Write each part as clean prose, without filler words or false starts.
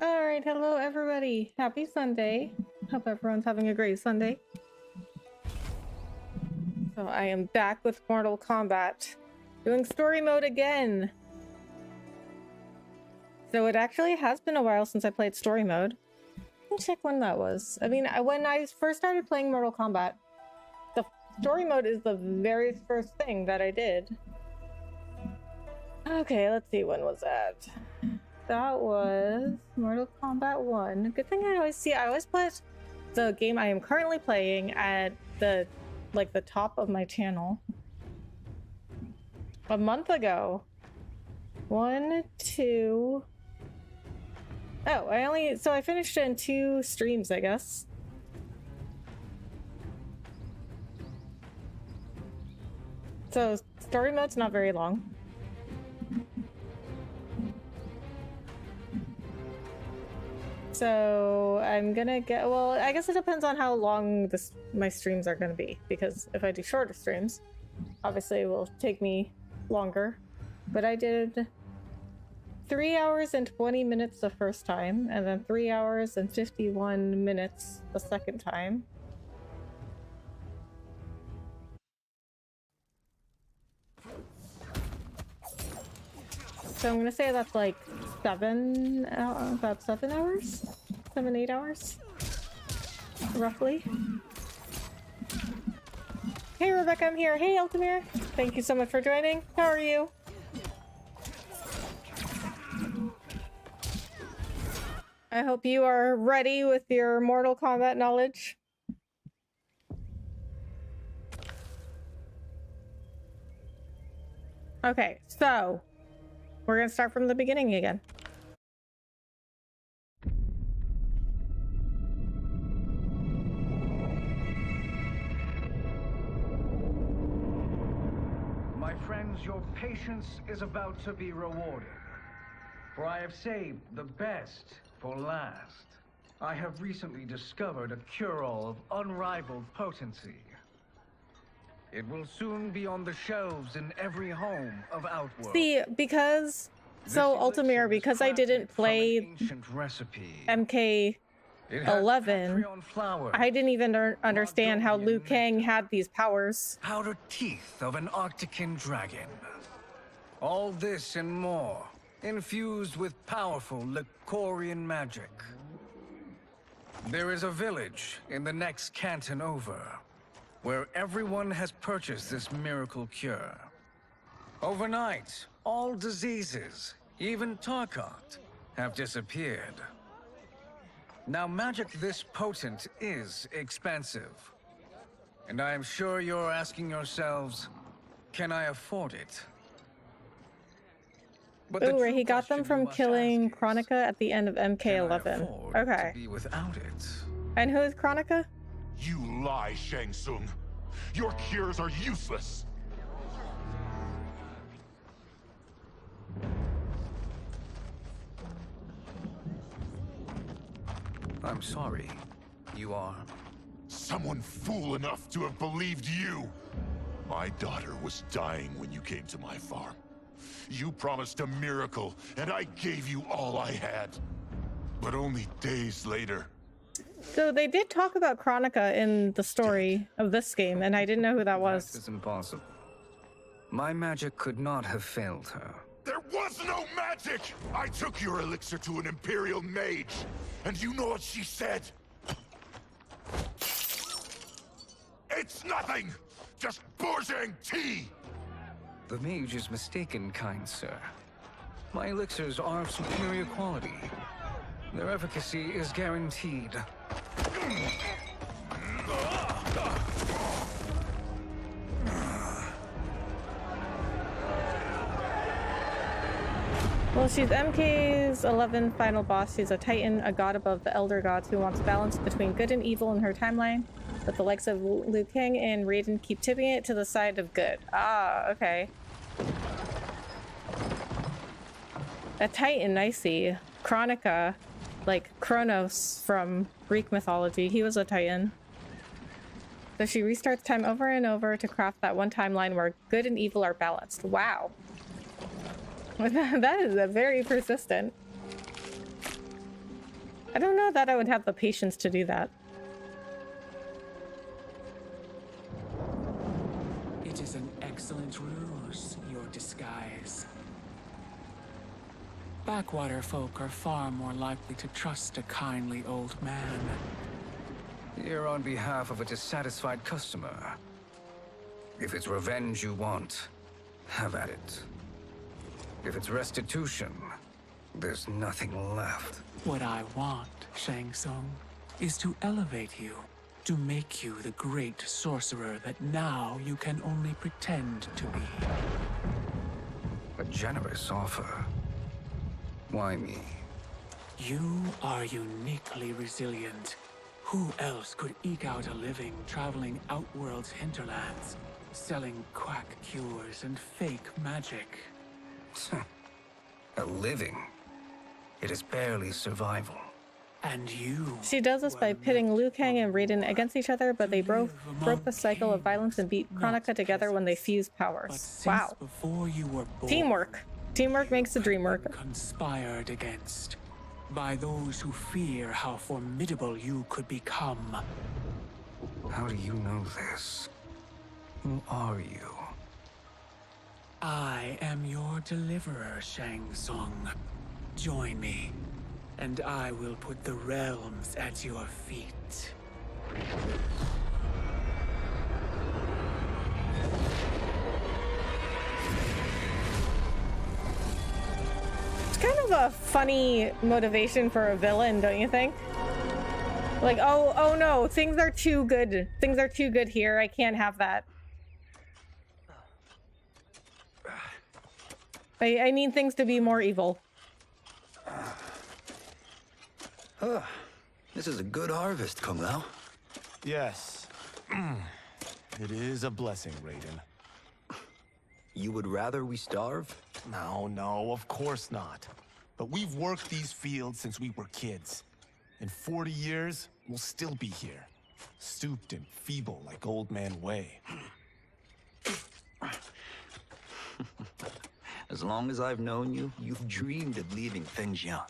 All right, hello everybody. Happy Sunday. Hope everyone's having a great Sunday. So I am back with Mortal Kombat, doing story mode again. So it actually has been a while since I played story mode. Let me check when that was. I mean, when I first started playing Mortal Kombat, the story mode is the very first thing that I did. Okay, let's see, when was that? That was Mortal Kombat 1. Good thing I always put the game I am currently playing at the top of my channel. A month ago. 1, 2. Oh, I finished it in 2 streams, I guess. So story mode's not very long. So I'm gonna get, well, I guess it depends on how long my streams are gonna be, because if I do shorter streams, obviously it will take me longer. But I did 3 hours and 20 minutes the first time, and then 3 hours and 51 minutes the second time. So I'm gonna say that's like about 7 hours? 7, 8 hours? Roughly. Hey Rebecca, I'm here. Hey Altamir. Thank you so much for joining. How are you? I hope you are ready with your Mortal Kombat knowledge. Okay, so we're gonna start from the beginning again. My friends, your patience is about to be rewarded. For I have saved the best for last. I have recently discovered a cure-all of unrivaled potency. It will soon be on the shelves in every home of Outworld. See, because Altamir, because I didn't play MK11, I didn't even understand how Liu Kang had these powers. Powdered teeth of an Arctican dragon. All this and more, infused with powerful Lycorian magic. There is a village in the next canton over, where everyone has purchased this miracle cure. Overnight, all diseases, even Tarkat, have disappeared. Now, magic this potent is expensive. And I am sure you're asking yourselves, can I afford it? But ooh, he got them from killing Kronika at the end of MK11. Okay. To be without it? And who is Kronika? You lie, Shang Tsung. Your cures are useless. I'm sorry. You are? Someone fool enough to have believed you. My daughter was dying when you came to my farm. You promised a miracle, and I gave you all I had. But only days later... So they did talk about Kronika in the story of this game, and I didn't know who that was. That is impossible. My magic could not have failed her. There was no magic! I took your elixir to an Imperial mage, and you know what she said? It's nothing! Just Bourgeois tea! The mage is mistaken, kind sir. My elixirs are of superior quality. Their efficacy is guaranteed. Well, she's MK's 11 final boss. She's a titan, a god above the elder gods who wants balance between good and evil in her timeline. But the likes of Liu Kang and Raiden keep tipping it to the side of good. Ah, okay. A titan, I see. Kronika, like Kronos from Greek mythology. He was a titan. So she restarts time over and over to craft that one timeline where good and evil are balanced. Wow. That is a very persistent. I don't know that I would have the patience to do that. It is an excellent ruse, your disguise. Backwater folk are far more likely to trust a kindly old man. Here on behalf of a dissatisfied customer. If it's revenge you want, have at it. If it's restitution, there's nothing left. What I want, Shang Tsung, is to elevate you, to make you the great sorcerer that now you can only pretend to be. A generous offer. Why me? You are uniquely resilient. Who else could eke out a living traveling Outworld's hinterlands, selling quack cures and fake magic? A living? It is barely survival. And you... She does this by pitting Liu Kang and Raiden against each other, but they broke the cycle of violence and beat Kronika together when they fused powers. Wow. Before you were born, Teamwork. Teamwork makes the dream work. conspired against by those who fear how formidable you could become. How do you know this? Who are you? I am your deliverer, Shang Tsung. Join me, and I will put the realms at your feet. It's kind of a funny motivation for a villain, don't you think? Like, oh no, things are too good. Things are too good here. I can't have that. I need things to be more evil. This is a good harvest, Kung Lao. Yes. It is a blessing, Raiden. You would rather we starve? No, of course not. But we've worked these fields since we were kids. In 40 years, we'll still be here. Stooped and feeble like Old Man Wei. As long as I've known you, you've dreamed of leaving things young.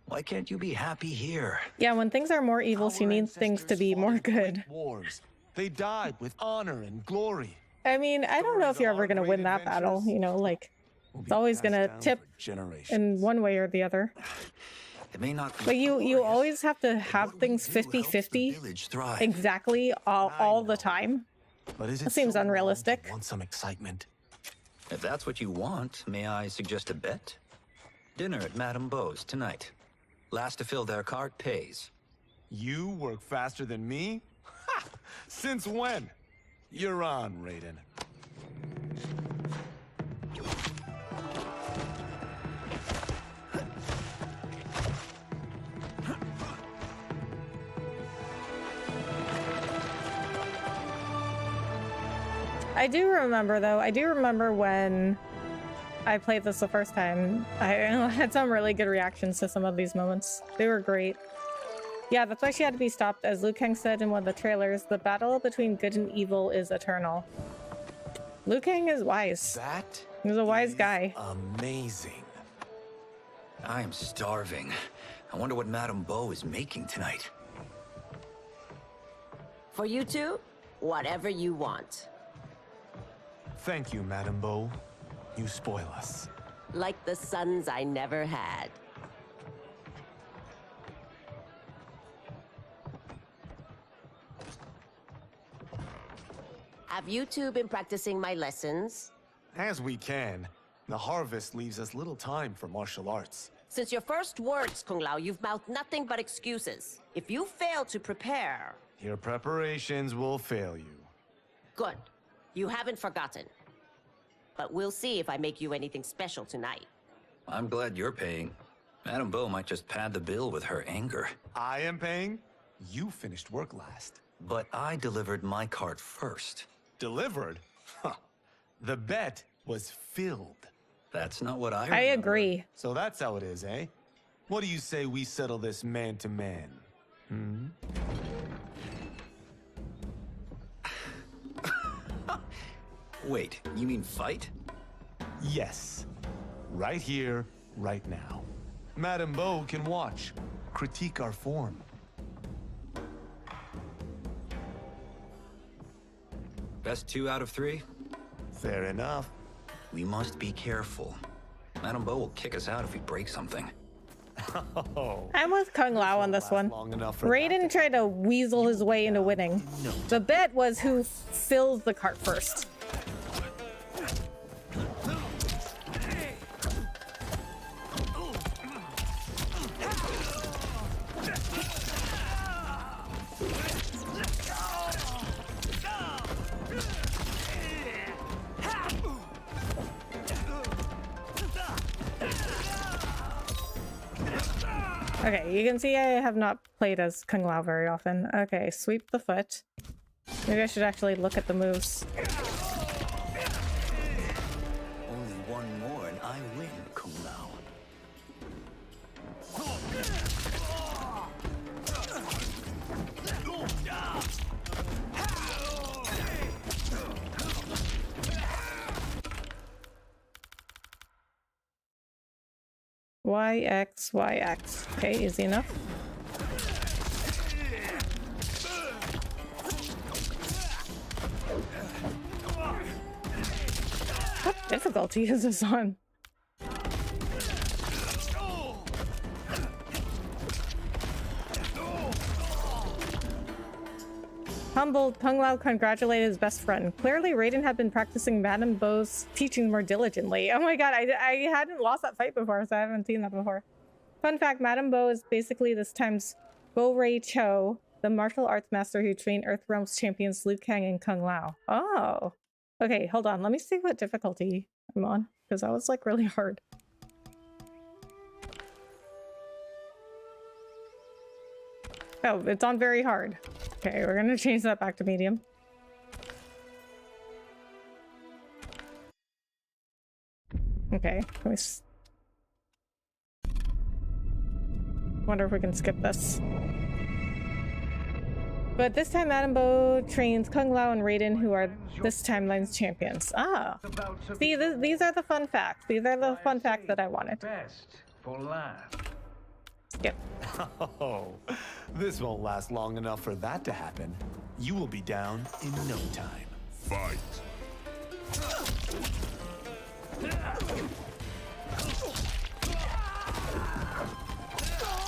Why can't you be happy here? Yeah, when things are more evil, she needs things to be more good. Wars. They died with honor and glory. I mean, I don't know if you're ever gonna win that battle, you know, like, it's always gonna tip in one way or the other. It may not be But you glorious, always have to have but what things we do helps the 50-50 village thrive. exactly all the time. But is it That seems so wrong to unrealistic. Want some excitement? If that's what you want, may I suggest a bet? Dinner at Madame Beau's tonight. Last to fill their cart pays. You work faster than me? Ha! Since when? You're on, Raiden. I do remember when I played this the first time, I had some really good reactions to some of these moments. They were great. Yeah, that's why she had to be stopped. As Liu Kang said in one of the trailers, the battle between good and evil is eternal. Liu Kang is wise. That He's a wise is guy. Amazing. I am starving. I wonder what Madame Beau is making tonight. For you two, whatever you want. Thank you, Madame Beau. You spoil us. Like the sons I never had. Have you two been practicing my lessons? As we can. The harvest leaves us little time for martial arts. Since your first words, Kung Lao, you've mouthed nothing but excuses. If you fail to prepare... Your preparations will fail you. Good. You haven't forgotten. But we'll see if I make you anything special tonight. I'm glad you're paying. Madame Beau might just pad the bill with her anger. I am paying? You finished work last. But I delivered my cart first. Delivered? Huh. The bet was filled. That's not what I I remember. agree. So that's how it is, eh? What do you say we settle this man to man? Hmm? Wait, you mean fight? Yes. Right here, right now. Madame Beau can watch. critique our form. Best 2 out of 3? Fair enough. We must be careful. Madame Bo will kick us out if we break something. Oh, I'm with Kung Lao on this one. Raiden tried to weasel his way into winning. The bet was who fills the cart first. Okay, you can see I have not played as Kung Lao very often. Okay, sweep the foot. Maybe I should actually look at the moves. Only one more and I win, Kung Lao. YX, YX. Okay, easy enough. What difficulty is this on? Humbled, Kung Lao congratulated his best friend. Clearly, Raiden had been practicing Madame Bo's teaching more diligently. Oh my god, I hadn't lost that fight before, so I haven't seen that before. Fun fact, Madame Bo is basically this time's Bo Rei Cho, the martial arts master who trained Earthrealm's champions Liu Kang and Kung Lao. Oh. Okay, hold on. Let me see what difficulty I'm on, because that was like really hard. Oh, it's on very hard. Okay, we're gonna change that back to medium. Okay, wonder if we can skip this. But this time Madame Bo trains Kung Lao and Raiden, who are this timeline's champions. Ah! See, these are the fun facts. These are the fun facts that I wanted. Best for last. Skip. Oh, this won't last long enough for that to happen. You will be down in no time. Fight.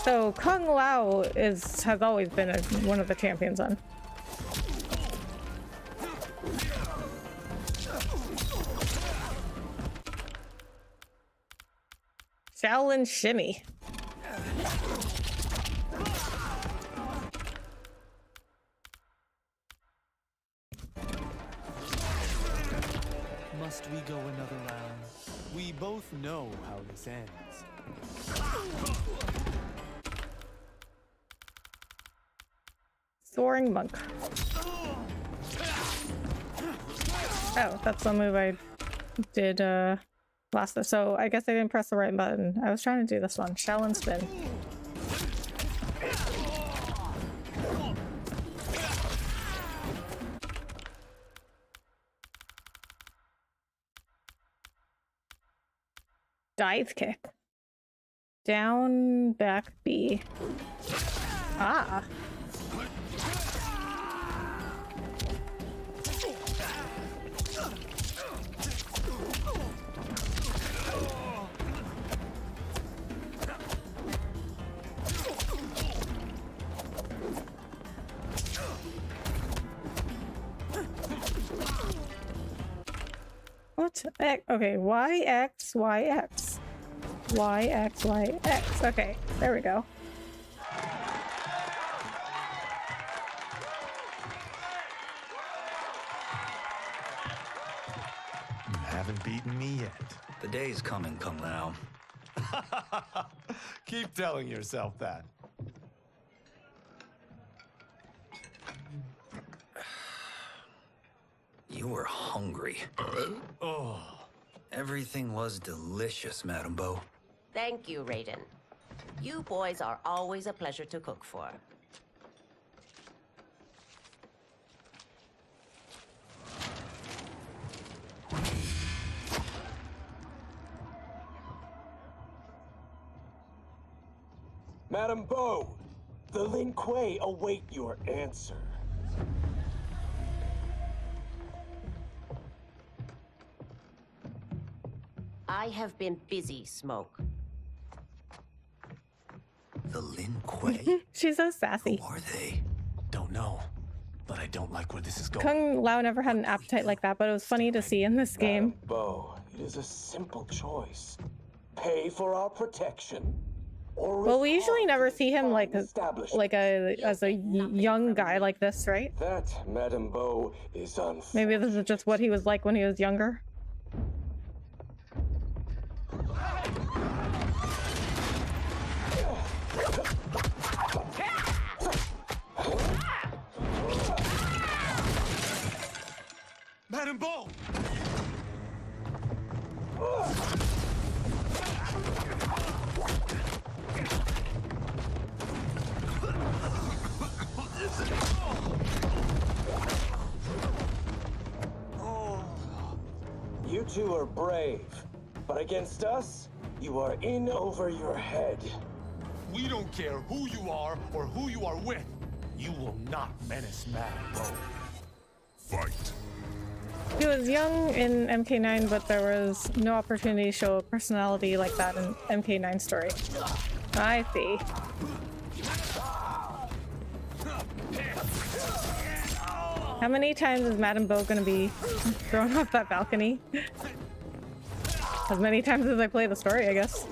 So Kung Lao has always been one of the champions on. Shaolin Shimmy. Must we go another round? We both know how this ends. Soaring Monk. Oh, that's the move I did last. So I guess I didn't press the right button. I was trying to do this one. Shaolin Spin. Dive kick. Down, back, B. Ah. What? Okay, YX, YX. YX, YX. Okay, there we go. You haven't beaten me yet. The day's coming, Kung Lao. Keep telling yourself that. You were hungry. Oh. Everything was delicious, Madame Bo. Thank you, Raiden. You boys are always a pleasure to cook for. Madam Bo, the Lin Kuei await your answer. I have been busy, Smoke. The Lin Kuei? She's so sassy. Who are they? Don't know, but I don't like where this is going. Kung Lao never had an appetite like that, but it was funny to see in this game. Madam Bo, it is a simple choice. Pay for our protection. Or Well, we usually never see him like as a Nothing young from guy you. like this, right? That, Madam Bo, is unfair. Maybe this is just what he was like when he was younger. Madam Bo! You two are brave, but against us, you are in over your head. We don't care who you are or who you are with. You will not menace Madam Bo. Fight. He was young in MK9, but there was no opportunity to show a personality like that in MK9 story. I see. How many times is Madam Bo gonna be thrown off that balcony? As many times as I play the story, I guess.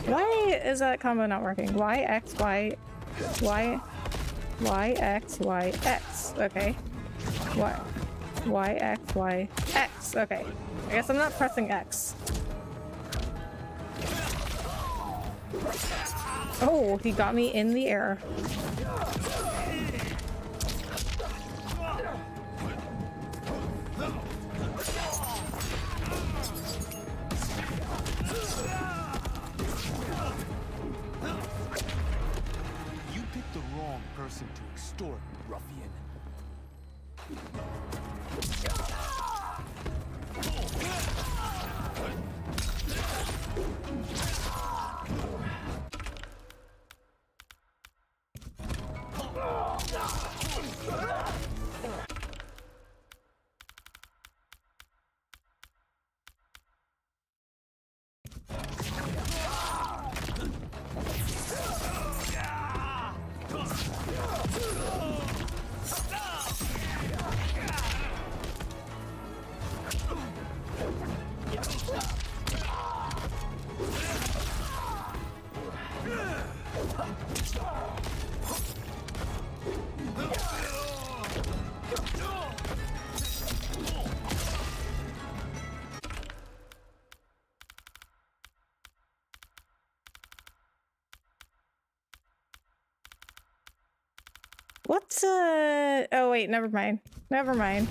Why is that combo not working? Y, X, Y, Y, Y, X, Y, X. Okay. Y, X, Y, X. Okay. I guess I'm not pressing X. Oh, he got me in the air. You picked the wrong person to extort, ruffian. What's oh wait, never mind. Never mind.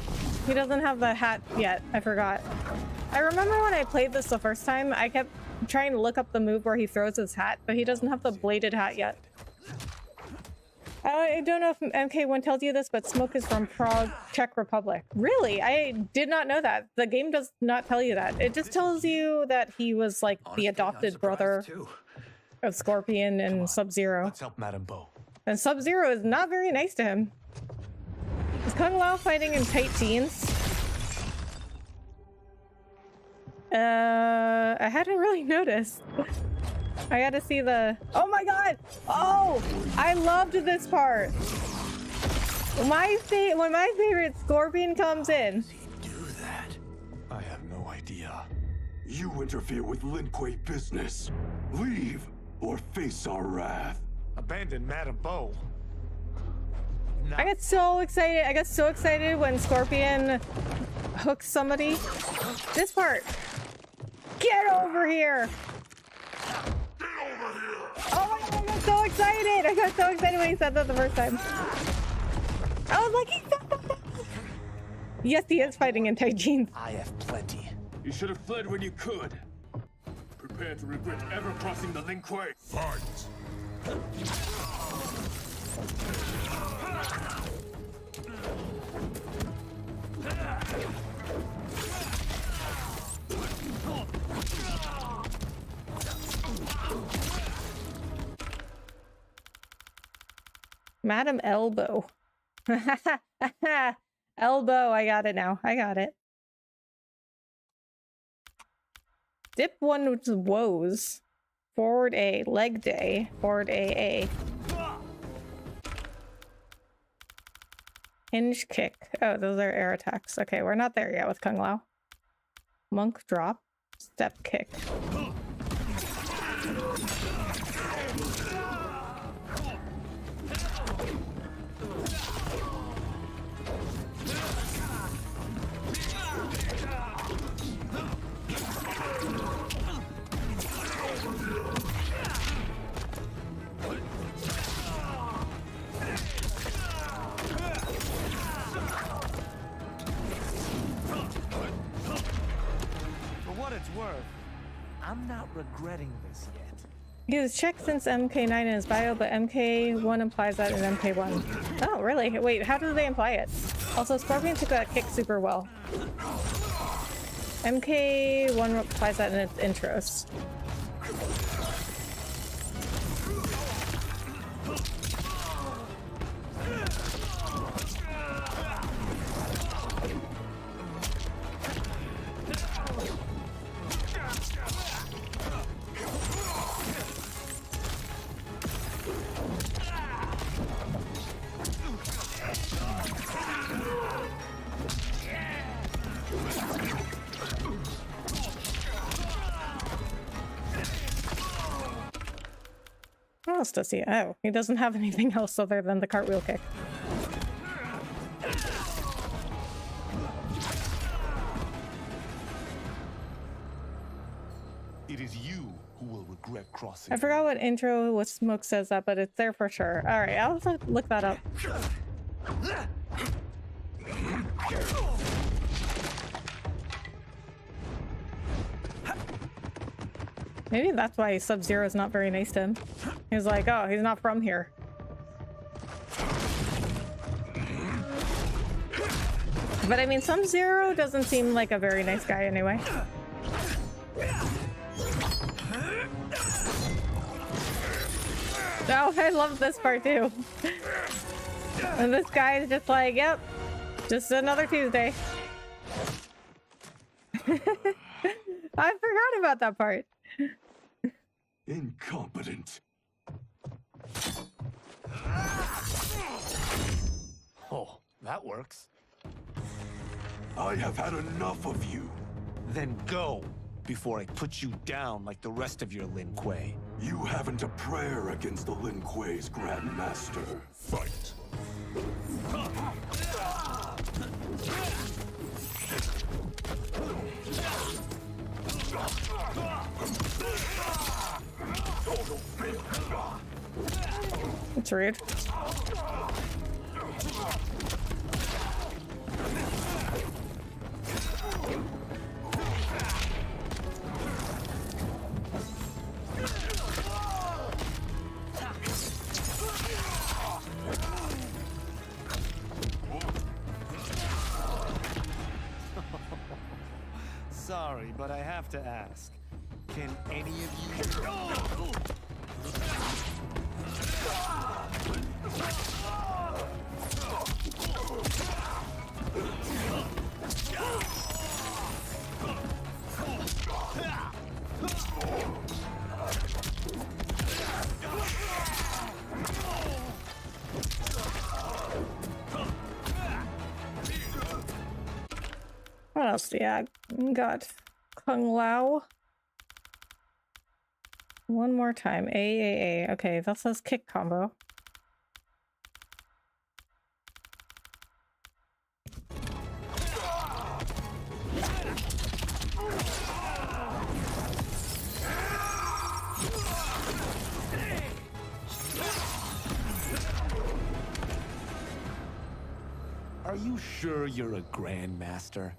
He doesn't have the hat yet. I forgot. I remember when I played this the first time, I kept trying to look up the move where he throws his hat, but he doesn't have the bladed hat yet. I don't know if MK1 tells you this, but Smoke is from Prague, Czech Republic. Really? I did not know that. The game does not tell you that. It just tells you that he was like Honestly, the I'm adopted surprised, brother too. of Scorpion and Sub-Zero. Let's help Madam Bo. And Sub-Zero is not very nice to him. Is Kung Lao fighting in tight jeans? I hadn't really noticed. I gotta see the... Oh my god! Oh! I loved this part! When my favorite Scorpion comes in. Do that. I have no idea. You interfere with Lin Kuei business. Leave or face our wrath. Abandon Madam Bo. I get so excited. I got so excited when Scorpion hooks somebody. This part. Get over here! Oh my god, I got so excited! I got so excited when he said that the first time. I was like, he said that! Yes, he is fighting in tight jeans. I have plenty. You should have fled when you could. Prepare to regret ever crossing the Lin Kuei. Fight. Madam Elbow. Elbow, I got it now. I got it. Dip one's woes. Forward A, leg day. Forward A. Hinge kick. Oh, those are air attacks. Okay, we're not there yet with Kung Lao. Monk drop. Step kick. I'm not regretting this yet. He was checked since MK9 in his bio, but MK1 implies that in MK1. Oh, really? Wait, how do they imply it? Also, Scorpion took that kick super well. MK1 implies that in its intros. What else does he? Oh, he doesn't have anything else other than the cartwheel kick. It is you who will regret crossing. I forgot what intro with Smoke says that, but it's there for sure. All right, I'll have to look that up. Maybe that's why Sub-Zero is not very nice to him. He's like, oh, he's not from here. But I mean, Sub-Zero doesn't seem like a very nice guy anyway. Oh, I love this part too. And this guy is just like, yep, just another Tuesday. I forgot about that part. Incompetent. Oh, that works. I have had enough of you. Then go, before I put you down like the rest of your Lin Kuei. You haven't a prayer against the Lin Kuei's Grand Master. Fight. It's rude. Sorry, but I have to ask. Can any of you... What else do you have? Got Kung Lao. One more time. A. Okay, that says kick combo. Are you sure you're a Grandmaster?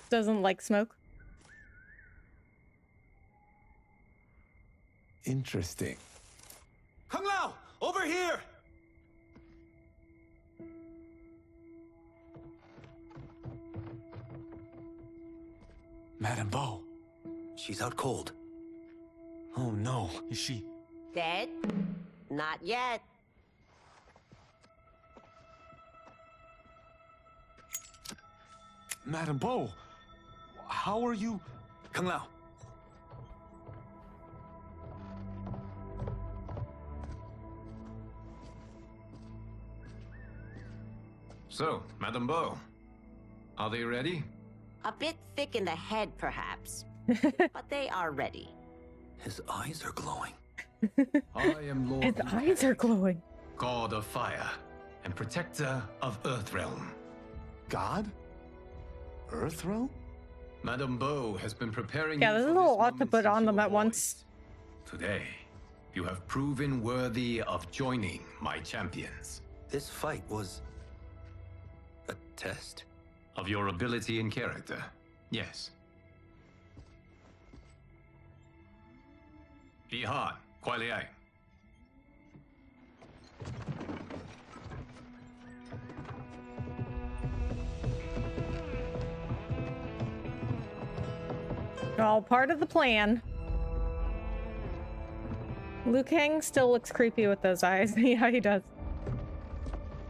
Doesn't like smoke. Interesting. Kung Lao! Over here! Madame Bo. She's out cold. Oh no, is she... Dead? Not yet. Madam Bo, how are you? Kung Lao. So, Madam Bo, are they ready? A bit thick in the head, perhaps. But they are ready. His eyes are glowing. I am Lord His eyes are glowing. God of Fire and Protector of Earthrealm. God? Earthrealm? Madam Bo has been preparing Yeah, you this is for a this lot to moment put since on you them were at once. boys. Today, you have proven worthy of joining my champions. This fight was a test. Of your ability and character, yes. Ihan, Kuai Liang. All part of the plan. Liu Kang still looks creepy with those eyes. Yeah, he does.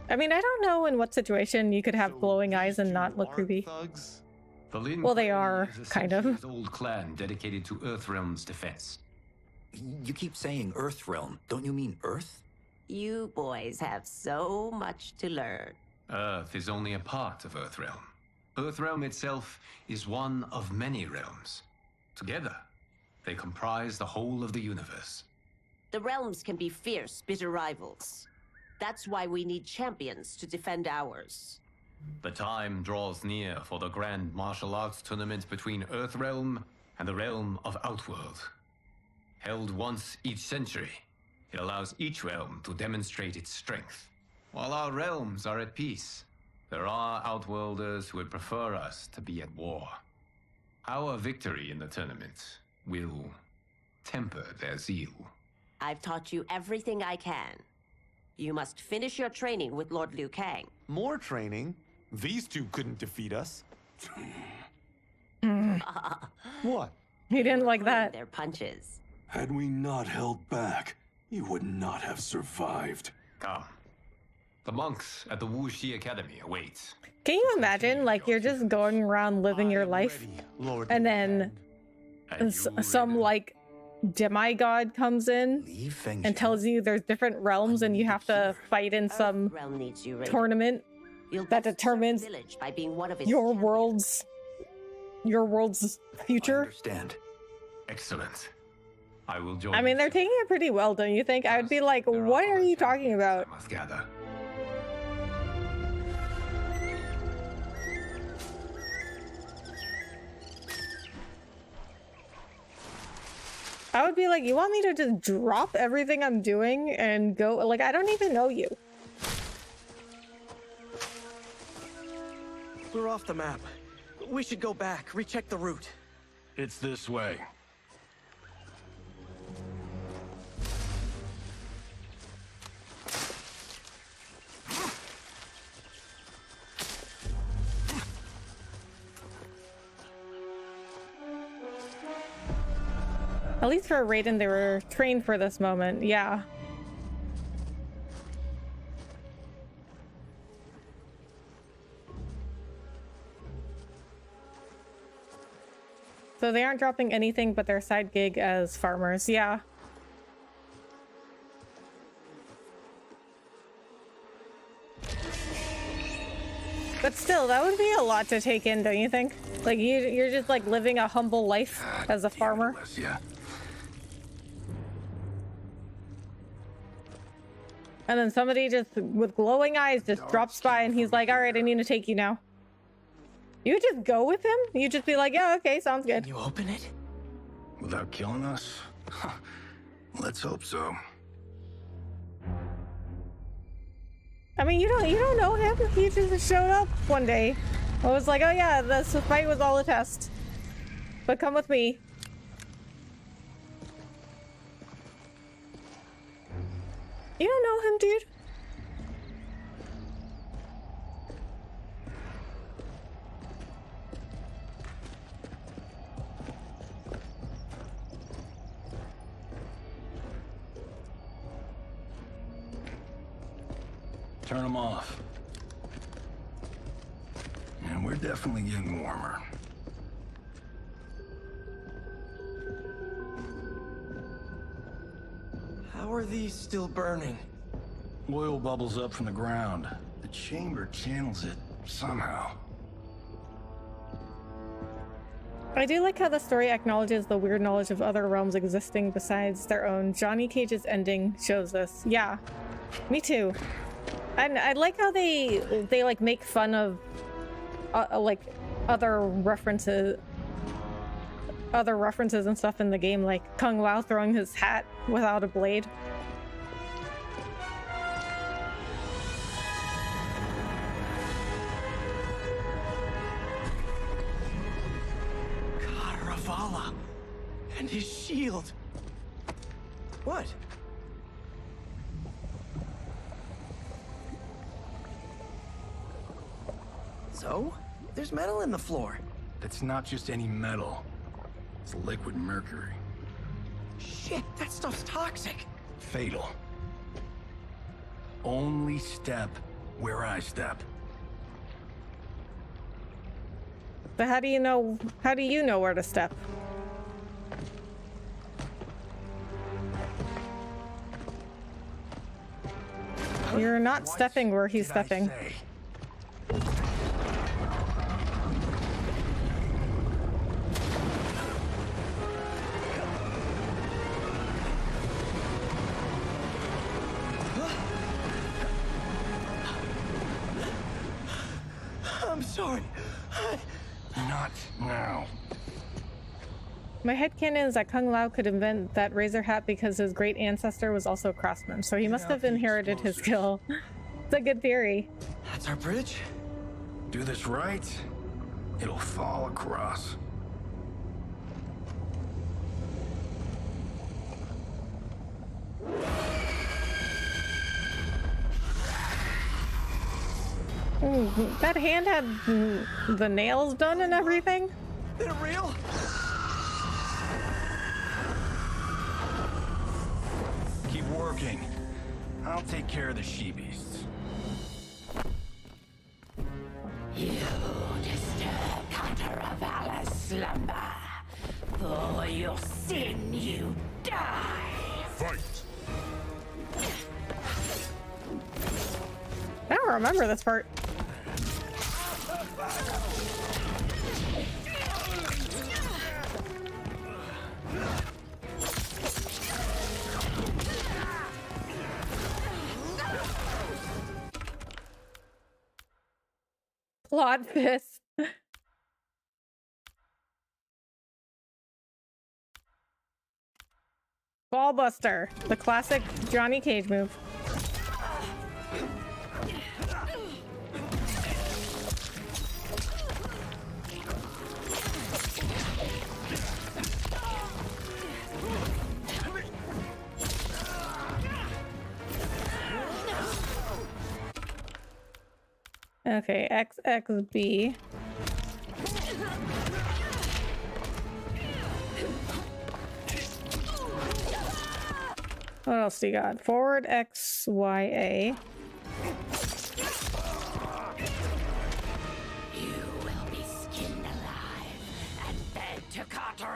I mean, I don't know in what situation you could have glowing eyes and not look creepy. Thugs? The Lin Well, they Kuei are, is a kind of. centuries-old clan dedicated to Earthrealm's defense. You keep saying Earthrealm. Don't you mean Earth? You boys have so much to learn. Earth is only a part of Earthrealm. Earthrealm itself is one of many realms. Together, they comprise the whole of the universe. The realms can be fierce, bitter rivals. That's why we need champions to defend ours. The time draws near for the grand martial arts tournament between Earthrealm and the realm of Outworld. Held once each century, it allows each realm to demonstrate its strength. While our realms are at peace, there are Outworlders who would prefer us to be at war. Our victory in the tournament will temper their zeal. I've taught you everything I can. You must finish your training with Lord Liu Kang. More training? These two couldn't defeat us. What? He didn't like that. Their punches. Had we not held back, you would not have survived. Come. The monks at the Wuxi Academy await. Can you imagine, like, you're just going around living your life, Ready, Lord and Liu then And you some, ready? like, demigod comes in Li Feng and tells you there's different realms and you have to fight in some Realm needs you ready. tournament You'll that best serve determines the village by being one of its your champions. world's I future. understand. Excellent. I will join I mean, you they're soon. taking it pretty well, don't you think? I would be like, There what are other you talking champions about? I must gather. I would be like, you want me to just drop everything I'm doing and go? Like, I don't even know you. We're off the map. We should go back, recheck the route. It's this way. At least for Raiden, they were trained for this moment. Yeah. So they aren't dropping anything but their side gig as farmers. Yeah. But still, that would be a lot to take in, don't you think? Like, you're just, like, living a humble life as a farmer. Yeah. And then somebody just, with glowing eyes, just drops by and he's like, all right, I need to take you now. You would just go with him? You'd just be like, yeah, okay, sounds good. Can you open it? Without killing us? Let's hope so. I mean, you don't know him. He just showed up one day. I was like, oh yeah, this fight was all a test. But come with me. You don't know him, dude. Turn them off. And we're definitely getting warmer. How are these still burning? Oil bubbles up from the ground. The chamber channels it somehow. I do like how the story acknowledges the weird knowledge of other realms existing besides their own. Johnny Cage's ending shows this. Yeah, me too. And I like how they like make fun of like other references and stuff in the game, like Kung Lao throwing his hat without a blade. And his shield. What? So? There's metal in the floor. It's not just any metal. It's liquid mercury. Shit, that stuff's toxic. Fatal. Only step where I step. But how do you know where to step? You're not stepping where he's stepping. I'm sorry. Not now. My headcanon is that Kung Lao could invent that razor hat because his great ancestor was also a craftsman, so he must have inherited his skill. It's a good theory. That's our bridge? Do this right, it'll fall across. Ooh, that hand had the nails done and everything. They're real? Keep working. I'll take care of the she-beasts. You disturb Counter-Valor's slumber. For your sin, you die. Fight! I don't remember this part. Plot fist. Ballbuster, the classic Johnny Cage move. Okay, XXB. What else do you got? Forward XYA. You will be skinned alive and fed to Carter.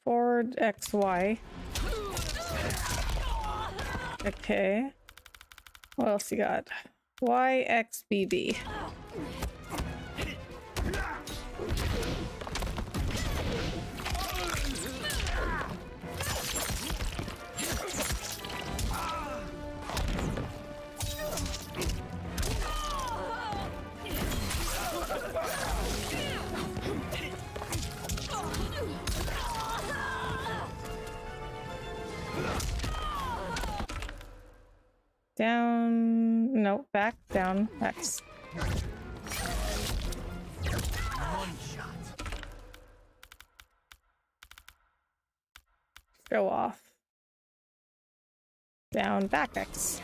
Forward XY. Okay. What else you got? YXBB. Down, no, back, down, X. One shot. Go off. Down, back, X.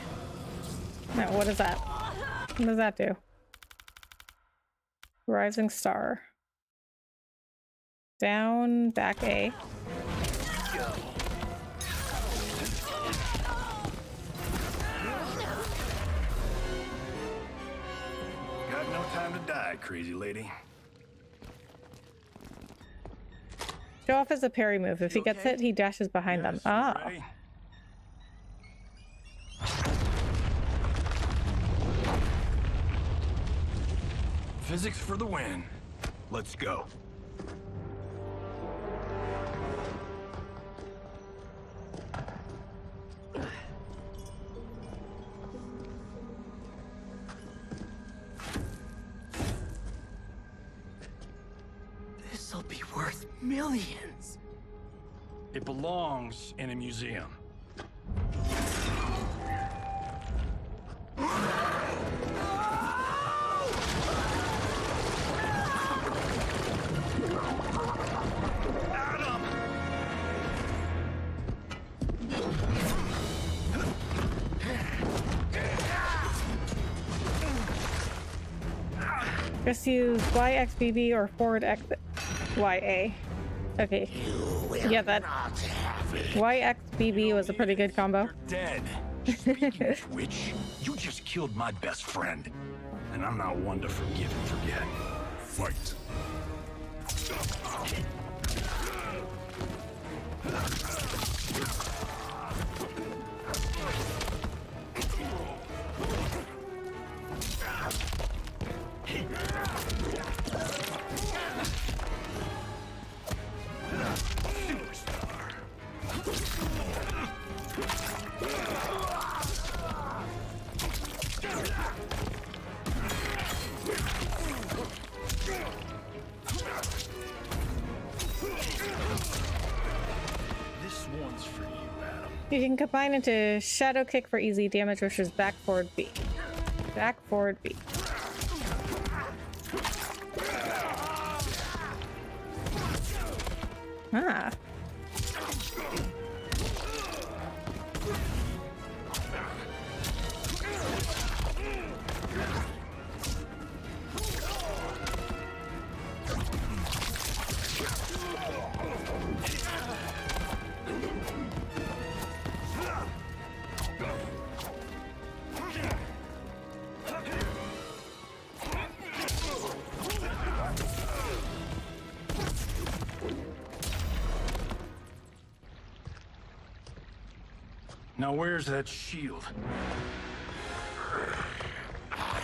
Now, what is that? What does that do? Rising star. Down, back, A. Got no time to die, crazy lady. Show off as a parry move. If he gets hit, he dashes behind them. Ah. Ready? Physics for the win. Let's go. This'll be worth millions. It belongs in a museum. Just use YXBB or forward X YA. Okay. Yeah, that YXBB was a pretty good combo. You're dead. Speaking of which, you just killed my best friend. And I'm not one to forgive and forget. Fight. You can combine into Shadow Kick for easy damage, which is back forward B. Back forward B. Ah. Now where's that shield? I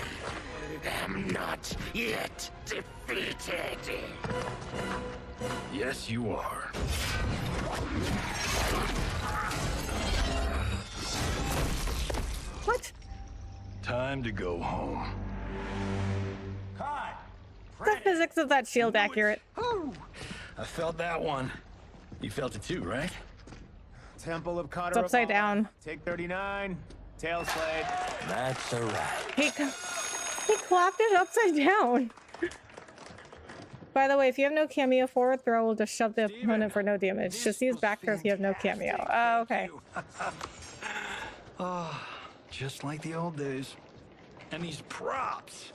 am not yet defeated. Yes, you are. What? Time to go home. Hi. The physics of that shield accurate. I felt that one. You felt it too, right? Temple of Cotter. It's upside down. Take 39. Tail slide. That's a wrap. He clapped it upside down. By the way, if you have no cameo, forward throw will just shove the opponent for no damage. Just use back throw if you have no cameo. Oh, okay. Oh, just like the old days. And these props.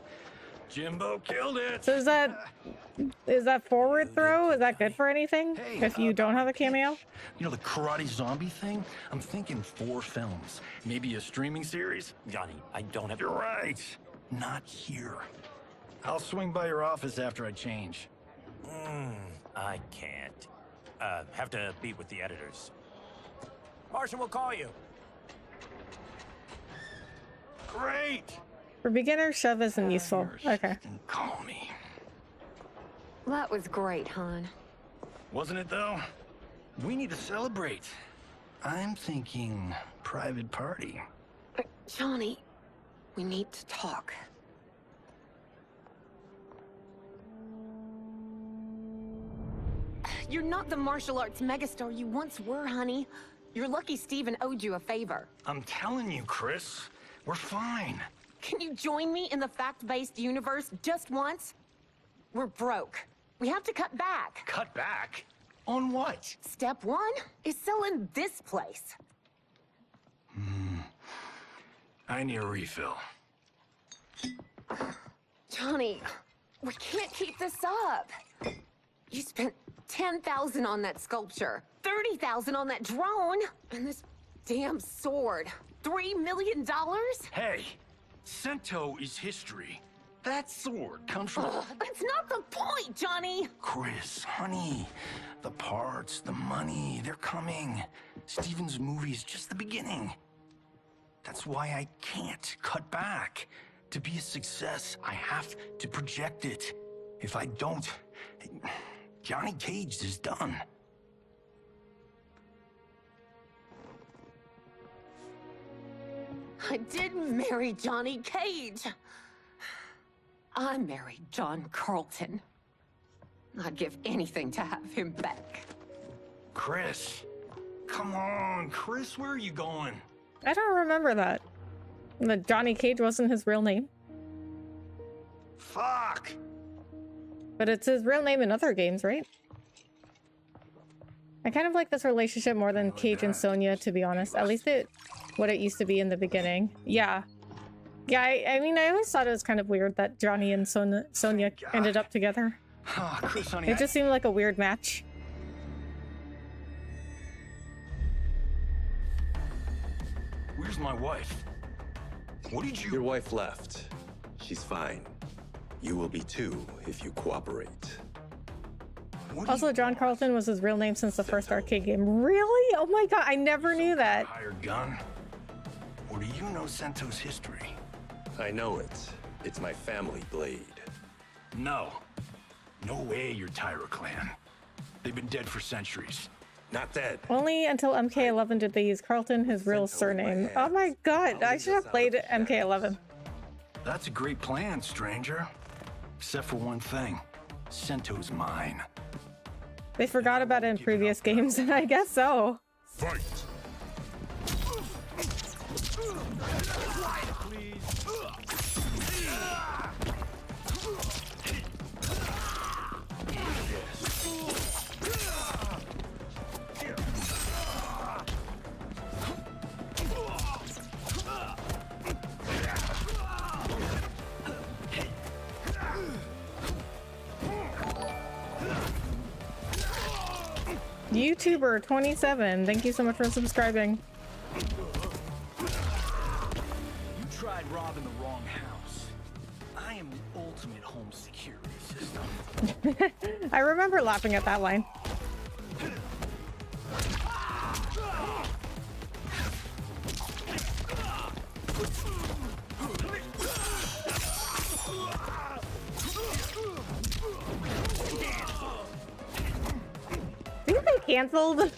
Jimbo killed it. So is that forward throw? Is that good for anything? If you don't have a cameo? You know the karate zombie thing? I'm thinking 4 films. Maybe a streaming series? Johnny, I don't have... You're right. Not here. I'll swing by your office after I change. I can't. Have to meet with the editors. Marshall will call you. Great! For beginners, shove isn't useful. Okay. Call me. That was great, hon. Wasn't it, though? We need to celebrate. I'm thinking private party. Johnny, we need to talk. You're not the martial arts megastar you once were, honey. You're lucky Steven owed you a favor. I'm telling you, Chris, we're fine. Can you join me in the fact-based universe just once? We're broke. We have to cut back. Cut back? On what? Step one is selling this place. I need a refill. Johnny, we can't keep this up. You spent $10,000 on that sculpture, $30,000 on that drone, and this damn sword. $3 million? Hey, Sento is history. That sword comes from... That's not the point, Johnny! Chris, honey, the parts, the money, they're coming. Steven's movie is just the beginning. That's why I can't cut back. To be a success, I have to project it. If I don't, Johnny Cage is done. I didn't marry Johnny Cage. I married John Carlton. I'd give anything to have him back. Chris, come on, Chris, where are you going? I don't remember that. That Johnny Cage wasn't his real name. Fuck! But it's his real name in other games, right? I kind of like this relationship more than Cage and Sonya, to be honest. At least what it used to be in the beginning. Yeah. Yeah, I mean, I always thought it was kind of weird that Johnny and Sonya ended up together. Chris, honey, It just seemed like a weird match. Where's my wife? What did you... Your wife left. She's fine. You will be too if you cooperate. Also, John Carlton was his real name since the first arcade game. Really? Oh my god, I never knew that. Hired gun? Or do you know Sento's history? I know it. It's my family blade. No. No way you're Tyra clan. They've been dead for centuries. Not dead. Only until MK11 did they use Carlton, his real surname. Oh my god, I should have played MK11. That's a great plan, stranger. Except for one thing. Sento's mine. They forgot about it in previous games, and I guess so. Fight! YouTuber 27, thank you so much for subscribing. You tried robbing the wrong house. I am the ultimate home security system. I remember laughing at that line. Didn't they canceled?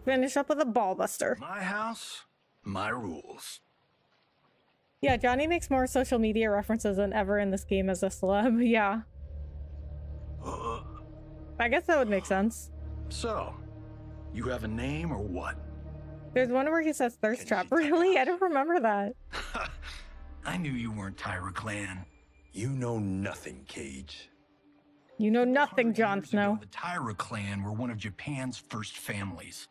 Finish up with a ball buster. My house, my rules. Yeah, Johnny makes more social media references than ever in this game as a celeb. Yeah. I guess that would make sense. So, you have a name or what? There's one where he says thirst trap. Really? I don't remember that. I knew you weren't Tyra clan. You know nothing, Cage. You know nothing, Jon Snow. The Tyra clan were one of Japan's first families.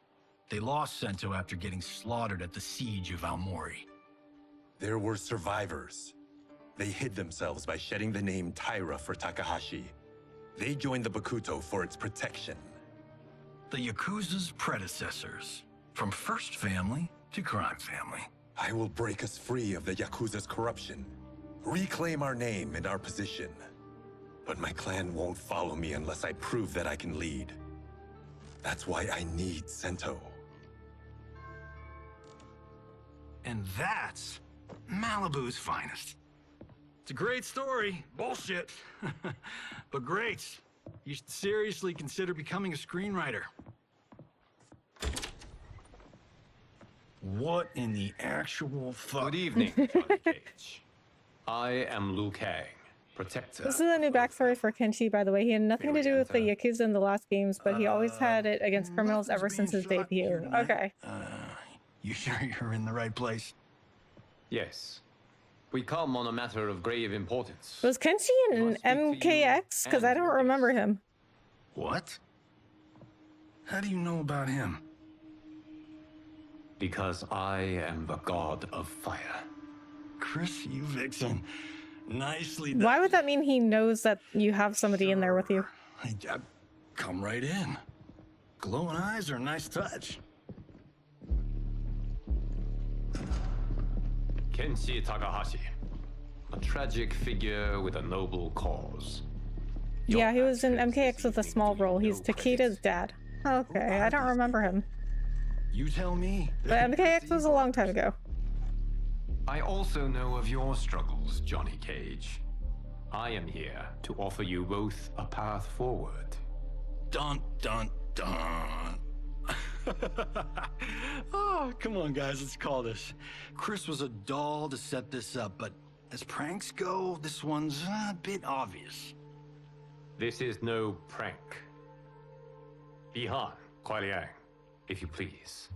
They lost Sento after getting slaughtered at the siege of Aomori. There were survivors. They hid themselves by shedding the name Tyra for Takahashi. They joined the Bakuto for its protection. The Yakuza's predecessors. From first family to crime family. I will break us free of the Yakuza's corruption. Reclaim our name and our position. But my clan won't follow me unless I prove that I can lead. That's why I need Sento. And that's Malibu's finest. It's a great story. Bullshit. But great. You should seriously consider becoming a screenwriter. What in the actual fuck? Good evening, Johnny Cage. I am Liu Kang, protector. This is a new backstory for Kenshi, by the way. He had nothing to do with the Yakuza in the last games, but he always had it against criminals ever since his debut. Okay. You sure you're in the right place? Yes. We come on a matter of grave importance. Was Kenshi in MKX? Because I don't remember him. What? How do you know about him? Because I am the god of fire. Chris, you vixen. Nicely done. Why would that mean he knows that you have somebody in there with you? Come right in. Glowing eyes are a nice touch. Kenshi Takahashi. A tragic figure with a noble cause. Yeah, he was in MKX with a small role. He's Takeda's dad. Okay, I don't remember him. You tell me. But MKX was a long time ago. I also know of your struggles, Johnny Cage. I am here to offer you both a path forward. Dun, dun, dun. Oh, come on, guys, let's call this. Chris was a doll to set this up, but as pranks go, this one's a bit obvious. This is no prank. Bihan, Kuai Liang, if you please.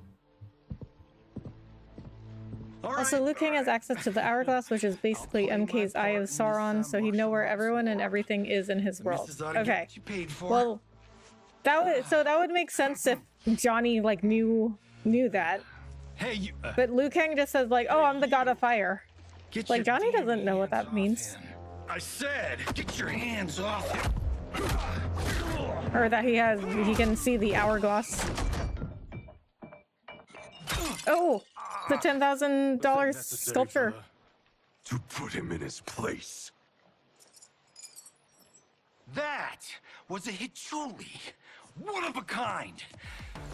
Also, Liu Kang has access to the hourglass, which is basically MK's Eye of Sauron, so he'd know where everyone and everything is in his world. Okay. Well, that would make sense if Johnny like knew that. Hey, you. But Liu Kang just says like, "Oh, I'm the god of fire." Like Johnny doesn't know what that means. I said, get your hands off him. Or that he can see the hourglass. Oh, the $10,000 sculpture. To put him in his place. That was a Hichuli. One of a kind.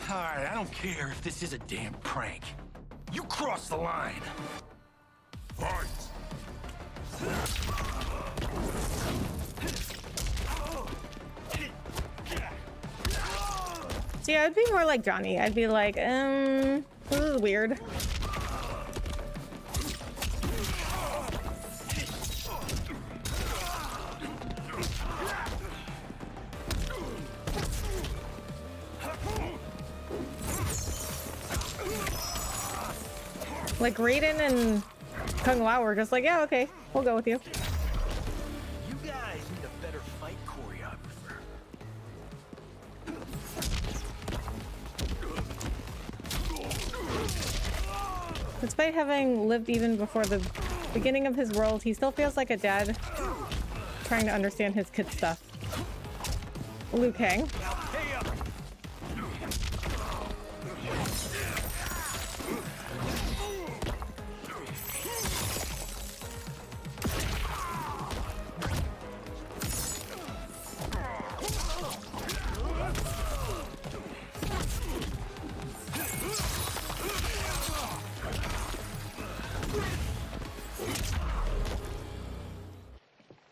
All right, I don't care if this is a damn prank. You crossed the line. Fight. See, I'd be more like Johnny. I'd be like, this is weird. Like Raiden and Kung Lao were just like, yeah, okay, we'll go with you. You guys need a better fight choreographer. Despite having lived even before the beginning of his world, he still feels like a dad trying to understand his kid stuff. Liu Kang.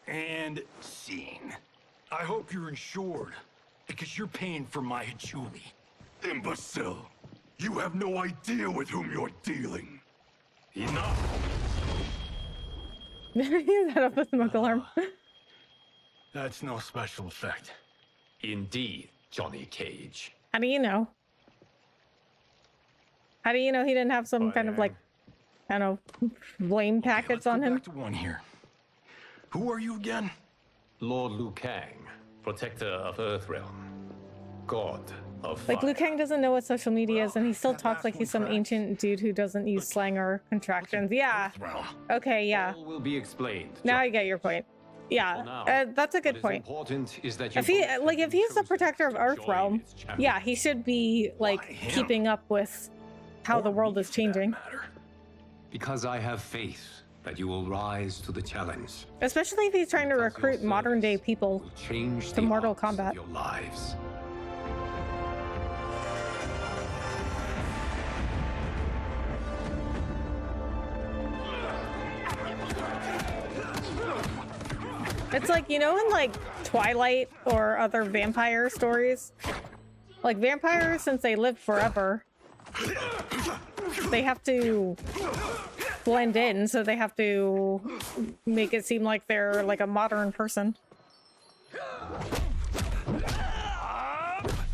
And scene. I hope you're insured, because you're paying for my Hichuli. Imbecile! You have no idea with whom you're dealing. Enough! He set up the smoke alarm. That's no special effect. Indeed, Johnny Cage. How do you know? How do you know he didn't have some kind of like, I don't know, blame packets on him? Back to one here. Who are you again? Lord Liu Kang, protector of Earthrealm, god of fire. Like Liu Kang doesn't know what social media is, and he still talks like he's some ancient dude who doesn't use slang or contractions. Yeah. Okay, yeah. All will be explained. Now I get your point. Yeah, that's a good point. If he's the protector of Earthrealm, yeah, he should be like keeping up with how the world is changing. Because I have faith that you will rise to the challenge. Especially if he's trying to recruit modern day people to Mortal Kombat. Your lives. It's like, you know, in like Twilight or other vampire stories, like vampires, since they live forever, they have to blend in, so they have to make it seem like they're like a modern person.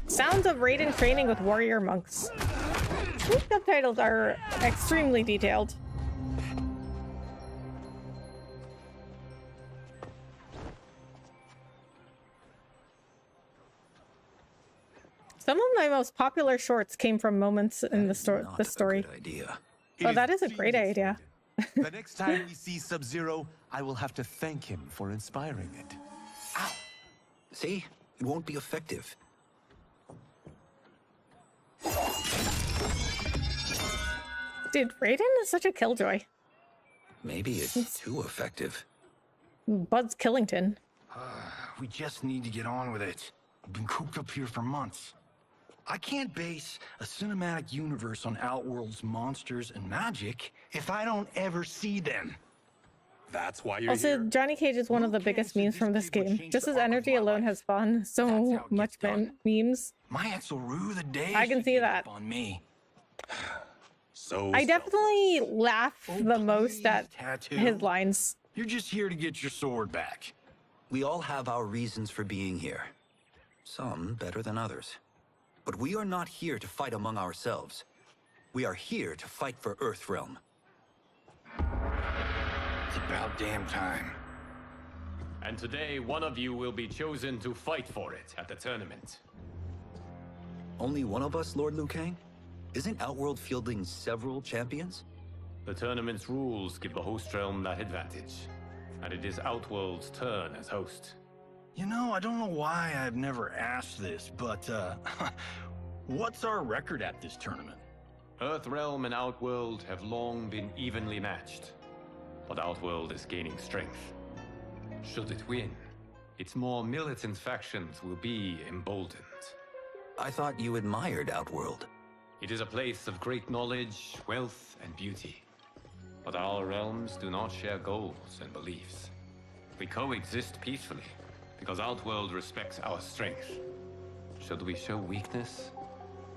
Sounds of Raiden training with warrior monks. These subtitles are extremely detailed. Some of my most popular shorts came from moments in the story. Oh, that is a great idea. The next time we see Sub-Zero, I will have to thank him for inspiring it. Ow! See? It won't be effective. Dude, Raiden is such a killjoy. Maybe it's too effective. Buzz Killington. We just need to get on with it. We've been cooped up here for months. I can't base a cinematic universe on Outworld's monsters and magic if I don't ever see them. That's why you're also, here. Johnny Cage is one of the biggest memes from this game. Just his energy alone has spawned so much memes. My ex will rue the day I can see that. on me. I definitely laugh the most at his lines. You're just here to get your sword back. We all have our reasons for being here. Some better than others. But we are not here to fight among ourselves. We are here to fight for Earthrealm. It's about damn time. And today, one of you will be chosen to fight for it at the tournament. Only one of us, Lord Liu Kang? Isn't Outworld fielding several champions? The tournament's rules give the host realm that advantage. And it is Outworld's turn as host. You know, I don't know why I've never asked this, but, what's our record at this tournament? Earthrealm and Outworld have long been evenly matched. But Outworld is gaining strength. Should it win, its more militant factions will be emboldened. I thought you admired Outworld. It is a place of great knowledge, wealth, and beauty. But our realms do not share goals and beliefs. We coexist peacefully, because Outworld respects our strength. Should we show weakness,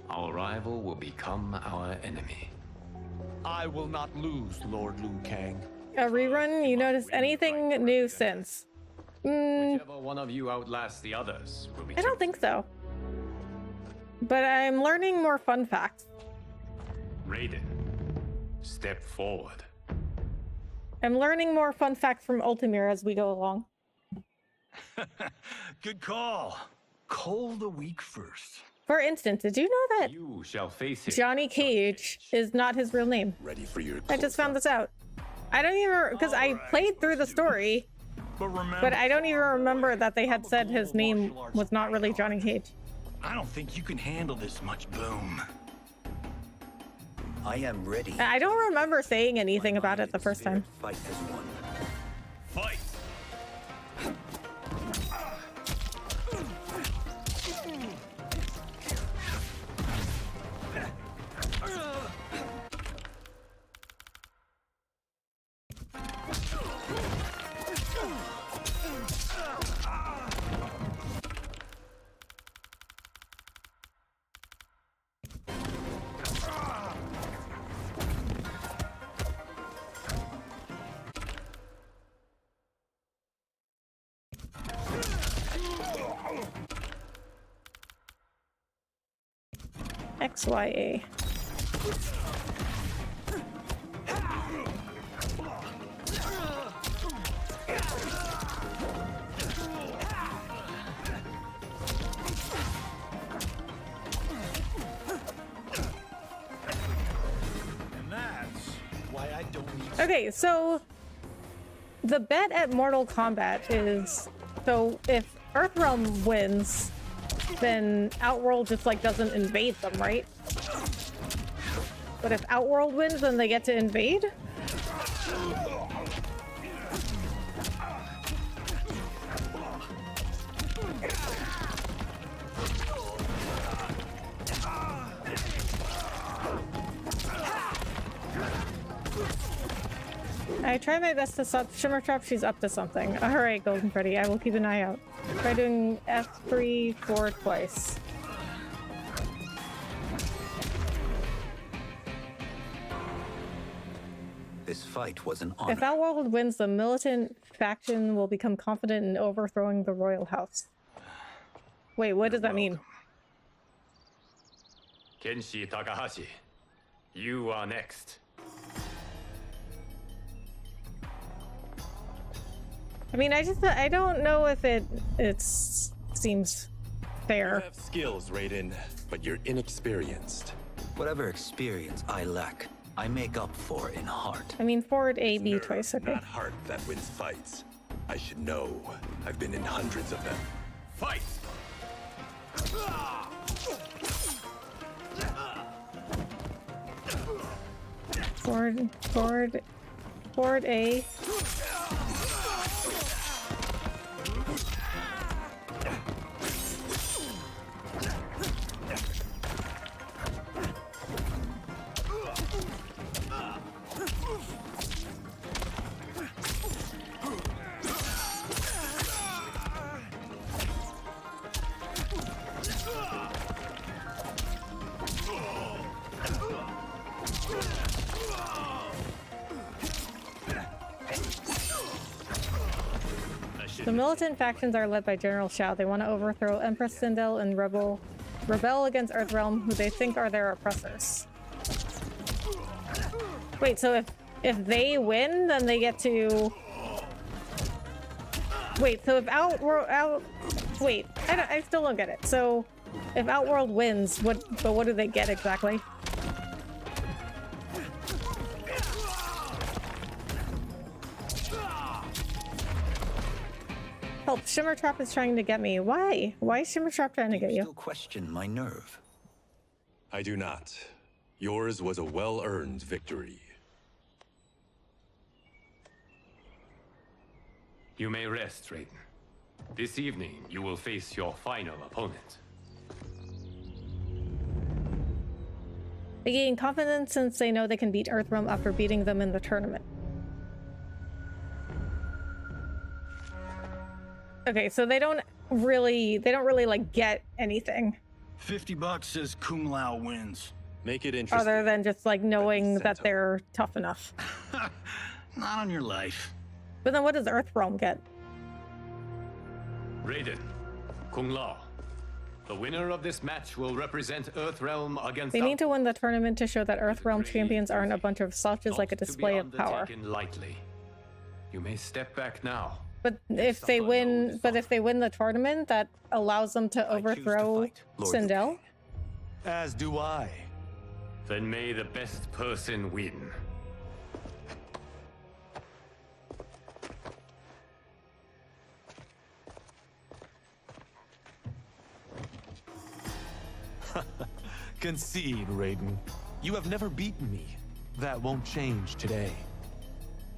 our rival will become our enemy. I will not lose, Lord Liu Kang. A rerun? You notice anything new since? Whichever one of you outlasts the others will be I don't think so. But I'm learning more fun facts. Raiden, step forward. I'm learning more fun facts from Ultimir as we go along. Good call. Call the weak first. For instance, did you know that You shall face it. Johnny Cage is not his real name? Ready for your I just found this out. I don't even, because I played through the story, but I don't even remember that they had said his name was not really Johnny Cage. I don't think you can handle this much boom. I am ready. I don't remember saying anything about it the first time. Fight as one. Fight! XYA. Okay, so the bet at Mortal Kombat is, so if Earthrealm wins, then Outworld just like doesn't invade them, right? But if Outworld wins, then they get to invade? I try my best to stop Shimmer Trap. She's up to something. Alright, Golden Freddy. I will keep an eye out. Try doing F3 forward twice. This fight was an honor. If Outworld wins, the militant faction will become confident in overthrowing the royal house. Wait, what does that mean? Kenshi Takahashi, you are next. I mean, I don't know if it seems fair. You have skills, Raiden, but you're inexperienced. Whatever experience I lack, I make up for in heart. I mean, forward A, B twice, okay. Not heart that wins fights. I should know. I've been in hundreds of them. Fight! Forward A. The militant factions are led by General Shao. They want to overthrow Empress Sindel and rebel against Earthrealm, who they think are their oppressors. Wait, so if they win, then they get to... Wait, so if Wait, I still don't get it. So if Outworld wins, what do they get exactly? Help, Shimmer Trap is trying to get me. Why? Why is Shimmer Trap trying to get you? Still question my nerve. I do not. Yours was a well-earned victory. You may rest, Raiden. This evening, you will face your final opponent. They gain confidence since they know they can beat Earthrealm after beating them in the tournament. Okay, so they don't really like get anything. $50 says Kung Lao wins. Make it interesting. Other than just like knowing that they're tough enough. Not on your life. But then what does Earthrealm get? Raiden, Kung Lao. The winner of this match will represent Earthrealm against... They need to win the tournament to show that Earthrealm champions aren't a bunch of slouches, like a display of power. Lightly. You may step back now. But if they win the tournament, that allows them to overthrow Sindel? As do I. Then may the best person win. Concede, Raiden. You have never beaten me. That won't change today.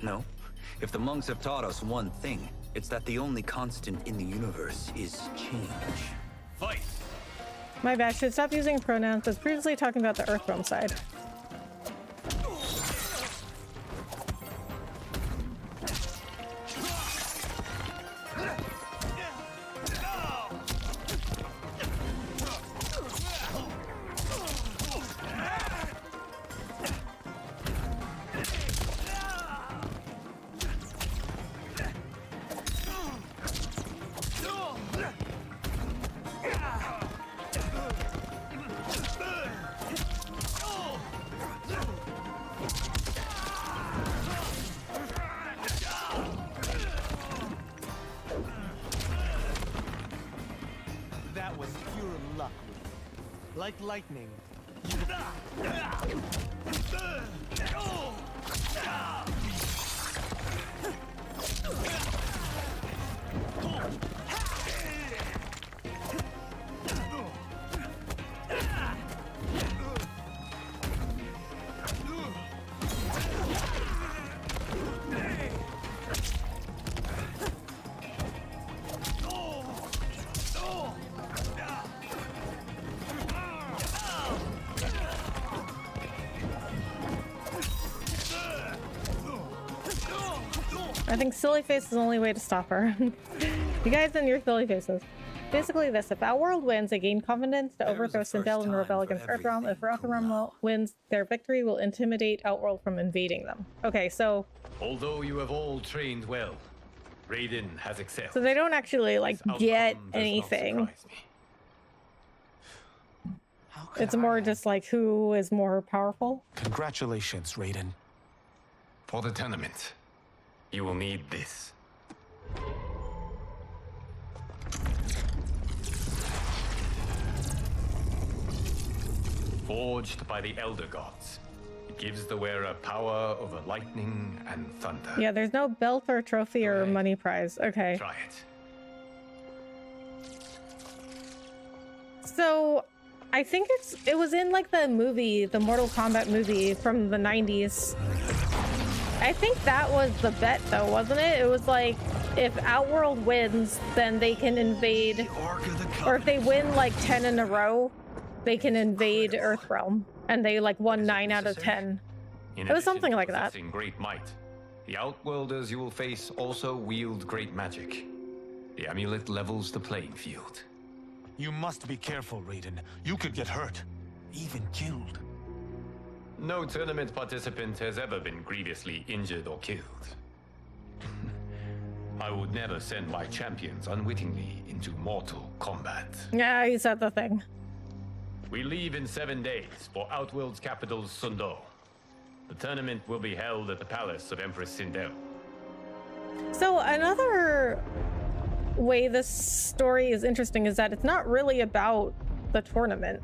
No. If the monks have taught us one thing, it's that the only constant in the universe is change. Fight! My bad, should stop using pronouns. I was previously talking about the Earthrealm side. Like lightning. I think silly face is the only way to stop her. You guys and your silly faces. Basically this, if Outworld wins, they gain confidence to overthrow Sindel and rebel against Earthrealm. If Earthrealm wins, their victory will intimidate Outworld from invading them. Okay, so... Although you have all trained well, Raiden has excelled. So they don't actually, like, get anything. It's more just like who is more powerful. Congratulations, Raiden. For the tournament, you will need this. Forged by the Elder Gods, it gives the wearer power over lightning and thunder. Yeah, there's no belt or trophy or money prize. Okay. Try it. So, I think it was in like the movie, the Mortal Kombat movie from the 90s. I think that was the bet though, wasn't it? It was like, if Outworld wins, then they can invade, or if they win like 10 in a row, they can invade Earthrealm, and they like won 9 out of 10. It was something like that. In great might, the Outworlders you will face also wield great magic. The amulet levels the playing field. You must be careful, Raiden. You could get hurt, even killed. No tournament participant has ever been grievously injured or killed. I would never send my champions unwittingly into Mortal Kombat. Yeah, you said the thing. We leave in 7 days for Outworld's capital, Sundo. The tournament will be held at the palace of Empress Sindel. So another way this story is interesting is that it's not really about the tournament.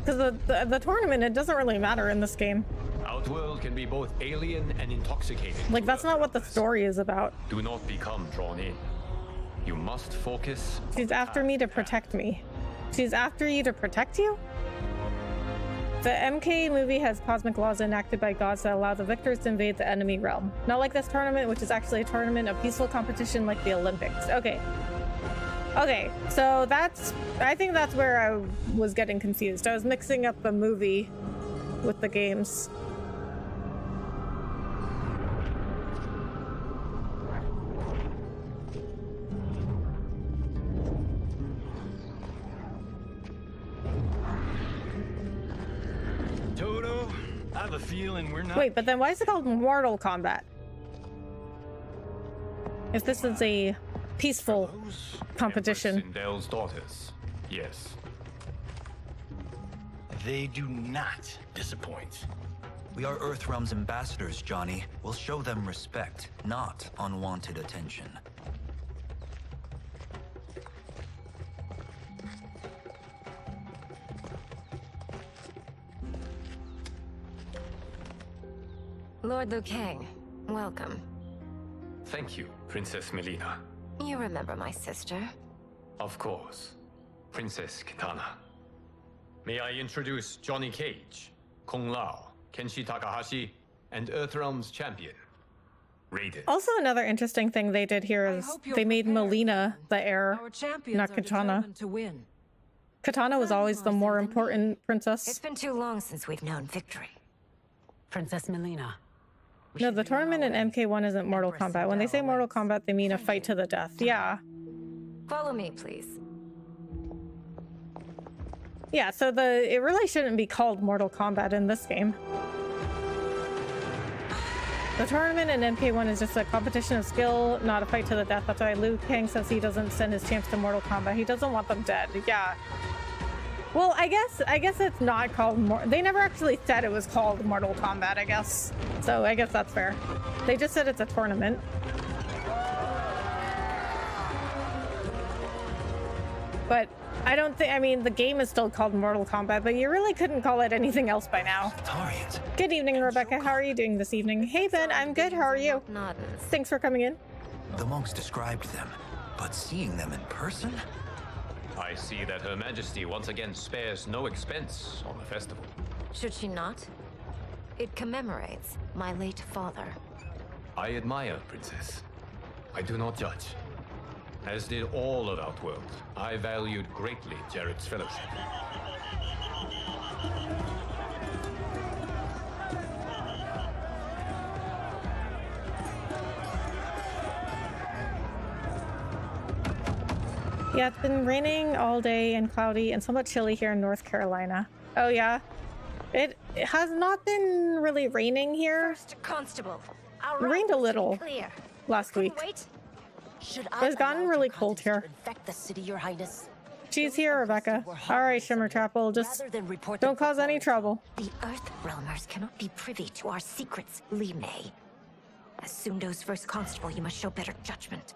Because the tournament, it doesn't really matter in this game. Outworld can be both alien and intoxicating. Like, that's not what the story is about. Do not become drawn in. You must focus. She's after me to protect me. She's after you to protect you? The MK movie has cosmic laws enacted by gods that allow the victors to invade the enemy realm. Not like this tournament, which is actually a tournament, a peaceful competition like the Olympics. Okay. Okay, so I think that's where I was getting confused. I was mixing up the movie with the games. Toto, I have a feeling we're not... Wait, but then why is it called Mortal Kombat? If this is a peaceful competition. Sindel's daughters, yes. They do not disappoint. We are Earthrealm's ambassadors, Johnny. We'll show them respect, not unwanted attention. Lord Liu Kang, welcome. Thank you, Princess Melina. You remember my sister? Of course. Princess Kitana. May I introduce Johnny Cage, Kung Lao, Kenshi Takahashi, and Earthrealm's champion, Raiden. Also, another interesting thing they did here is they made Melina the heir, not Kitana. To win. Kitana was always the more important princess. It's been too long since we've known victory. Princess Melina. No, the tournament in MK1 isn't Mortal Kombat. When they say Mortal Kombat, they mean a fight to the death. Yeah. Follow me, please. Yeah, so it really shouldn't be called Mortal Kombat in this game. The tournament in MK1 is just a competition of skill, not a fight to the death. That's why Liu Kang says he doesn't send his champs to Mortal Kombat. He doesn't want them dead. Yeah. Well, I guess it's not called they never actually said it was called Mortal Kombat, I guess. So I guess that's fair. They just said it's a tournament. But I don't think, I mean, the game is still called Mortal Kombat, but you really couldn't call it anything else by now. Good evening, Rebecca. How are you doing this evening? Hey, Ben, I'm good. How are you? Thanks for coming in. The monks described them, but seeing them in person? I see that Her Majesty once again spares no expense on the festival. Should she not? It commemorates my late father. I admire, Princess. I do not judge. As did all of Outworld, I valued greatly Jarrett's fellowship. Yeah, it's been raining all day and cloudy and somewhat chilly here in North Carolina. Oh yeah, it has not been really raining here. First Constable, It rained a little clear. last week. Wait. Should It's gotten really cold here. infect the city, Your Highness? She's here, Rebecca. All right, Shimmer Trap, we'll just don't cause any trouble. The Earth Realmers cannot be privy to our secrets, Li Mei. As Sundo's first constable, you must show better judgment.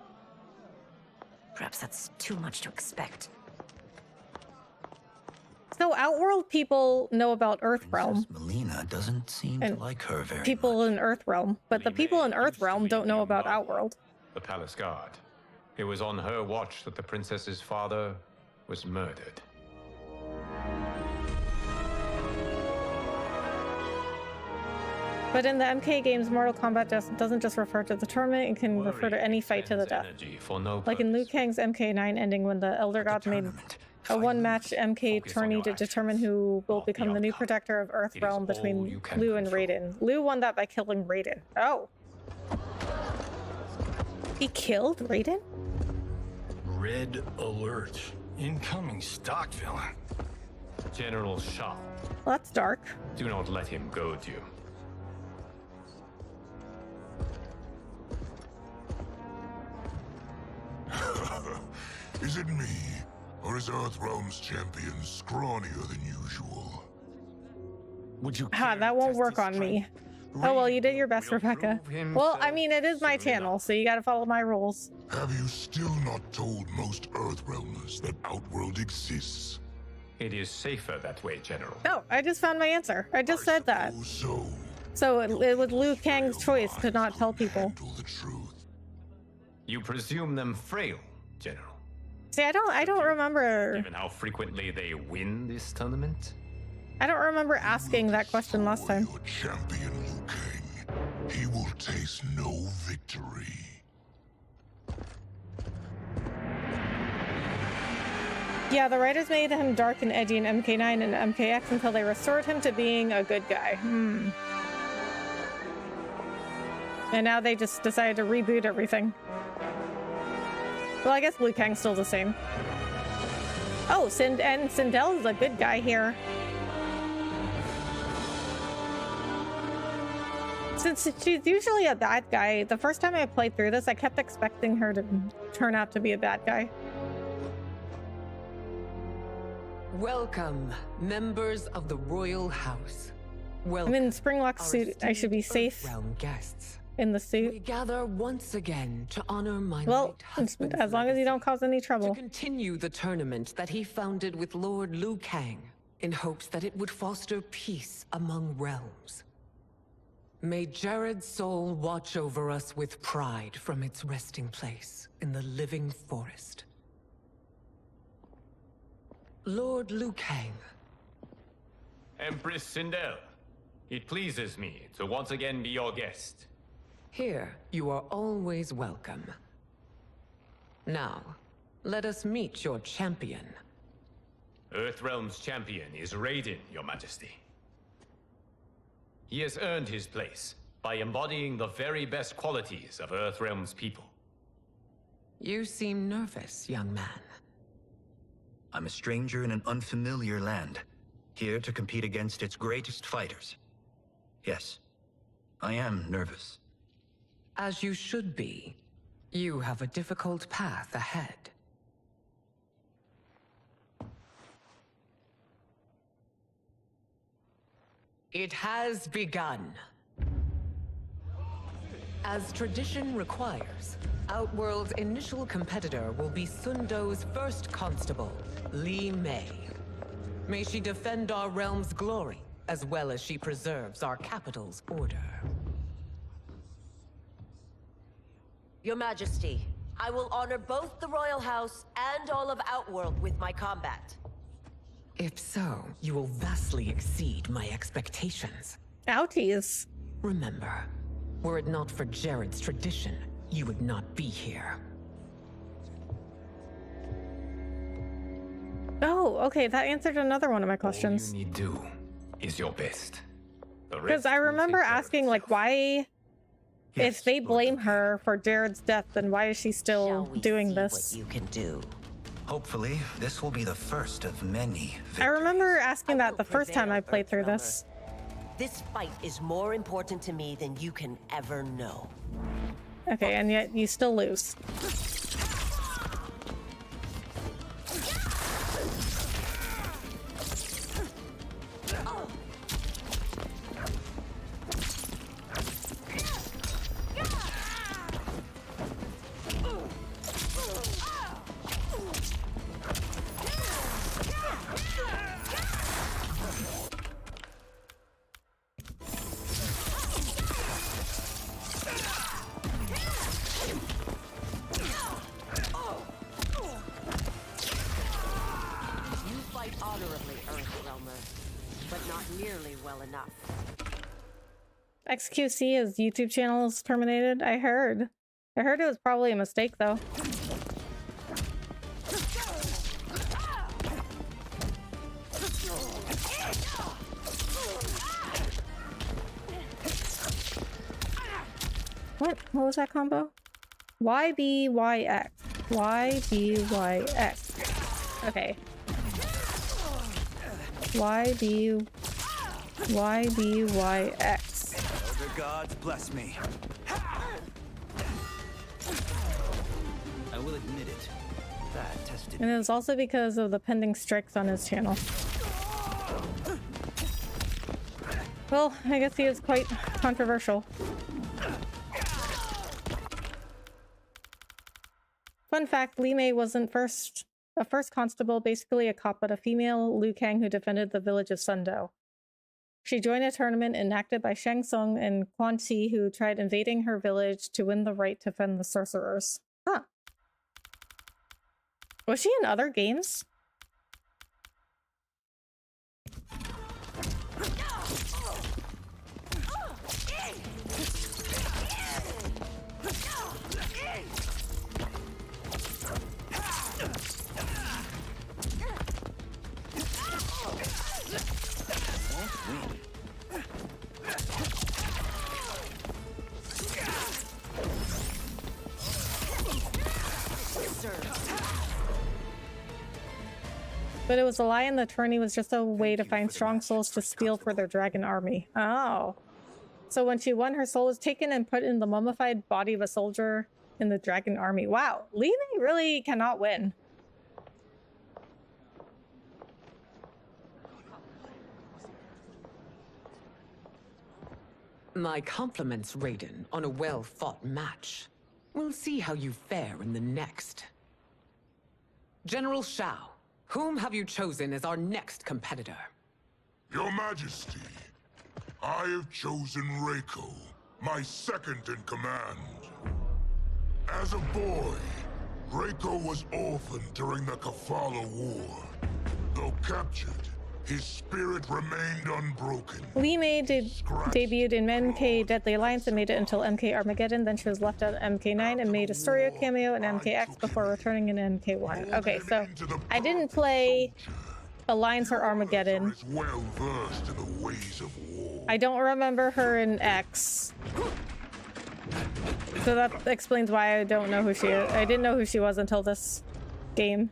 Perhaps that's too much to expect. So Outworld people know about Earthrealm. Melina doesn't seem to like her very people in Earthrealm, but the people in Earthrealm don't know about Outworld. The palace guard. It was on her watch that the princess's father was murdered. But in the MK games, Mortal Kombat doesn't just refer to the tournament, it can refer to any fight to the death. Like in Liu Kang's MK9 ending when the Elder Gods made a one-match MK tourney to determine who will become the new protector of Earthrealm between Liu and Raiden. Liu won that by killing Raiden. Oh. He killed Raiden? Red alert. Incoming stock villain. General Shah. Well, that's dark. Do not let him goad you. Is it me? Or is Earthrealm's champion scrawnier than usual? Would you that won't work on me. Oh, well, you did your best, Rebecca. Well, I mean, it is my channel, so you gotta follow my rules. Have you still not told most Earthrealmers that Outworld exists? It is safer that way, General. No, I just found my answer. I just said that. So it was Liu Kang's choice to not tell people. You presume them frail, General. See, I don't remember. Given how frequently they win this tournament? I don't remember asking that question last time. Champion Liu Kang. He will taste no victory. Yeah, the writers made him dark and edgy in MK9 and MKX until they restored him to being a good guy. And now they just decided to reboot everything. Well, I guess Liu Kang's still the same. Oh, Sindel is a good guy here. Since she's usually a bad guy, the first time I played through this, I kept expecting her to turn out to be a bad guy. Welcome, members of the Royal House. I'm in Springlock's suit. I should be safe guests. In the suit. We gather once again to honor my late husband, as long as you don't cause any trouble. To continue the tournament that he founded with Lord Liu Kang, in hopes that it would foster peace among realms. May Jared's soul watch over us with pride from its resting place in the living forest. Lord Liu Kang. Empress Sindel, it pleases me to once again be your guest. Here, you are always welcome. Now, let us meet your champion. Earthrealm's champion is Raiden, Your Majesty. He has earned his place by embodying the very best qualities of Earthrealm's people. You seem nervous, young man. I'm a stranger in an unfamiliar land, here to compete against its greatest fighters. Yes, I am nervous. As you should be. You have a difficult path ahead. It has begun. As tradition requires, Outworld's initial competitor will be Sundo's first constable, Li Mei. May she defend our realm's glory, as well as she preserves our capital's order. Your Majesty, I will honor both the Royal House and all of Outworld with my combat. If so, you will vastly exceed my expectations. Outies. Remember, were it not for Jared's tradition, you would not be here. Oh, okay, that answered another one of my questions. All you need do is your best. Because I remember asking, like, why... If they blame her for Jared's death, then why is she still doing this? What you can do. Hopefully, this will be the first of many victories. I remember asking that the first time I played through this. This fight is more important to me than you can ever know. Okay, and yet you still lose. XQC, his YouTube channel is terminated. I heard it was probably a mistake though. What was that combo? YBYX. YBYX. Okay. YBYX. Elder gods bless me. I will admit it. That tested. And it was also because of the pending strikes on his channel. Well, I guess he is quite controversial. Fun fact, Li Mei wasn't a first constable, basically a cop, but a female Liu Kang who defended the village of Sundou. She joined a tournament enacted by Shang Tsung and Quan Chi, who tried invading her village to win the right to defend the sorcerers. Huh. Was she in other games? But it was a lie, and the tourney was just a way to find strong souls to steal for their dragon army. Oh. So when she won, her soul was taken and put in the mummified body of a soldier in the dragon army. Wow, Li Mei really cannot win. My compliments, Raiden, on a well-fought match. We'll see how you fare in the next. General Shao, whom have you chosen as our next competitor? Your Majesty, I have chosen Reiko, my second in command. As a boy, Reiko was orphaned during the Kafala War. Though captured, his spirit remained unbroken. Li Mei debuted in MK Deadly Alliance and made it until MK Armageddon. Then she was left at MK9 and made a Soria cameo in MKX before returning in MK1. Okay, so I didn't play Alliance or Armageddon. Well versed in the ways of war. I don't remember her in X. So that explains why I don't know who she is. I didn't know who she was until this game.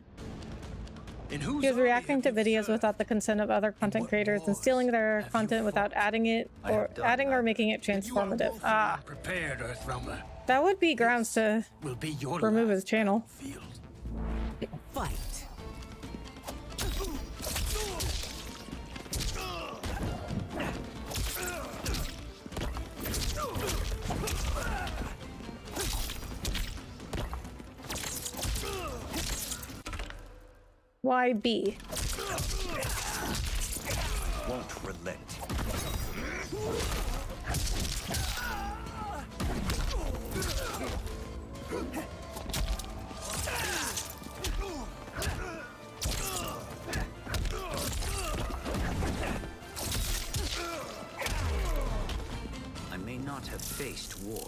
He was reacting to videos without the consent of other content creators and stealing their content without adding or making it transformative. Ah, Prepared, Earthrealmer. that would be grounds to Will be your remove his channel. fight. YB. Won't relent. I may not have faced war,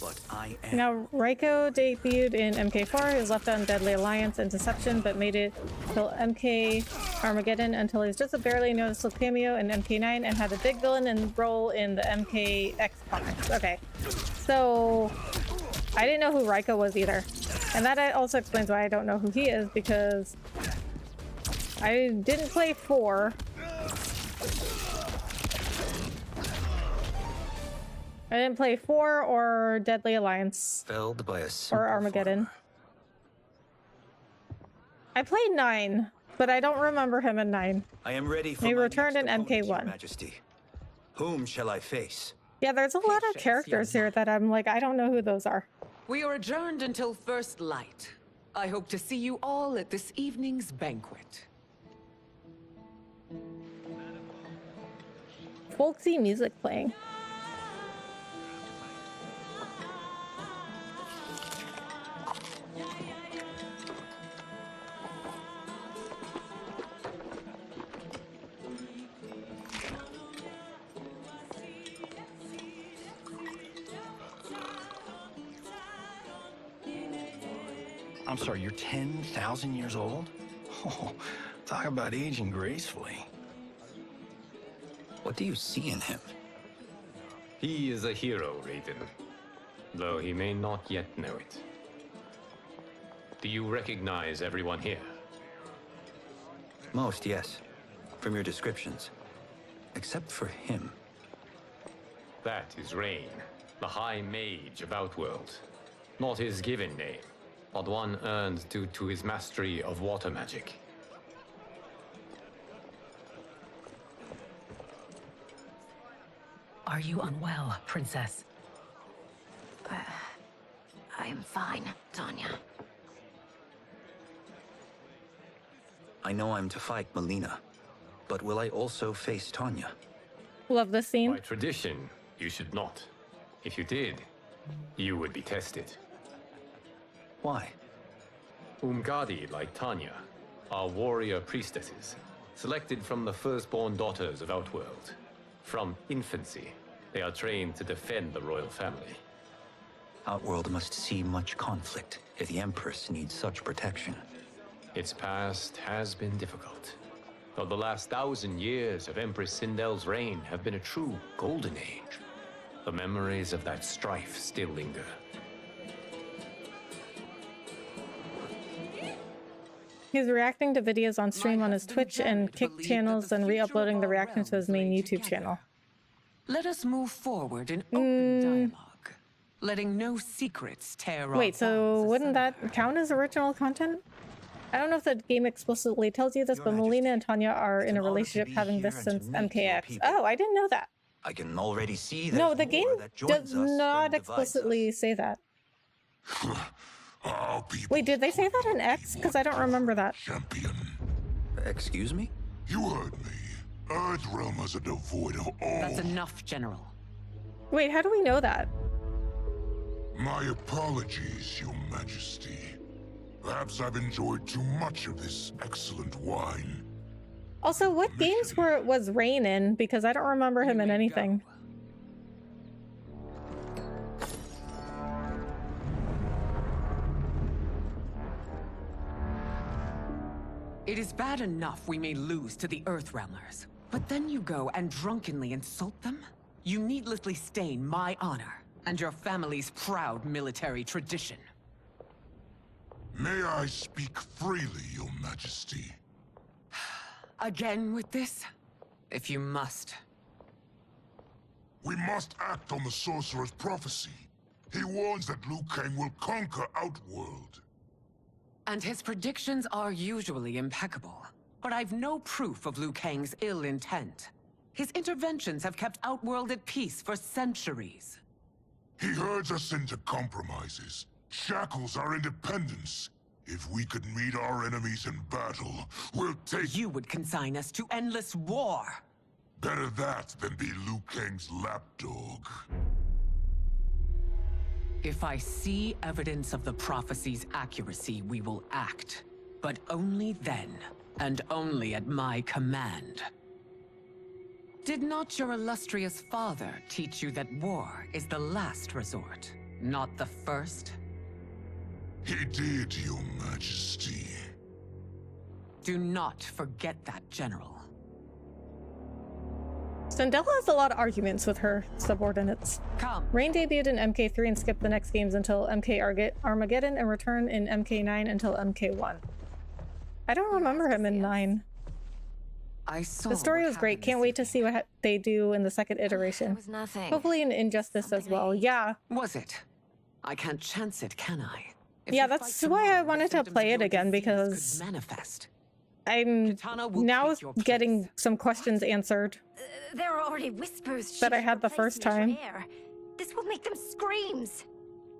but I am. Now, Reiko debuted in MK4. He was left on Deadly Alliance and Deception, but made it till MK Armageddon until he was just a barely noticeable cameo in MK9 and had a big villain and role in the MKX comics. Okay, so I didn't know who Reiko was either. And that also explains why I don't know who he is, because I didn't play 4. I didn't play 4 or Deadly Alliance Felled by a or Armageddon. I played 9, but I don't remember him in 9. I am ready for he my returned in next opponent, Your MK1. Majesty. Whom shall I face? Yeah, there's a lot of characters here that I'm like, I don't know who those are. We are adjourned until first light. I hope to see you all at this evening's banquet. Folksy music playing. I'm sorry, you're 10,000 years old? Oh, talk about aging gracefully. What do you see in him? He is a hero, Raiden, though he may not yet know it. Do you recognize everyone here? Most, yes. From your descriptions. Except for him. That is Rain, the High Mage of Outworld. Not his given name, but one earned due to his mastery of water magic. Are you unwell, Princess? I am fine, Tanya. I know I'm to fight Melina, but will I also face Tanya? Love this scene. By tradition, you should not. If you did, you would be tested. Why? Umgadi, like Tanya, are warrior priestesses, selected from the firstborn daughters of Outworld. From infancy, they are trained to defend the royal family. Outworld must see much conflict if the Empress needs such protection. Its past has been difficult, though the last 1,000 years of Empress Sindel's reign have been a true golden age. The memories of that strife still linger. He's reacting to videos on stream on his Twitch and Kick channels and re-uploading the reaction to his main YouTube channel. Let us move forward in open dialogue, letting no secrets tear off. Wait, so wouldn't that count as original content? I don't know if the game explicitly tells you this, but Melina and Tanya are in a relationship, having this since MKX. Oh, I didn't know that. I can already see that. No, the game does not explicitly say that. Wait, did they say that in X? Because I don't remember that. Excuse me? You heard me. Earthrealm is devoid of all. That's enough, General. Wait, how do we know that? My apologies, Your Majesty. Perhaps I've enjoyed too much of this excellent wine. Also, what games was Rain in? Because I don't remember him in anything. It is bad enough we may lose to the Earthrealmers, but then you go and drunkenly insult them? You needlessly stain my honor and your family's proud military tradition. May I speak freely, Your Majesty? Again with this? If you must. We must act on the Sorcerer's prophecy. He warns that Liu Kang will conquer Outworld. And his predictions are usually impeccable. But I've no proof of Liu Kang's ill intent. His interventions have kept Outworld at peace for centuries. He herds us into compromises, shackles our independence. If we could meet our enemies in battle, we'll take— You would consign us to endless war! Better that than be Liu Kang's lapdog. If I see evidence of the prophecy's accuracy, we will act. But only then, and only at my command. Did not your illustrious father teach you that war is the last resort, not the first? He did, Your Majesty. Do not forget that, General. Stendhal has a lot of arguments with her subordinates. Rain debuted in MK3 and skipped the next games until MK Armageddon and returned in MK9 until MK1. I don't remember him in 9. I saw the story was great. Can't wait to see what they do in the second iteration. was nothing. Hopefully in Injustice as well. Yeah. Was it? I can't chance it, can I? Yeah, that's why I wanted to play it again, because manifest. I'm now getting some questions answered There are already whispers that I had the first time. This will make them screams.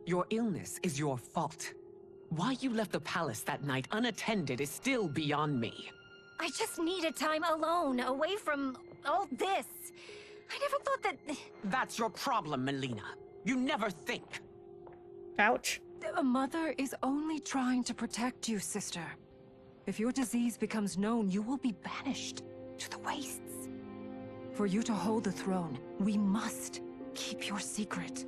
Your illness is your fault. Why you left the palace that night unattended is still beyond me. I just needed time alone, away from all this. I never thought that... That's your problem, Melina. You never think. Ouch. A mother is only trying to protect you, sister. If your disease becomes known, you will be banished to the wastes. For you to hold the throne, we must keep your secret.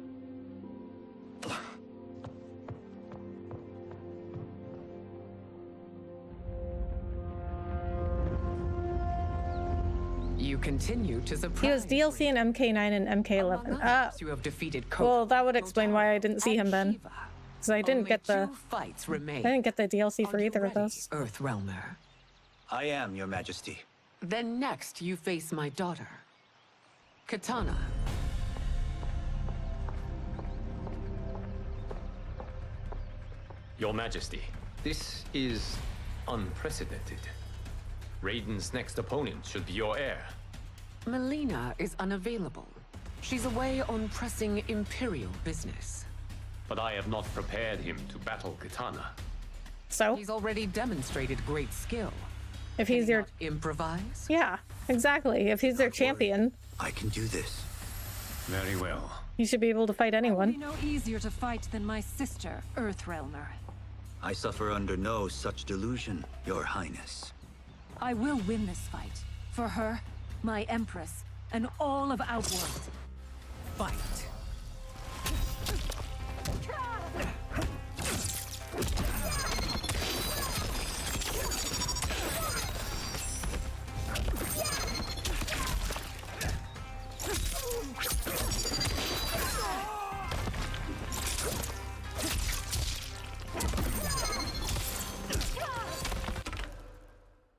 You continue to surprise. He was DLC in MK9 and MK11. You have defeated well, that would explain why I didn't see him then. Because I didn't get the DLC for either of those. Earthrealmer. I am, Your Majesty. Then next you face my daughter, Katana. Your Majesty, this is unprecedented. Raiden's next opponent should be your heir. Melina is unavailable. She's away on pressing Imperial business. But I have not prepared him to battle Katana. So? He's already demonstrated great skill. If he's your... improvise? Yeah, exactly. If he's their champion... I can do this. Very well. You should be able to fight anyone. It will be no easier to fight than my sister, Earthrealmer. I suffer under no such delusion, Your Highness. I will win this fight. For her, my Empress, and all of Outworld. Fight.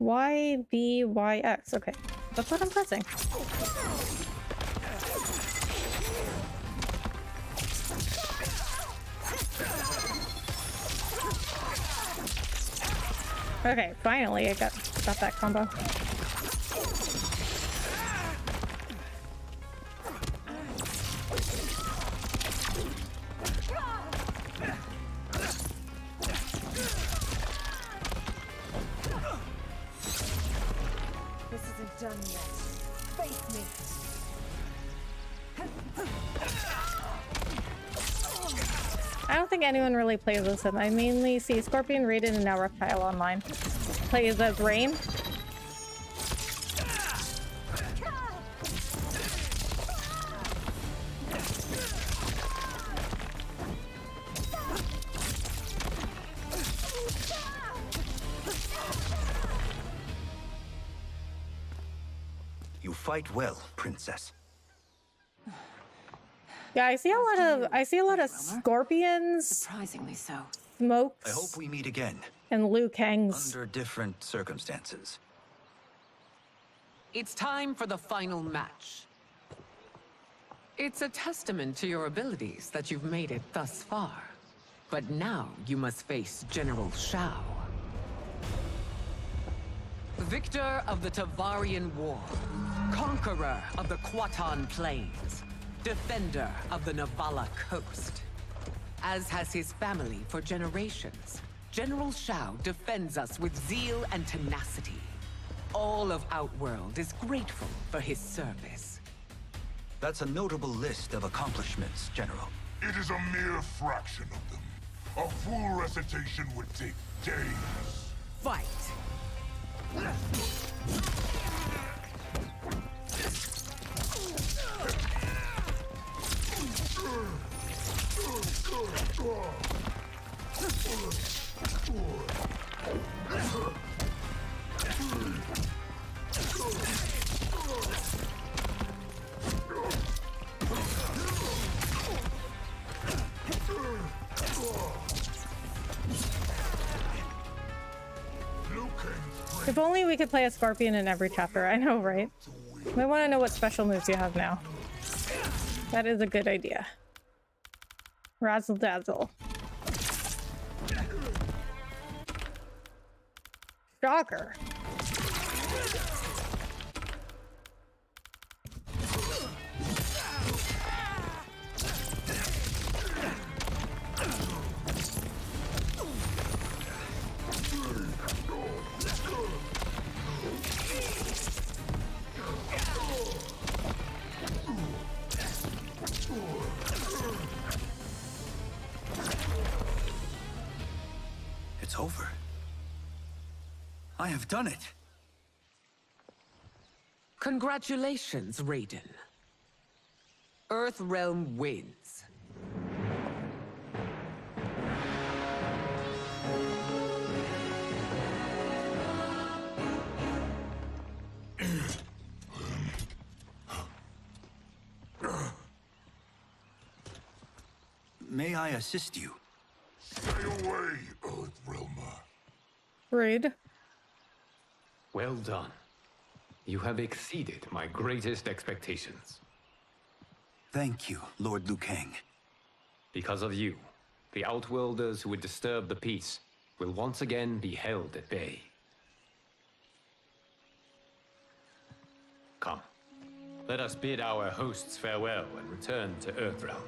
YBYX. Okay, that's what I'm pressing. Okay, finally I got that combo. This isn't done yet. Face me. I don't think anyone really plays as him. I mainly see Scorpion, Raiden, and now Reptile online. Plays as Rain. You fight well, Princess. Yeah, I see a lot of Scorpions. Surprisingly so. Smokes. I hope we meet again. And Liu Kang's. Under different circumstances. It's time for the final match. It's a testament to your abilities that you've made it thus far. But now you must face General Shao. Victor of the Tavarian War. Conqueror of the Quatan Plains. Defender of the Navala Coast. As has his family for generations, General Shao defends us with zeal and tenacity. All of Outworld is grateful for his service. That's a notable list of accomplishments, General. It is a mere fraction of them. A full recitation would take days. Fight! If only we could play a scorpion in every chapter. I know, right? I want to know what special moves you have now. That is a good idea. Razzle dazzle. Shocker. It's over. I have done it. Congratulations, Raiden. Earthrealm wins. May I assist you? Stay away, Earthrealmer. Rude. Well done. You have exceeded my greatest expectations. Thank you, Lord Liu Kang. Because of you, the Outworlders who would disturb the peace will once again be held at bay. Come, let us bid our hosts farewell and return to Earthrealm.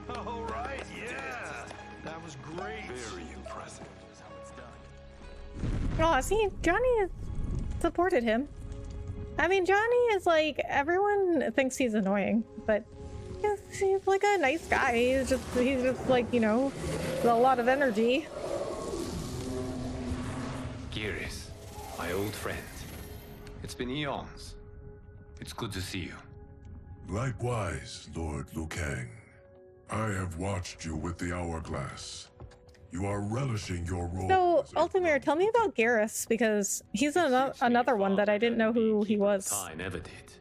All right, yeah. That was great. Very impressive. Oh, see, Johnny supported him. I mean, Johnny is like, everyone thinks he's annoying, but he's like a nice guy. He's just like, you know, with a lot of energy. Geras, my old friend. It's been eons. It's good to see you. Likewise, Lord Liu Kang. I have watched you with the hourglass. You are relishing your role. So, Ultimir, tell me about Geras, because he's another one that I didn't know who he was. I never did.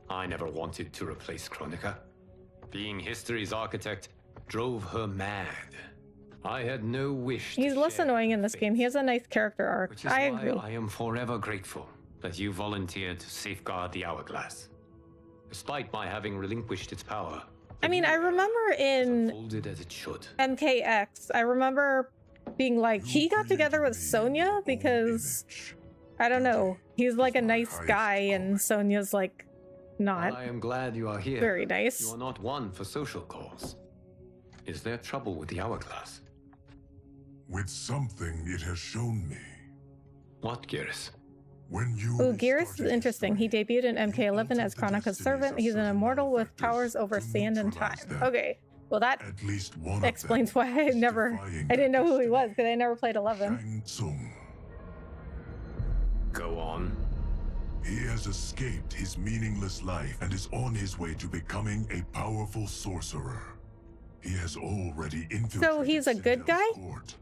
I never wanted to replace Kronika. Being history's architect drove her mad. I had no wish He's less annoying in this game. He has a nice character arc. Which is I why agree. I am forever grateful that you volunteered to safeguard the hourglass. Despite my having relinquished its power, I mean, I remember in folded as it should. MKX, I remember being like, he got together with Sonya because, I don't know, he's like a nice guy and Sonya's like not. Well, I am glad you are here. Very nice. You are not one for social calls. Is there trouble with the hourglass? With something it has shown me. What, Geras? When you Ooh, Geras is interesting. He debuted in MK11 as Kronika's servant. He's an immortal with powers over sand and time. Okay, well that at least one explains why I didn't know who he was, because I never played 11. Go on. He has escaped his meaningless life and is on his way to becoming a powerful sorcerer. He has already infiltrated. So he's a good guy? Court.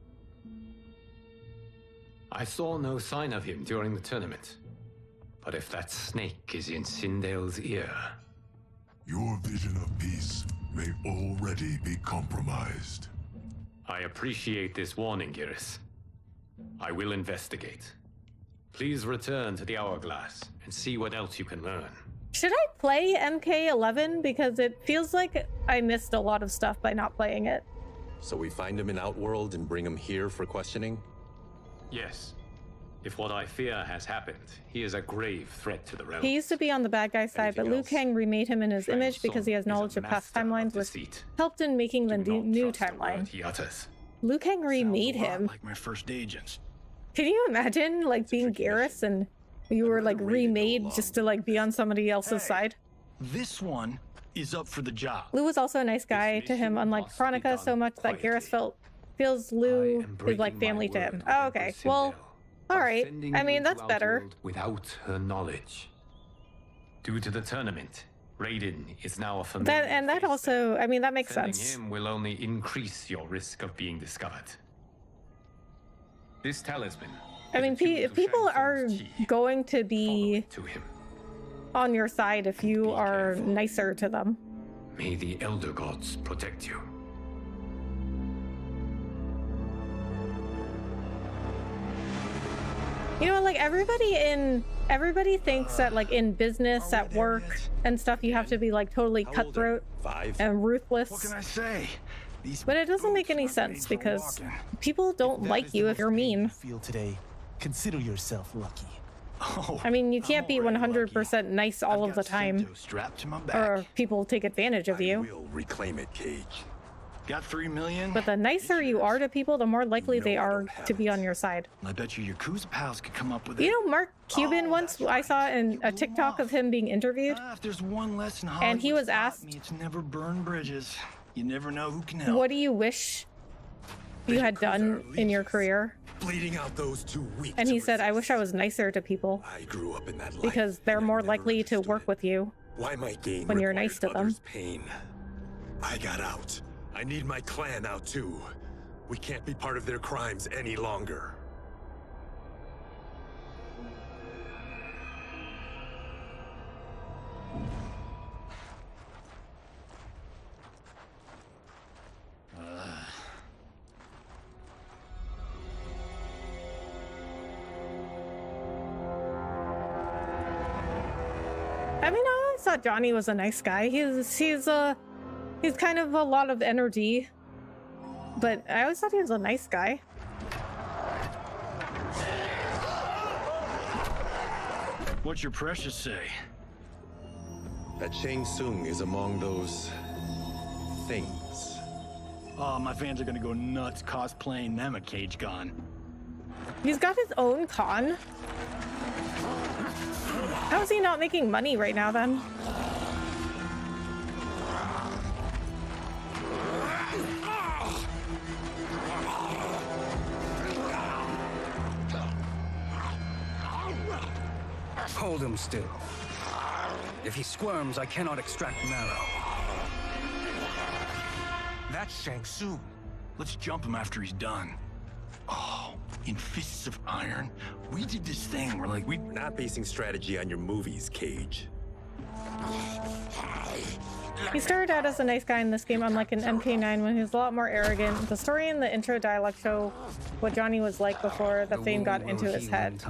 I saw no sign of him during the tournament. But if that snake is in Sindale's ear... Your vision of peace may already be compromised. I appreciate this warning, Geras. I will investigate. Please return to the hourglass and see what else you can learn. Should I play MK11? Because it feels like I missed a lot of stuff by not playing it. So we find him in Outworld and bring him here for questioning? Yes. If what I fear has happened, he is a grave threat to the realm. He used to be on the bad guy side, but Liu Kang remade him in his image because he has knowledge of past timelines, which helped in making the new timeline. He utters. Liu Kang remade him. Like my first agents. Can you imagine, like, being Geras and you were, like, remade just to, like, be on somebody else's side? This one is up for the job. Liu was also a nice guy to him, unlike Kronika, so much that Geras feels Liu is like family to him. Oh, okay. Well, alright. I mean, that's better. Without her knowledge. Due to the tournament, Raiden is now a familiar And that also, I mean, that makes Sending sense. him will only increase your risk of being discovered. This talisman. I mean, people are going to be on your side if you are nicer to them. May the Elder Gods protect you. You know, like everybody thinks that like in business, at work and stuff, you have to be like totally cutthroat and ruthless. What can I say? But it doesn't make any sense because people don't like you if you're mean. Feel today. Consider yourself lucky. Oh, I mean, you can't be 100% nice all of the time, strapped to my back. or people take advantage of you. We'll reclaim it, Cage. Got 3 million? But the nicer you are to people, the more likely they are to be on your side. I bet your Yakuza pals could come up with You know, Mark Cuban once I saw in a TikTok of him being interviewed, if there's one lesson and he was asked, it's never burn bridges. You never know who can help. "What do you wish you had done in your career?" Bleeding out those 2 weeks. And he said, "I wish I was nicer to people." I grew up in that life, because they're more likely to work with you why my game when you're nice to them. Pain. I got out. I need my clan out too. We can't be part of their crimes any longer. I mean, I always thought Johnny was a nice guy. He's kind of a lot of energy, but I always thought he was a nice guy. What's your precious say? That Shang Tsung is among those things. Oh, my fans are gonna go nuts cosplaying them a Cage Gon. He's got his own con. How is he not making money right now then? Hold him still. If he squirms, I cannot extract marrow. That's Shang Tsung. Let's jump him after he's done. Oh, in Fists of Iron, we did this thing where like we're not basing strategy on your movies, Cage. He started out as a nice guy in this game, unlike in MK9 when he was a lot more arrogant. The story and the intro dialogue show what Johnny was like before the fame got into his head.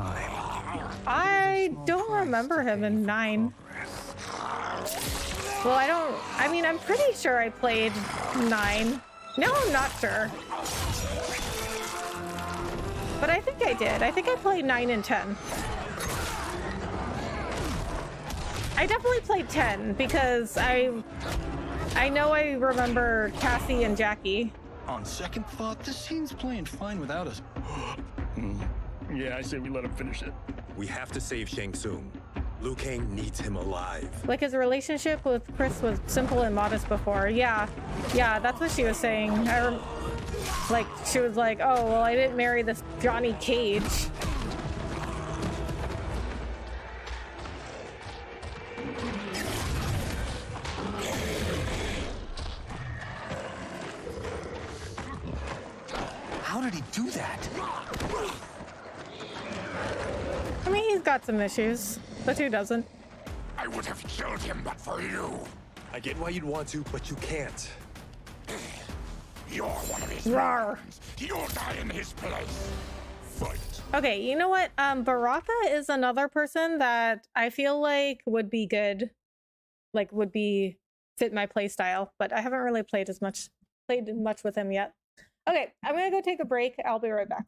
I don't remember him in 9. Well, I mean, I'm pretty sure I played 9. No, I'm not sure. But I think I did. I think I played 9 and 10. I definitely played 10 because I know I remember Cassie and Jackie. On second thought, this scene's playing fine without us. Yeah, I say we let him finish it. We have to save Shang Tsung. Liu Kang needs him alive. Like his relationship with Chris was simple and modest before. Yeah, that's what she was saying. Like she was like, "Oh, well, I didn't marry this Johnny Cage." How did he do that? I mean, he's got some issues, but who doesn't? I would have killed him but for you. I get why you'd want to, but you can't. You're one of his Rawr. friends. You'll die in his place. Fight. Okay, you know what? Baraka is another person that I feel like would be good, like would be fit my play style, but I haven't really played much with him yet. Okay, I'm gonna go take a break. I'll be right back.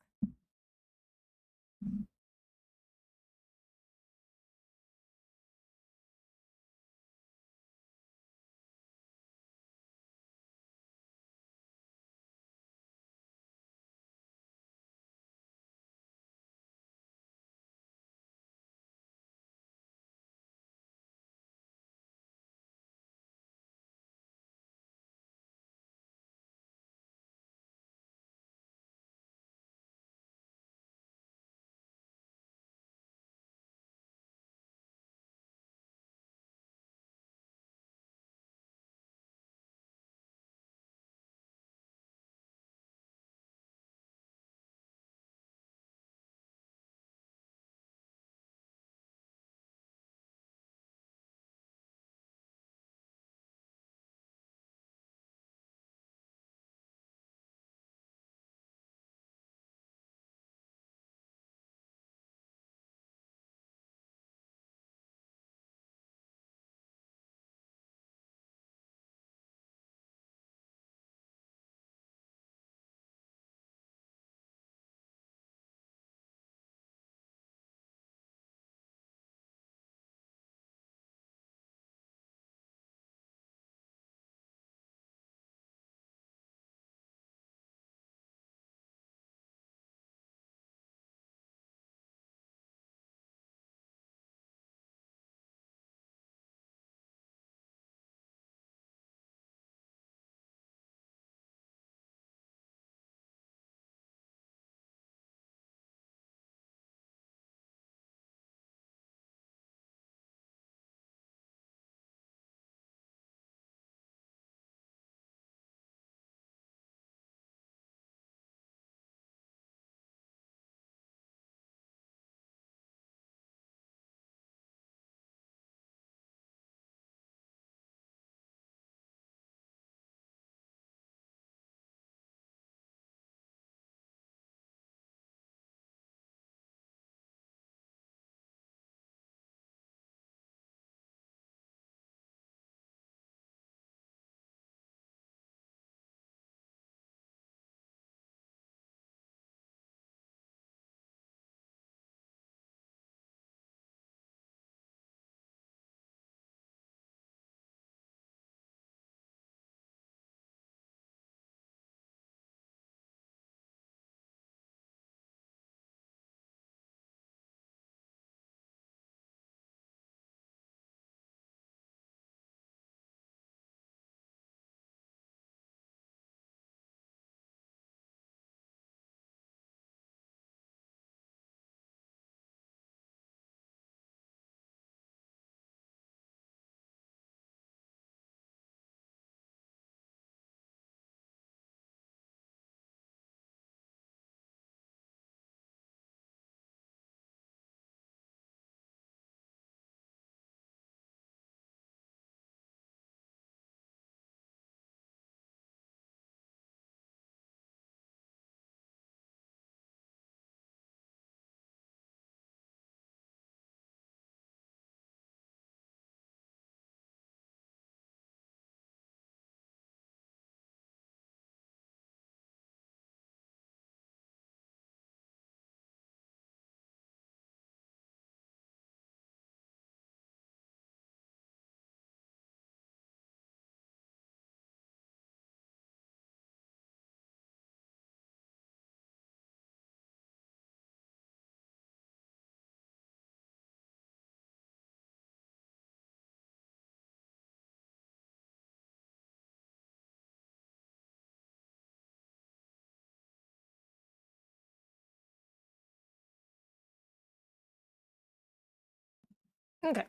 Okay,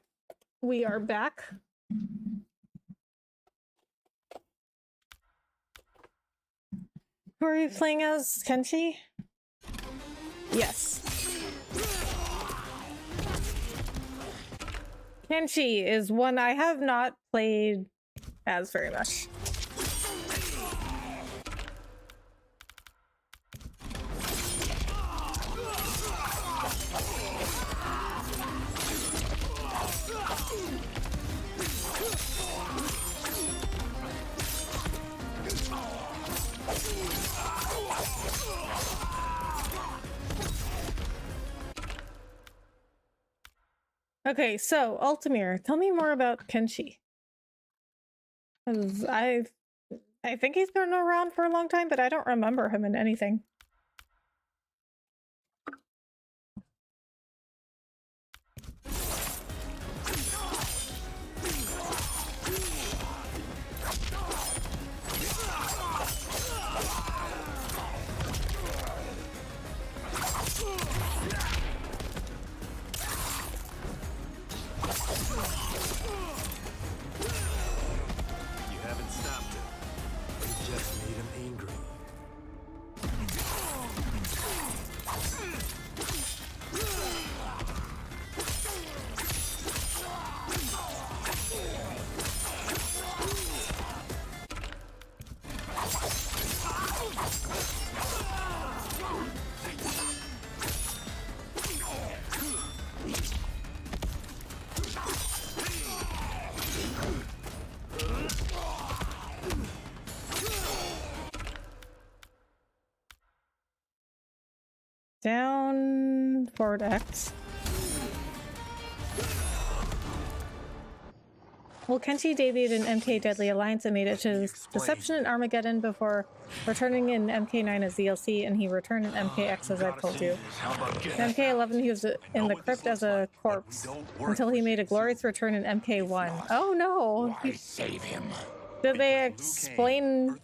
we are back. Who are you playing as, Kenshi? Yes. Kenshi is one I have not played as very much. Okay, so Altamir, tell me more about Kenshi. 'Cause I think he's been around for a long time, but I don't remember him in anything. You haven't stopped him. You just made him angry. Down, forward X. Well, Kenshi debuted in MK Deadly Alliance and made it to Deception and Armageddon before returning in MK9 as DLC, and he returned in MKX as I told you. In MK11 he was in the crypt as a corpse until he made a glorious return in MK1. Oh no! Save him. Did they explain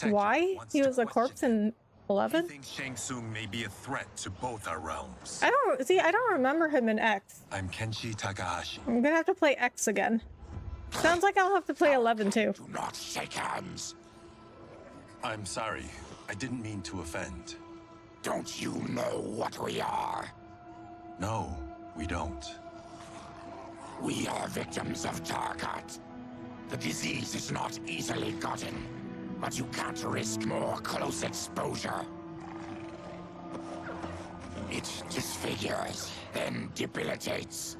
why he was a corpse in 11? I think Shang Tsung may be a threat to both our realms. I don't remember him in X. I'm Kenshi Takahashi. I'm gonna have to play X again. Sounds like I'll have to play 11 too. Do not shake hands. I'm sorry. I didn't mean to offend. Don't you know what we are? No, we don't. We are victims of Tarkat. The disease is not easily gotten, but you can't risk more close exposure. It disfigures, then debilitates.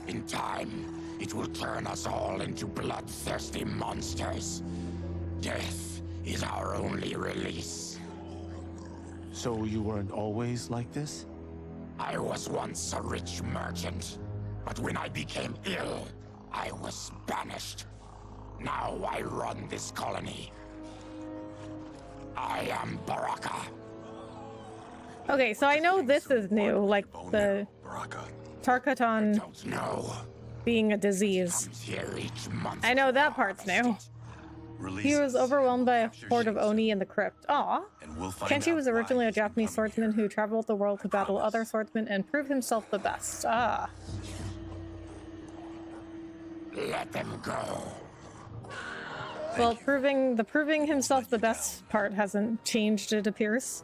In time, it will turn us all into bloodthirsty monsters. Death is our only release. So you weren't always like this? I was once a rich merchant, but when I became ill, I was banished. Now I run this colony. I am Baraka. Okay, so I know this is new, like the Tarkaton being a disease. I know that part's new. He was overwhelmed by a horde of Oni in the crypt. Aw. Kenshi was originally a Japanese swordsman who traveled the world to battle other swordsmen and prove himself the best. Ah. Let them go. Well, proving himself the best part hasn't changed, it appears.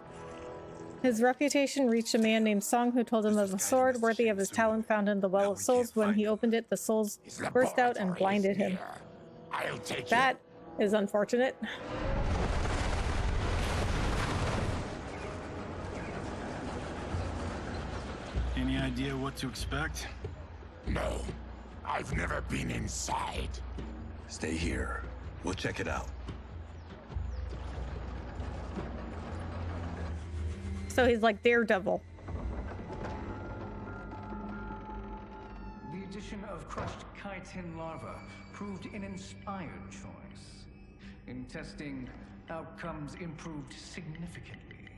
His reputation reached a man named Song who told him of a sword worthy of his talent found in the Well of Souls. When he opened it, the souls burst out and blinded him. That is unfortunate. Any idea what to expect? No, I've never been inside. Stay here. We'll check it out. So he's like Daredevil. The addition of crushed chitin larva proved an inspired choice. In testing, outcomes improved significantly.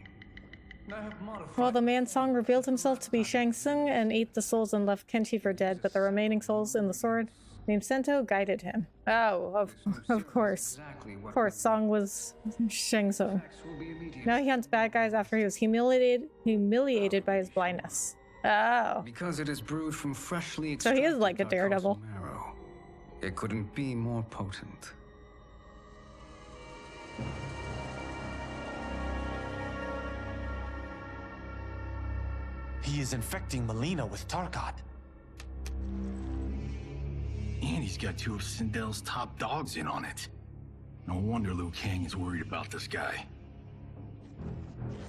I have modified. Well, the man Song revealed himself to be Shang Tsung and ate the souls and left Kenshi for dead, but the remaining souls in the sword named Sento guided him. Oh, of course. Of course, Song was Shang Tsung. Now he hunts bad guys after he was humiliated by his blindness. Oh. Because it is brewed from freshly So he is extracted like a daredevil. tartarsal marrow. It couldn't be more potent. He is infecting Melina with Tarkat. And he's got two of Sindel's top dogs in on it. No wonder Liu Kang is worried about this guy.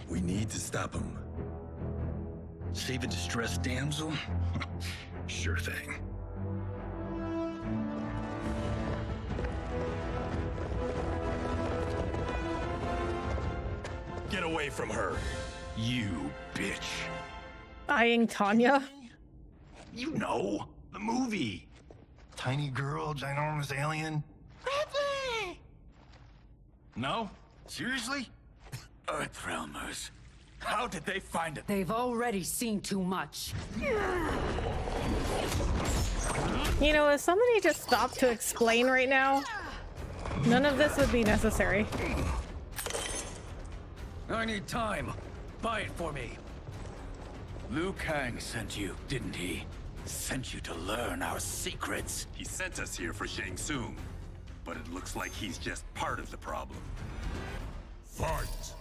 We need to stop him. Save a distressed damsel? Sure thing. Get away from her. You bitch. Eyeing Tanya. You know, the movie. Tiny girl, ginormous alien. No? Seriously? Earthrealmers. How did they find it? They've already seen too much. You know, if somebody just stopped to explain right now, none of this would be necessary. I need time. Buy it for me. Liu Kang sent you, didn't he? Sent you to learn our secrets. He sent us here for Shang Tsung, but it looks like he's just part of the problem. Fight!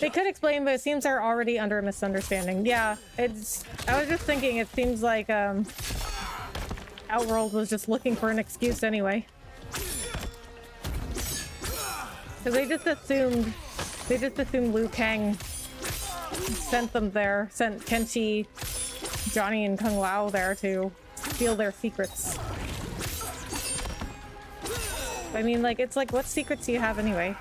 They could explain, but it seems they're already under a misunderstanding. Yeah, it's... I was just thinking, it seems like, Outworld was just looking for an excuse anyway. Because they just assumed Liu Kang sent them there, sent Kenshi, Johnny, and Kung Lao there to steal their secrets. I mean, like, it's like, what secrets do you have anyway?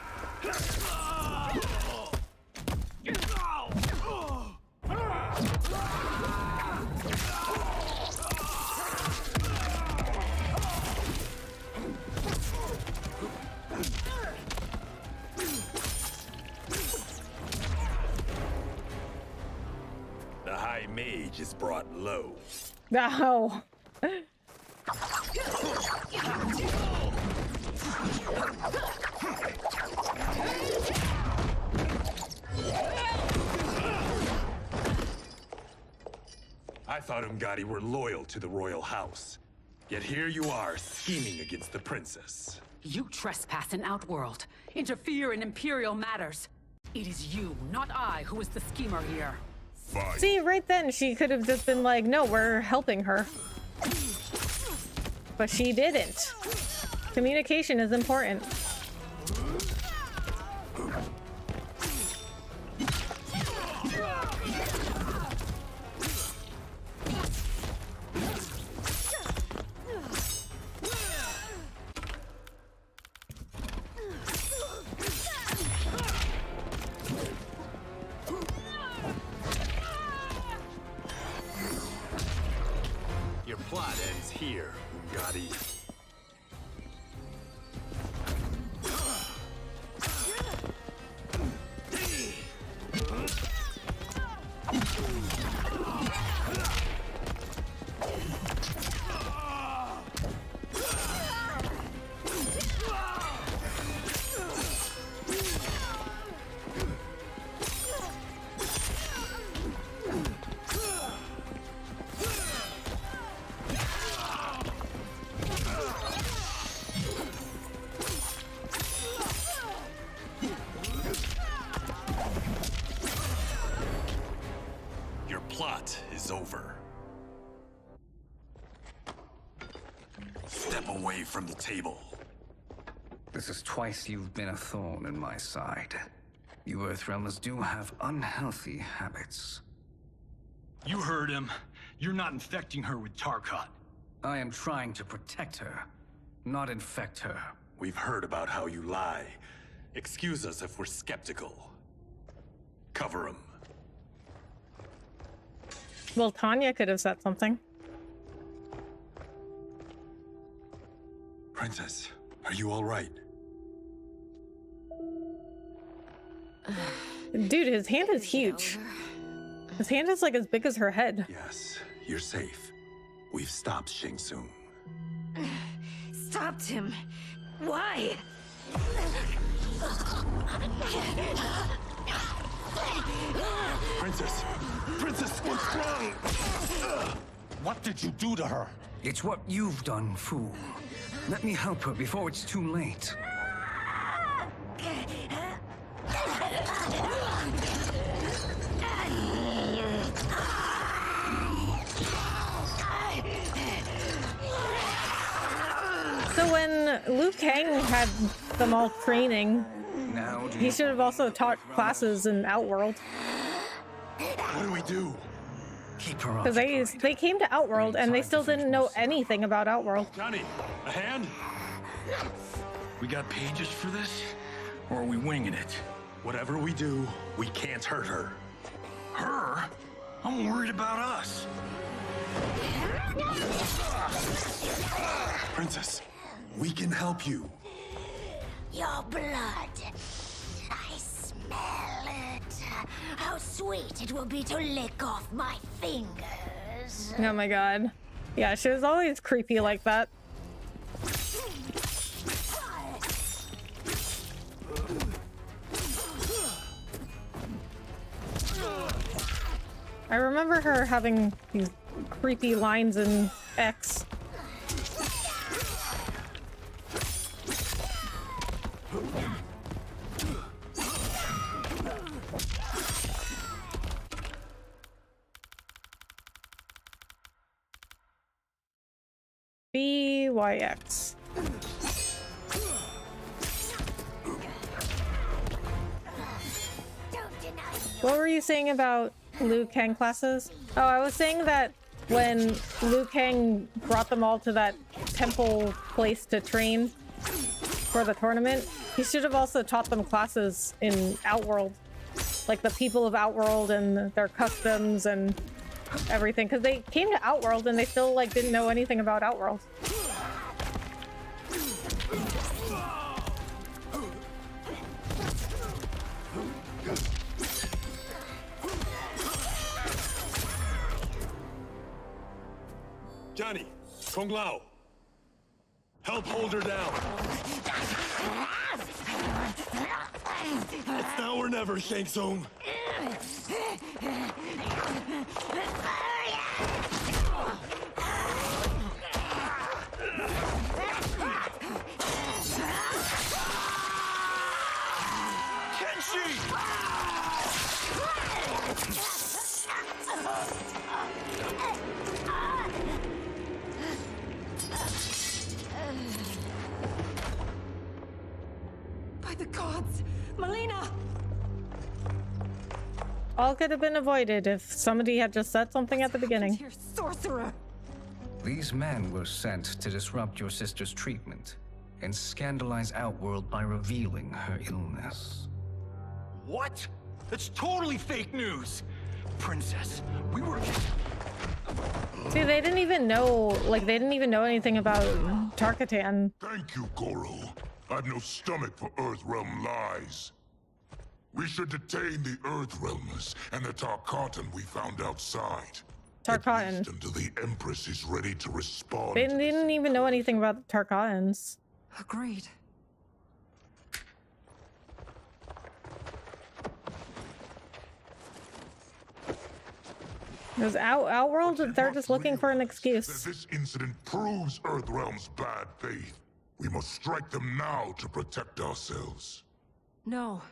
The High Mage is brought low. No. I thought Umgadi were loyal to the royal house. Yet here you are, scheming against the princess. You trespass in Outworld, interfere in Imperial matters. It is you, not I, who is the schemer here. Fight. See, right then, she could have just been like, no, we're helping her. But she didn't. Communication is important. Your plot ends here, Umgadi. Your plot is over. Step away from the table. This is twice you've been a thorn in my side. You Earthrealmers do have unhealthy habits. You heard him. You're not infecting her with Tarkat. I am trying to protect her, not infect her. We've heard about how you lie. Excuse us if we're skeptical. Cover him. Well, Tanya could have said something. Princess, are you all right? Dude, his hand is huge. His hand is like as big as her head. Yes, you're safe. We've stopped Shang Tsung. Stopped him? Why? Princess! Princess, what's wrong? What did you do to her? It's what you've done, fool. Let me help her before it's too late. So when Liu Kang had them all training, he should have also taught classes in Outworld. What do we do? Keep her Because they came to Outworld and they still didn't know anything about Outworld. Johnny, a hand? We got pages for this? Or are we winging it? Whatever we do, we can't hurt her. Her? I'm worried about us. Princess, we can help you. Your blood. I smell it. How sweet it will be to lick off my fingers. Oh my god. Yeah, she was always creepy like that. I remember her having these creepy lines in X. BYX. What were you saying about Liu Kang classes? Oh, I was saying that when Liu Kang brought them all to that temple place to train for the tournament, he should have also taught them classes in Outworld. Like the people of Outworld and their customs and everything. Because they came to Outworld and they still like didn't know anything about Outworld. Johnny, Kung Lao, help hold her down. It's now or never, Shang Tsung. By the gods, Melina! All could have been avoided if somebody had just said something at the beginning. Here, sorcerer! These men were sent to disrupt your sister's treatment and scandalize Outworld by revealing her illness. What? That's totally fake news! Princess, we were... See, they didn't even know, like, they didn't even know anything about Tarkatan. Thank you, Goro. I've no stomach for Earthrealm lies. We should detain the Earthrealmers and the Tarkatan we found outside. Tarkatan. Until the Empress is ready to respond. They didn't even know anything about the Tarkatans. Agreed. Because Outworld, they're just looking for an excuse. This incident proves Earthrealm's bad faith. We must strike them now to protect ourselves. No.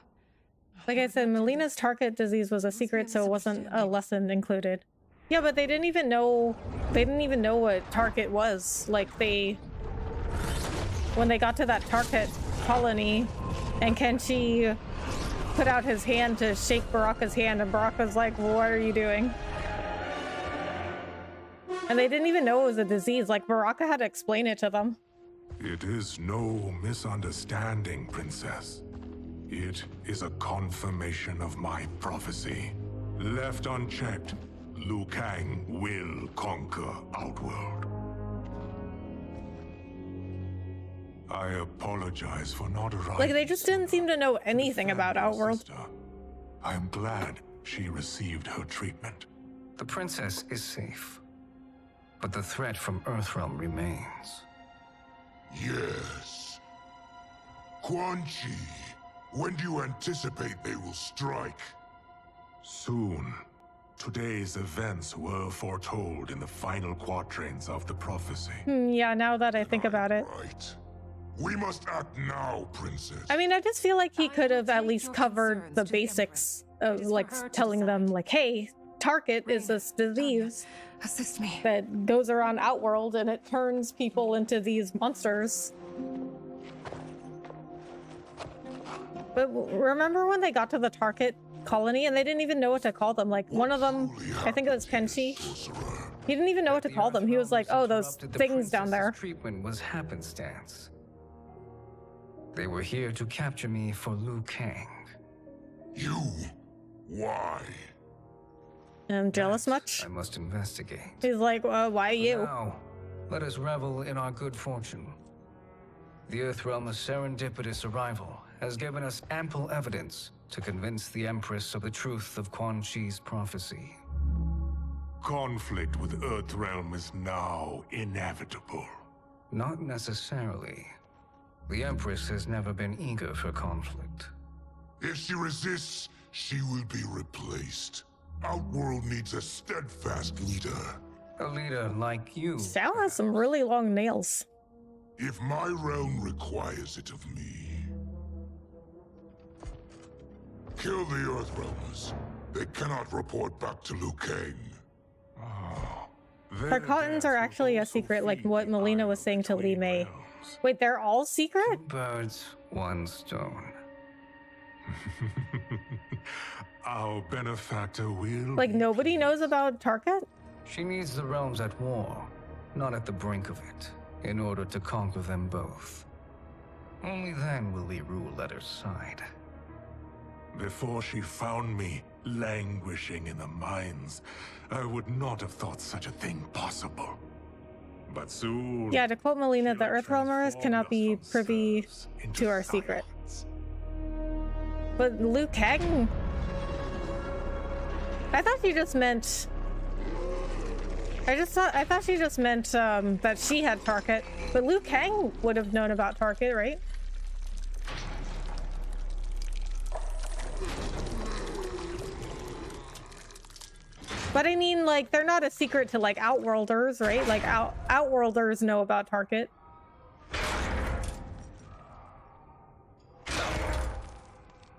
Like I said, Melina's Target disease was a secret, so it wasn't a lesson included. Yeah, but they didn't even know what Target was. Like when they got to that Target colony and Kenshi put out his hand to shake Baraka's hand and Baraka's like, what are you doing? And they didn't even know it was a disease. Like, Baraka had to explain it to them. It is no misunderstanding, Princess. It is a confirmation of my prophecy. Left unchecked, Liu Kang will conquer Outworld. I apologize for not arriving. Like, they just didn't seem to know anything about Outworld. I am glad she received her treatment. The princess is safe, but the threat from Earthrealm remains. Yes. Quan Chi, when do you anticipate they will strike? Soon. Today's events were foretold in the final quatrains of the prophecy. Yeah, now that I think about it. Right. We must act now, Princess. I mean, I just feel like he could have at least covered the basics of, like, telling them, like, hey, Target is this disease assist me that goes around Outworld and it turns people into these monsters. But remember when they got to the Target colony and they didn't even know what to call them? Like, one of them, I think it was Kenshi, he didn't even know what to call them. He was like, oh, those things down there. Treatment was happenstance. They were here to capture me for Liu Kang. You? Why? I'm jealous much? I must investigate. He's like, why you? Now, let us revel in our good fortune. The Earthrealm's serendipitous arrival has given us ample evidence to convince the Empress of the truth of Quan Chi's prophecy. Conflict with Earthrealm is now inevitable. Not necessarily. The Empress has never been eager for conflict. If she resists, she will be replaced. Outworld needs a steadfast leader. A leader like you. Sal has some really long nails. If my realm requires it of me. Kill the Earthrealmers. They cannot report back to Liu Kang. Our cottons are actually a secret, like what Melina was saying to Li Mei. Wait, they're all secret? 2 birds, 1 stone. Our benefactor will... Like, nobody knows about Target? She needs the realms at war, not at the brink of it, in order to conquer them both. Only then will Li rule at her side. Before she found me languishing in the mines, I would not have thought such a thing possible. But soon... Yeah, to quote Melina, the Earthrealmers cannot be privy to our secret. But Liu Kang... I thought she just meant... I thought she just meant that she had Target. But Liu Kang would have known about Target, right? But I mean, like, they're not a secret to, like, Outworlders, right? Like, Outworlders know about Target.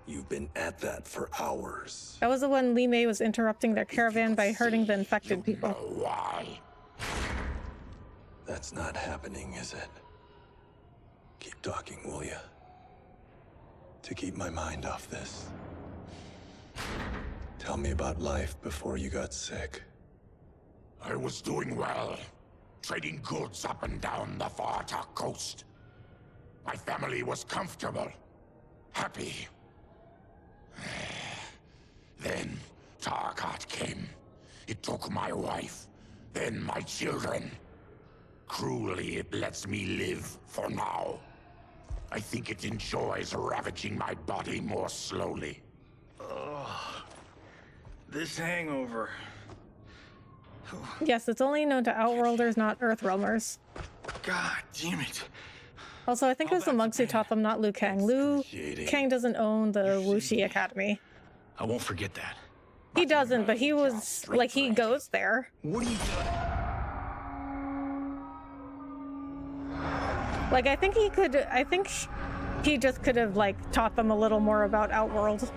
You've been at that for hours. That was the one Li Mei was interrupting their caravan by hurting the infected people. Why? That's not happening, is it? Keep talking, will ya? To keep my mind off this. Tell me about life before you got sick. I was doing well, trading goods up and down the Varta coast. My family was comfortable, happy. Then Tarkat came. It took my wife, then my children. Cruelly, it lets me live for now. I think it enjoys ravaging my body more slowly. This hangover. Yes, it's only known to Outworlders, not Earthrealmers. God damn it. Also, I think it was the monks who taught them, not Liu Kang. Liu Kang doesn't own the Wuxi Academy. I won't forget that. He doesn't, but he was, like, he goes there. What are you doing? Like, I think he just could have, like, taught them a little more about Outworld.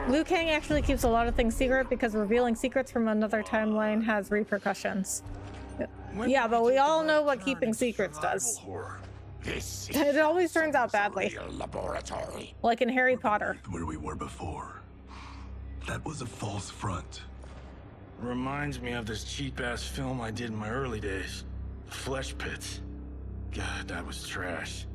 Liu Kang actually keeps a lot of things secret because revealing secrets from another timeline has repercussions. Yeah, but we all know what keeping secrets does. It always turns out badly. Like in Harry Potter. Where we were before. That was a false front. Reminds me of this cheap-ass film I did in my early days. The Flesh Pits. God, that was trash.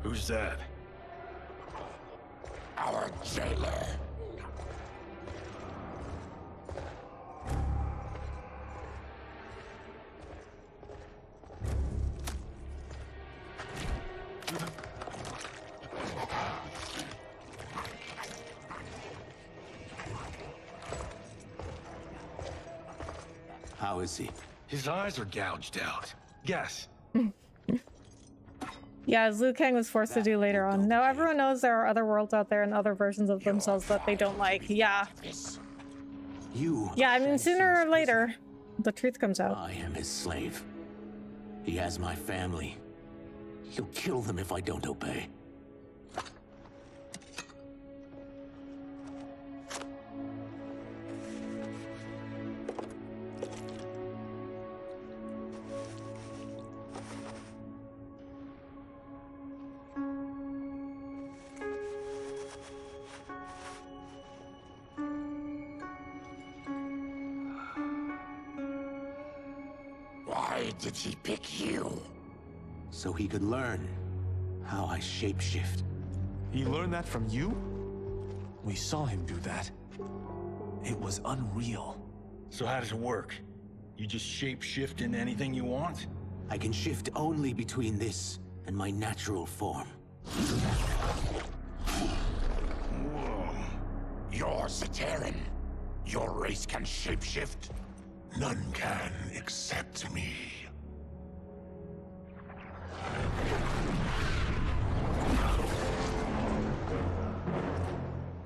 Who's that? Our jailer. How is he? His eyes are gouged out. Guess. Yeah, as Liu Kang was forced to do later on. Now everyone knows there are other worlds out there and other versions of themselves that they don't like. Yeah. Yeah, I mean, sooner or later, the truth comes out. I am his slave. He has my family. He'll kill them if I don't obey. Why did he pick you? So he could learn how I shapeshift. He learned that from you? We saw him do that. It was unreal. So how does it work? You just shape-shift into anything you want? I can shift only between this and my natural form. Whoa. You're Zaterran. Your race can shapeshift. None can except me.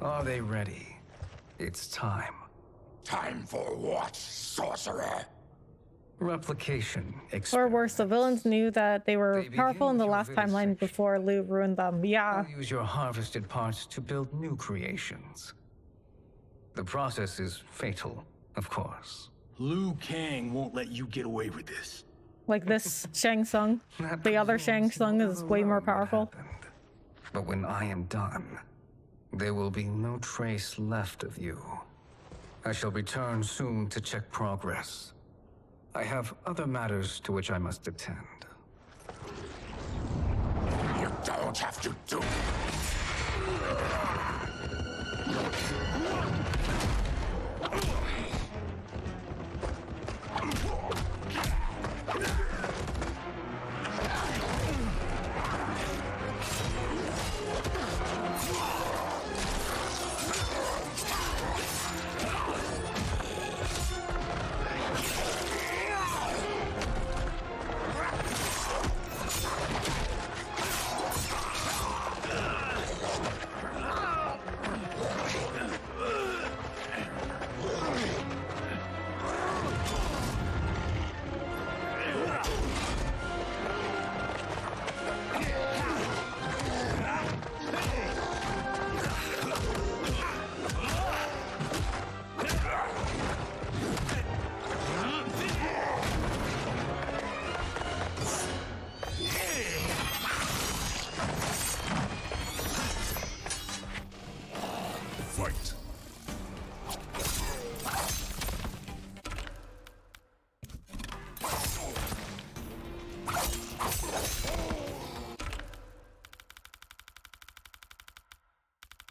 Are they ready? It's time. Time for what, sorcerer? Replication. Or worse, the villains knew that they were powerful in the last timeline before Liu ruined them. Yeah. Use your harvested parts to build new creations. The process is fatal, of course. Liu Kang won't let you get away with this. Like this Shang Tsung. The other Shang Tsung is way more powerful. But when I am done, there will be no trace left of you. I shall return soon to check progress. I have other matters to which I must attend. You don't have to do it.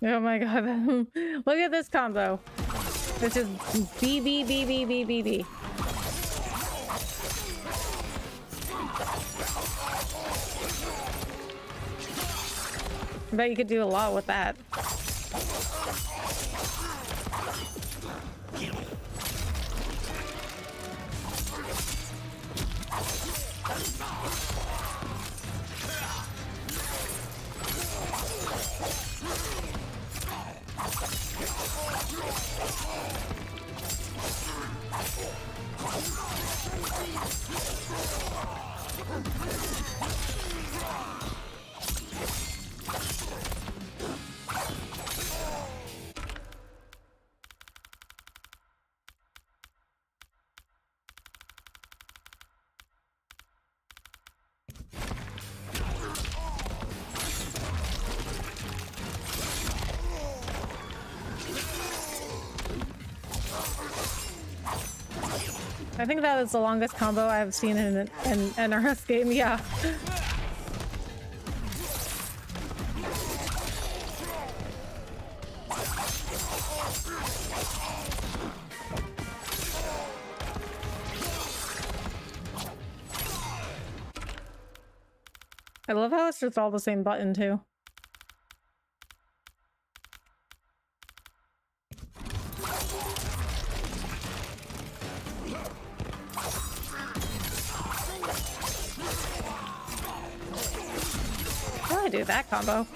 Oh my god. Look at this combo. It's just B, B, B, B, B, B, B. I bet you could do a lot with that. I think that is the longest combo I've seen in an NRS game, yeah. I love how it's just all the same button, too. How do I do that combo?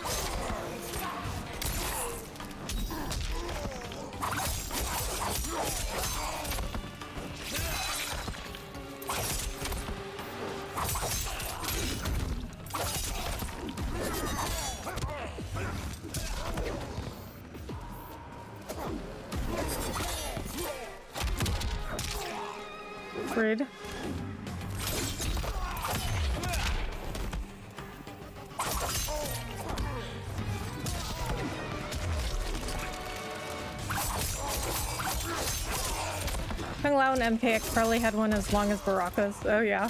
Rude. Kung Lao and MKX probably had one as long as Baraka's. Oh yeah.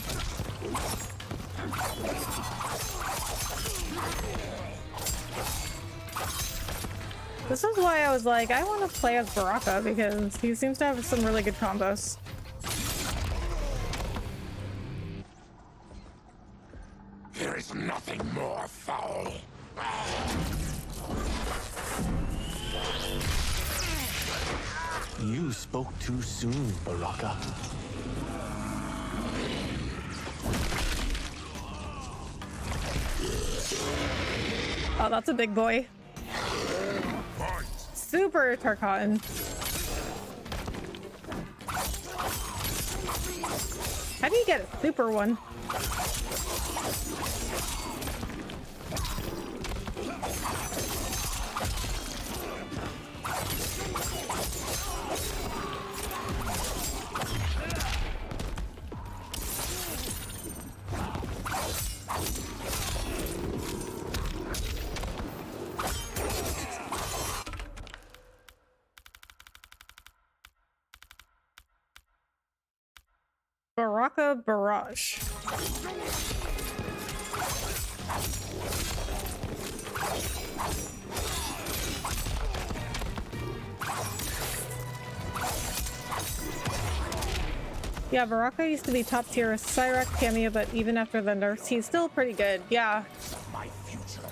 This is why I was like, I want to play as Baraka because he seems to have some really good combos. There is nothing more foul. You spoke too soon, Baraka. Oh, that's a big boy. Super Tarkatan. How do you get a super one? Baraka Barrage. Yeah, Baraka used to be top tier Cyrax cameo, but even after the nerfs, he's still pretty good. Yeah. My future.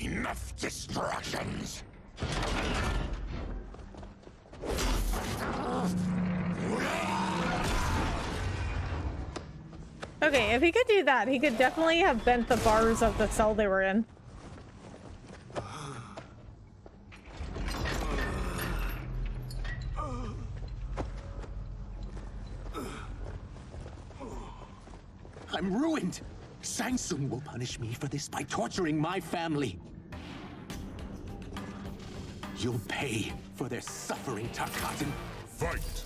Enough distractions. Okay, if he could do that, he could definitely have bent the bars of the cell they were in. I'm ruined! Shang Tsung will punish me for this by torturing my family. You'll pay for their suffering, Tarkatan. Fight!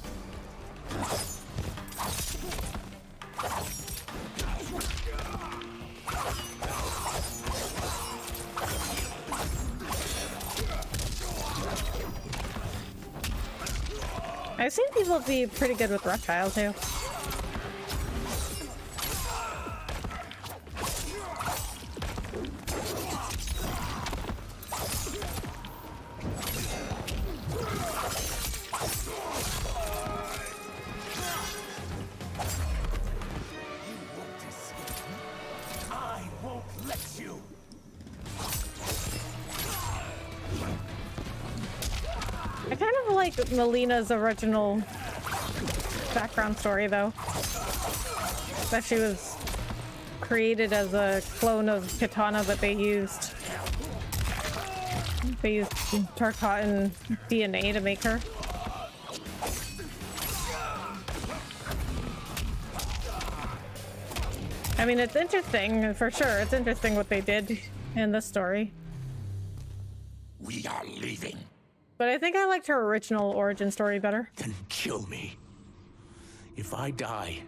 I've seen people be pretty good with Reptile too. I kind of like Melina's original background story though. That she was created as a clone of Katana that they used. They used Tarkatan DNA to make her. I mean, it's interesting, for sure. It's interesting what they did in this story. We are leaving. But I think I liked her original origin story better. Then kill me. If I die,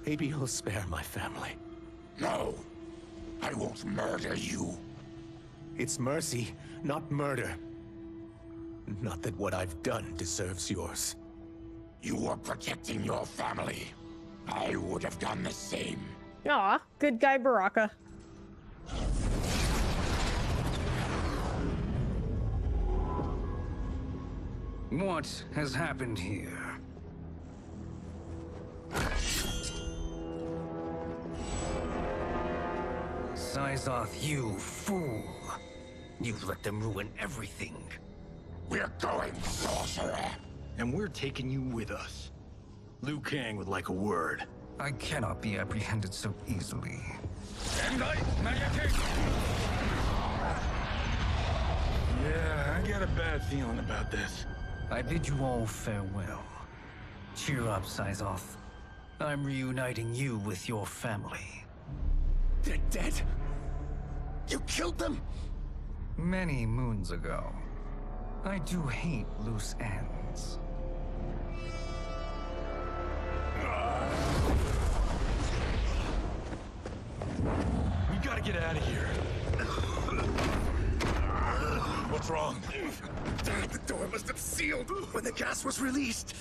maybe you'll spare my family. No, I won't murder you. It's mercy, not murder. Not that what I've done deserves yours. You were protecting your family. I would have done the same. Aw, good guy Baraka. What has happened here? Sizoth, you fool. You let them ruin everything. We're going, sorcerer. And we're taking you with us. Liu Kang would like a word. I cannot be apprehended so easily. Yeah, I got a bad feeling about this. I bid you all farewell. Cheer up, Sizoth. I'm reuniting you with your family. They're dead? You killed them? Many moons ago. I do hate loose ends. We gotta get out of here. What's wrong? The door must have sealed when the gas was released.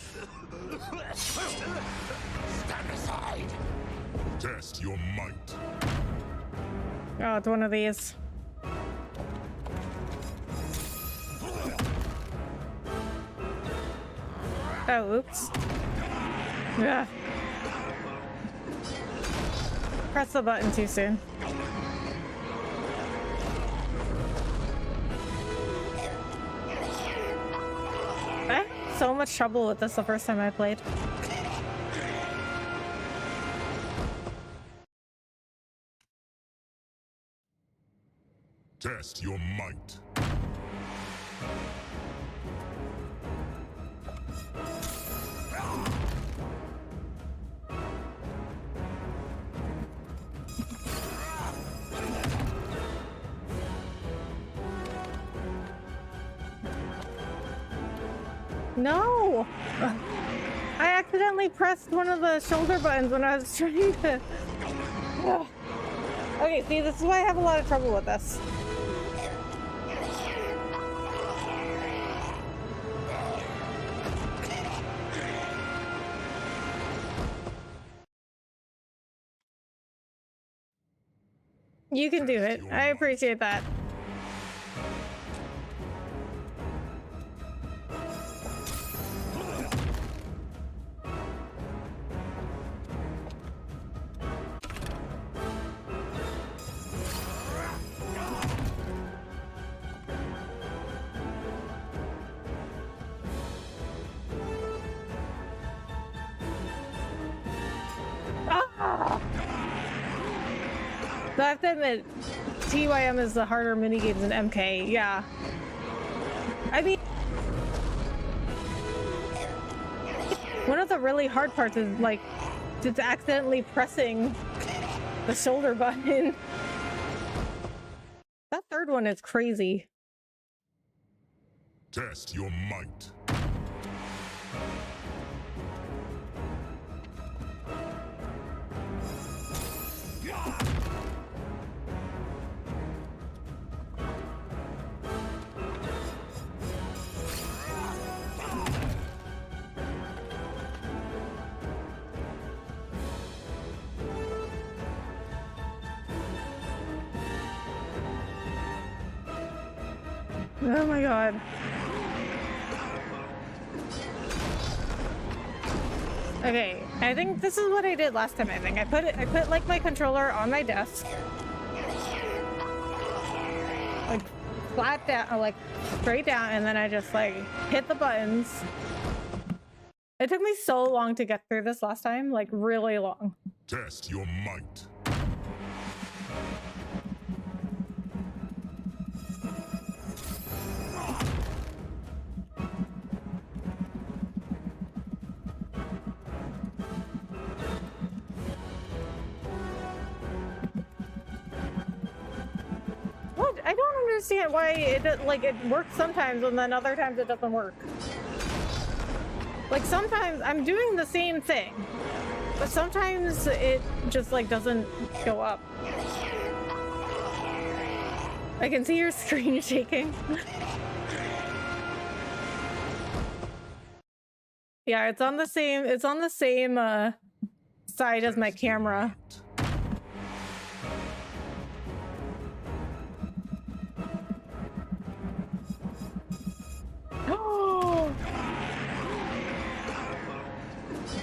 Stand aside. Test your might. Oh, it's one of these. Oh, oops. Yeah. Press the button too soon. I had so much trouble with this the first time I played. Test your might. No! I accidentally pressed one of the shoulder buttons when I was trying to... Okay, see, this is why I have a lot of trouble with this. You can do it. I appreciate that. I have to admit, TYM is the harder minigames than MK, yeah. I mean, one of the really hard parts is, like, just accidentally pressing the shoulder button. That third one is crazy. Test your might. Oh my god. Okay, I think this is what I did last time. I think I put like my controller on my desk, like flat down, like straight down, and then I just like hit the buttons. It took me so long to get through this last time, like really long. Test your might. understand why it works sometimes and then other times it doesn't work. Like sometimes I'm doing the same thing, but sometimes it just like doesn't go up. I can see your screen shaking. Yeah, it's on the same side as my camera. Oh!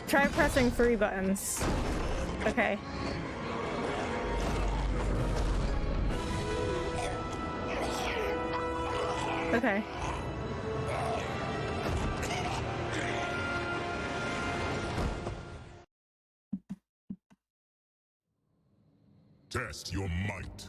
Try pressing 3 buttons. Okay. Okay. Test your might.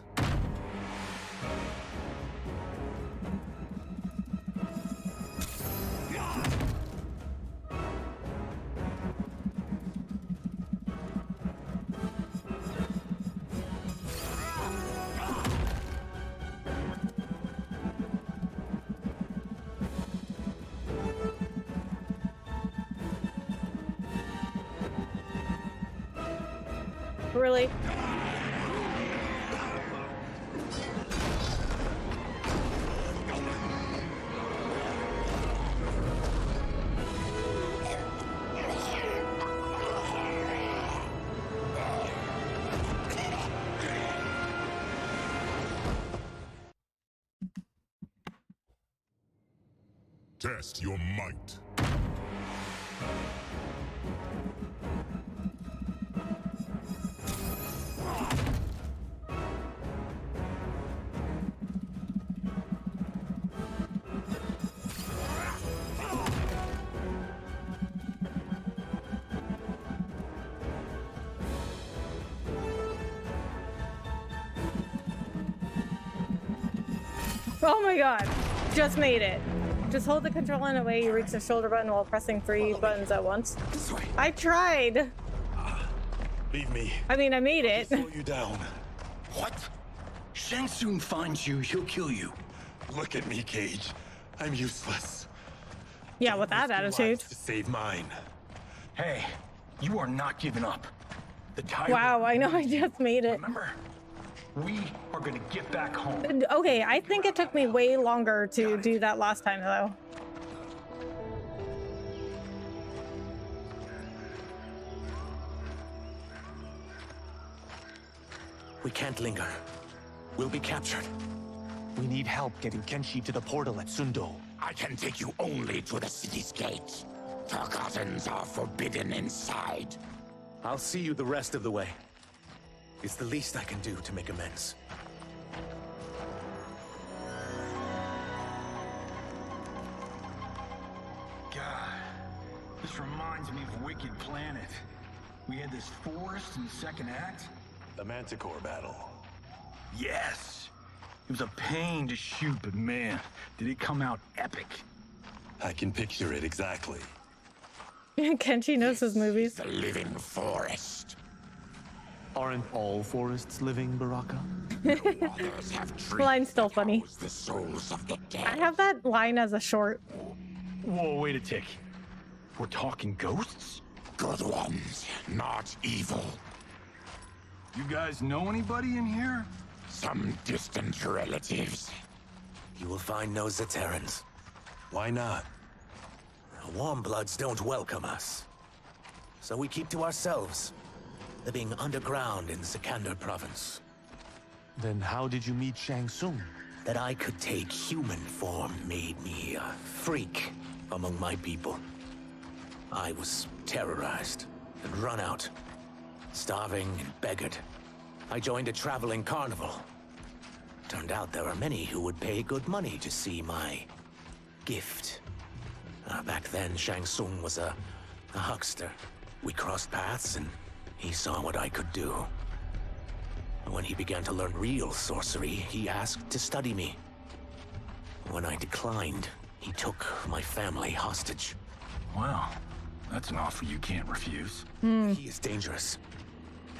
Really? Test your might. Oh my god. Just made it. Just hold the control in a way you reach the shoulder button while pressing 3 buttons at once. I tried. Leave me. I mean, I made it. Slow you down. What? Shang Tsung finds you, he'll kill you. Look at me, Cage. I'm useless. Yeah, with that attitude. To save mine. Hey, you are not giving up. The tyrant. Wow, I know I just made it. Remember, we are gonna get back home. Okay, I think it took me way longer to do that last time, though. We can't linger. We'll be captured. We need help getting Kenshi to the portal at Sundo. I can take you only to the city's gate. Forgottens are forbidden inside. I'll see you the rest of the way. It's the least I can do to make amends. God, this reminds me of Wicked Planet. We had this forest in the second act. The Manticore battle. Yes! It was a pain to shoot, but man, did it come out epic. I can picture it exactly. Kenshi knows his movies. The living forest. Aren't all forests living, Baraka? Others have trees Line's still funny. the souls of the dead. I have that line as a short. Whoa, wait a tick. We're talking ghosts? Good ones, not evil. You guys know anybody in here? Some distant relatives. You will find no Zaterrans. Why not? The Warmbloods don't welcome us. So we keep to ourselves, living underground in Sikander province. Then how did you meet Shang Tsung? That I could take human form made me a freak among my people. I was terrorized and run out, starving and beggared. I joined a traveling carnival. Turned out there are many who would pay good money to see my gift. Back then, Shang Tsung was a huckster. We crossed paths and he saw what I could do. When he began to learn real sorcery, he asked to study me. When I declined, he took my family hostage. Wow, that's an offer you can't refuse. He is dangerous.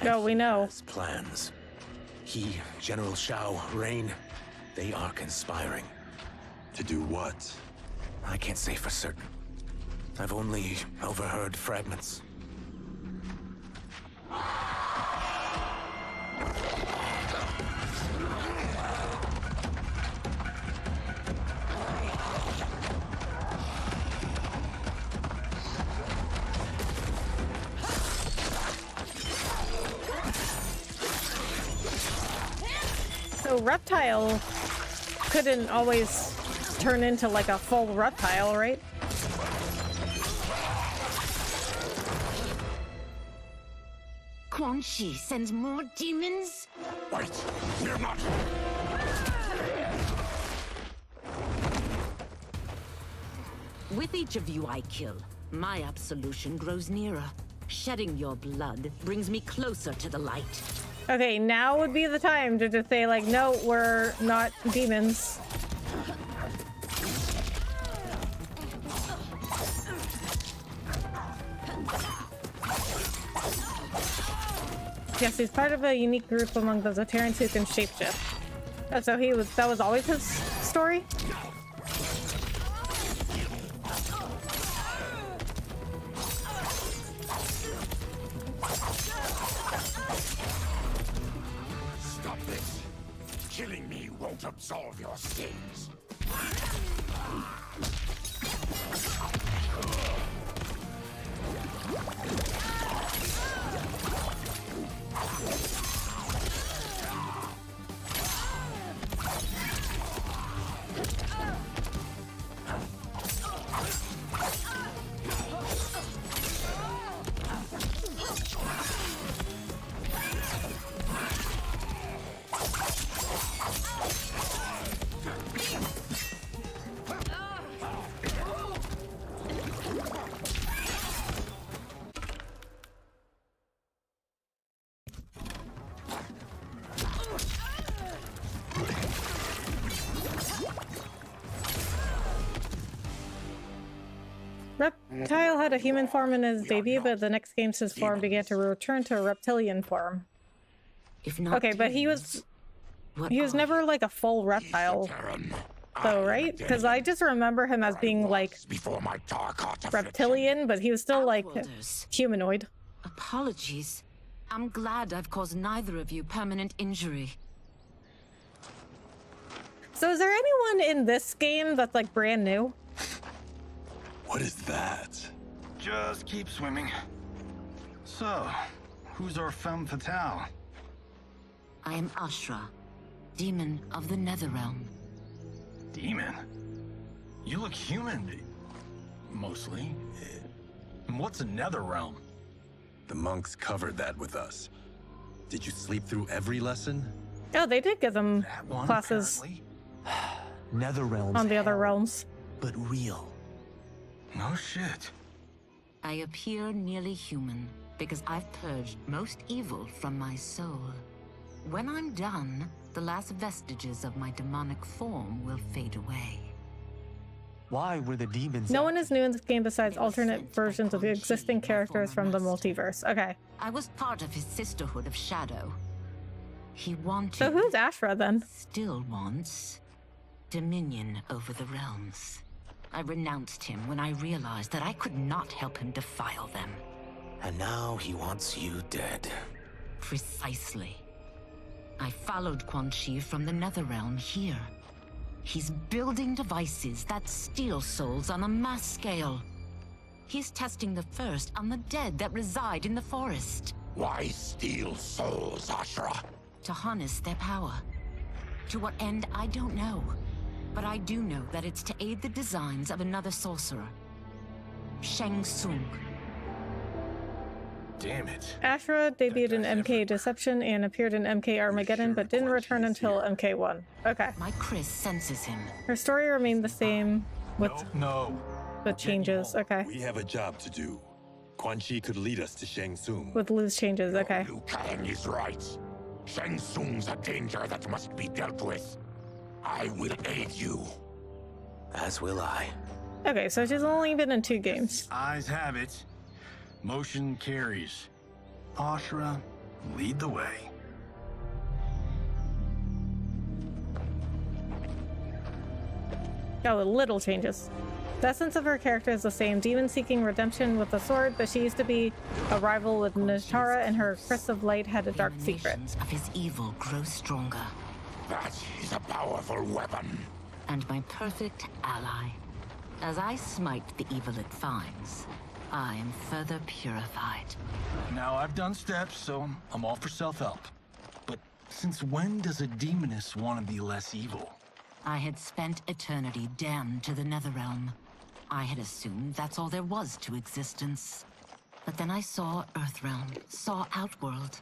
No, we know. His plans. He, General Shao, Rain, They are conspiring. To do what? I can't say for certain. I've only overheard fragments. So reptile couldn't always turn into like a full reptile, right? Quan Chi sends more demons? Wait, we're not. With each of you I kill, my absolution grows nearer. Shedding your blood brings me closer to the light. Okay, now would be the time to just say like, no, we're not demons. Yes, he's part of a unique group among the Zotarians who can shapeshift. Oh, so that was always his story? Stop this. Killing me won't absolve your sins. Reptile had a human form in his debut, but the next games his form began to return to a reptilian form. If not okay, but he was never like a full reptile, though, right? Because I just remember him as being like reptilian, but he was still like humanoid. Apologies. I'm glad I've caused neither of you permanent injury. So is there anyone in this game that's like brand new? What is that? Just keep swimming. So, who's our femme fatale? I am Ashra, demon of the Netherrealm. Demon? You look human. Mostly. And what's a Netherrealm? The monks covered that with us. Did you sleep through every lesson? Oh, they did give them classes Netherrealms on the other realms. But real. No shit. I appear nearly human because I've purged most evil from my soul. When I'm done, the last vestiges of my demonic form will fade away. Why were the demons? No one is new in this game besides alternate versions of the existing characters from the multiverse. Okay. I was part of his Sisterhood of Shadow. He wanted... So who's Ashra then? Still wants dominion over the realms. I renounced him when I realized that I could not help him defile them. And now he wants you dead. Precisely. I followed Quan Chi from the Netherrealm here. He's building devices that steal souls on a mass scale. He's testing the first on the dead that reside in the forest. Why steal souls, Ashra? To harness their power. To what end, I don't know. But I do know that it's to aid the designs of another sorcerer. Shang Tsung. Damn it. Ashra debuted in MK Deception and appeared in MK Armageddon, but didn't return until MK1. Okay. My Chris senses him. Her story remained the same with the changes. Okay. We have a job to do. Quan Chi could lead us to Shang Tsung. With loose changes, okay. Liu Kang is right. Shang Tsung's a danger that must be dealt with. I will aid you. As will I. Okay, so she's only been in 2 games. Eyes have it. Motion carries. Ashra, lead the way. Oh, little changes. The essence of her character is the same. Demon seeking redemption with a sword, but she used to be a rival with Natara, and her Crest of Light had a dark secret. Of his evil grow stronger. That is a powerful weapon. And my perfect ally. As I smite the evil it finds, I am further purified. Now, I've done steps, so I'm all for self-help. But since when does a demoness want to be less evil? I had spent eternity damned to the Netherrealm. I had assumed that's all there was to existence. But then I saw Earthrealm, saw Outworld,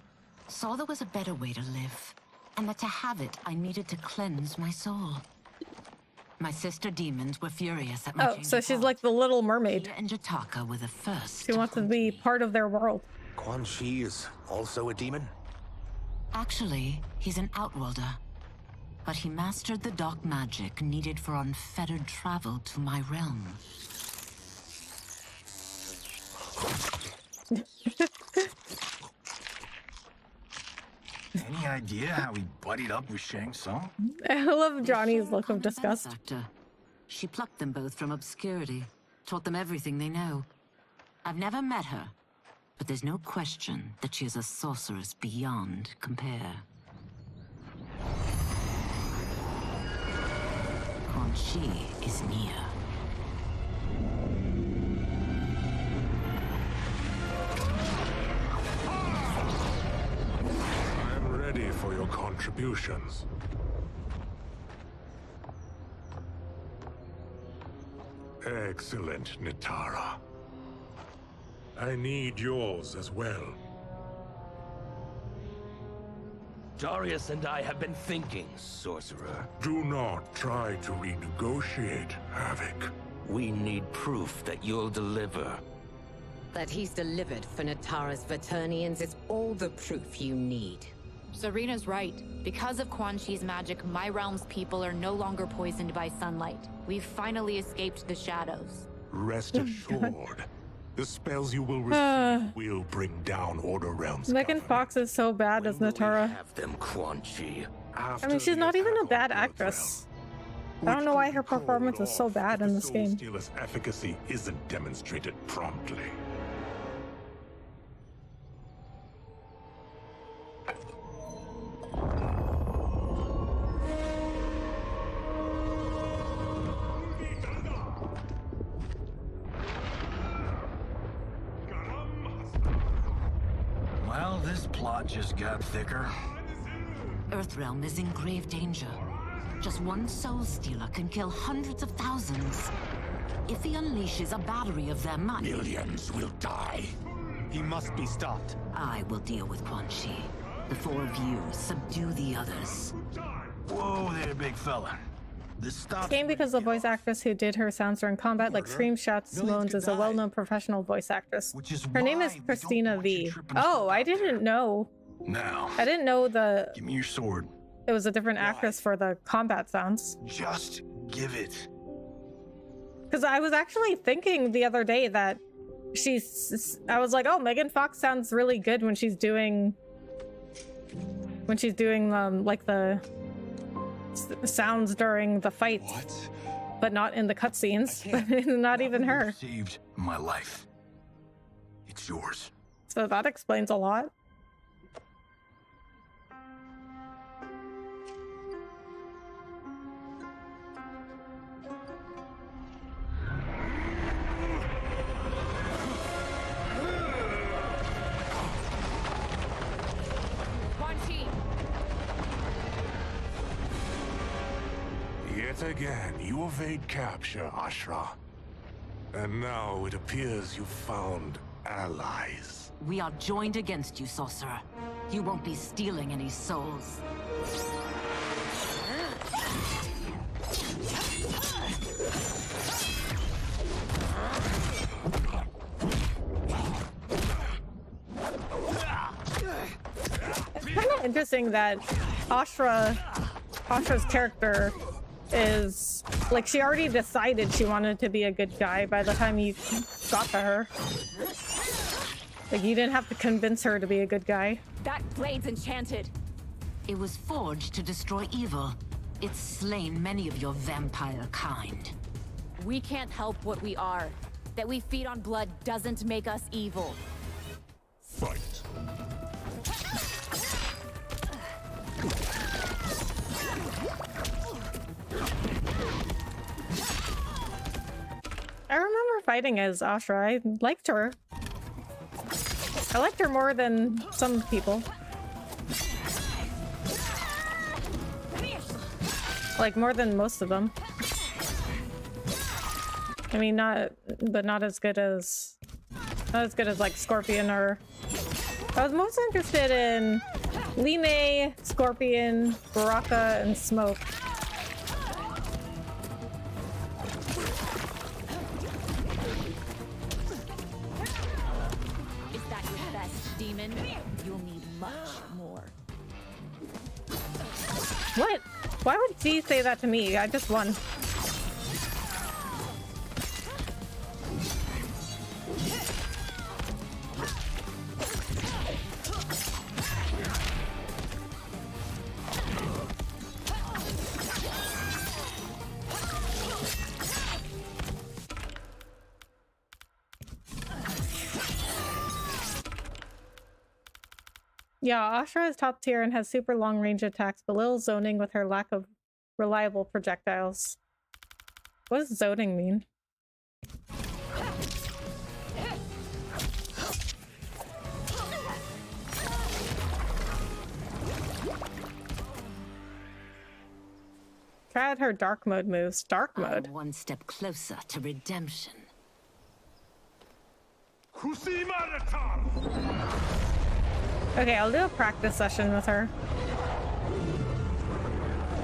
saw there was a better way to live, and that to have it, I needed to cleanse my soul. My sister demons were furious at my Oh, so she's like the Little Mermaid. And Jataka were the first. She wants to be part of their world. Quan Chi is also a demon? Actually, he's an Outworlder. But he mastered the dark magic needed for unfettered travel to my realm. Any idea how he buddied up with Shang Tsung? I love Johnny's look of disgust. She plucked them both from obscurity, taught them everything they know. I've never met her, but there's no question that she is a sorceress beyond compare. Quan Chi is near. I'm ready for your contributions. Excellent, Natara. I need yours as well. Darius and I have been thinking, sorcerer. Do not try to renegotiate, Havoc. We need proof that you'll deliver. That he's delivered for Natara's Vaternians is all the proof you need. Serena's right. Because of Quan Chi's magic, my realm's people are no longer poisoned by sunlight. We've finally escaped the shadows. Rest assured, the spells you will receive will bring down Order Realms. Megan Fox is so bad as Natara. Have them, Quan Chi. I mean, she's not even a bad actress. I don't know why her performance is so bad in this game. Stealer's efficacy isn't demonstrated promptly. Well, this plot just got thicker. Earthrealm is in grave danger. Just one soul stealer can kill hundreds of thousands. If he unleashes a battery of them, millions will die. He must be stopped. I will deal with Quan Chi. The four of you subdue the others. Whoa there, big fella. This game, because the voice actress who did her sounds during combat, like screams, shouts, moans, is a well-known professional voice actress. Her name is Christina V. Oh, I didn't know. Now, I didn't know give me your sword. It was a different actress for the combat sounds. Just give it. Because I was actually thinking the other day that I was like, oh, Megan Fox sounds really good when she's doing like the sounds during the fight, but not in the cutscenes. But not even her. Saved my life. It's yours. So that explains a lot. Yet again, you evade capture, Ashra. And now it appears you've found allies. We are joined against you, sorcerer. You won't be stealing any souls. It's kind of interesting that Ashra's character is like, she already decided she wanted to be a good guy by the time you got to her. Like, you didn't have to convince her to be a good guy. That blade's enchanted. It was forged to destroy evil. It's slain many of your vampire kind. We can't help what we are. That we feed on blood doesn't make us evil. Fight. I remember fighting as Ashra. I liked her. I liked her more than some people. Like, more than most of them. I mean, not as good as like Scorpion or... I was most interested in Lime, Scorpion, Baraka, and Smoke. Is that your best demon? You'll need much more. What? Why would D say that to me? I just won. Yeah, Ashra is top tier and has super long range attacks, but little zoning with her lack of reliable projectiles. What does zoning mean? Try out her dark mode moves. Dark mode? I'm one step closer to redemption. Okay, I'll do a practice session with her.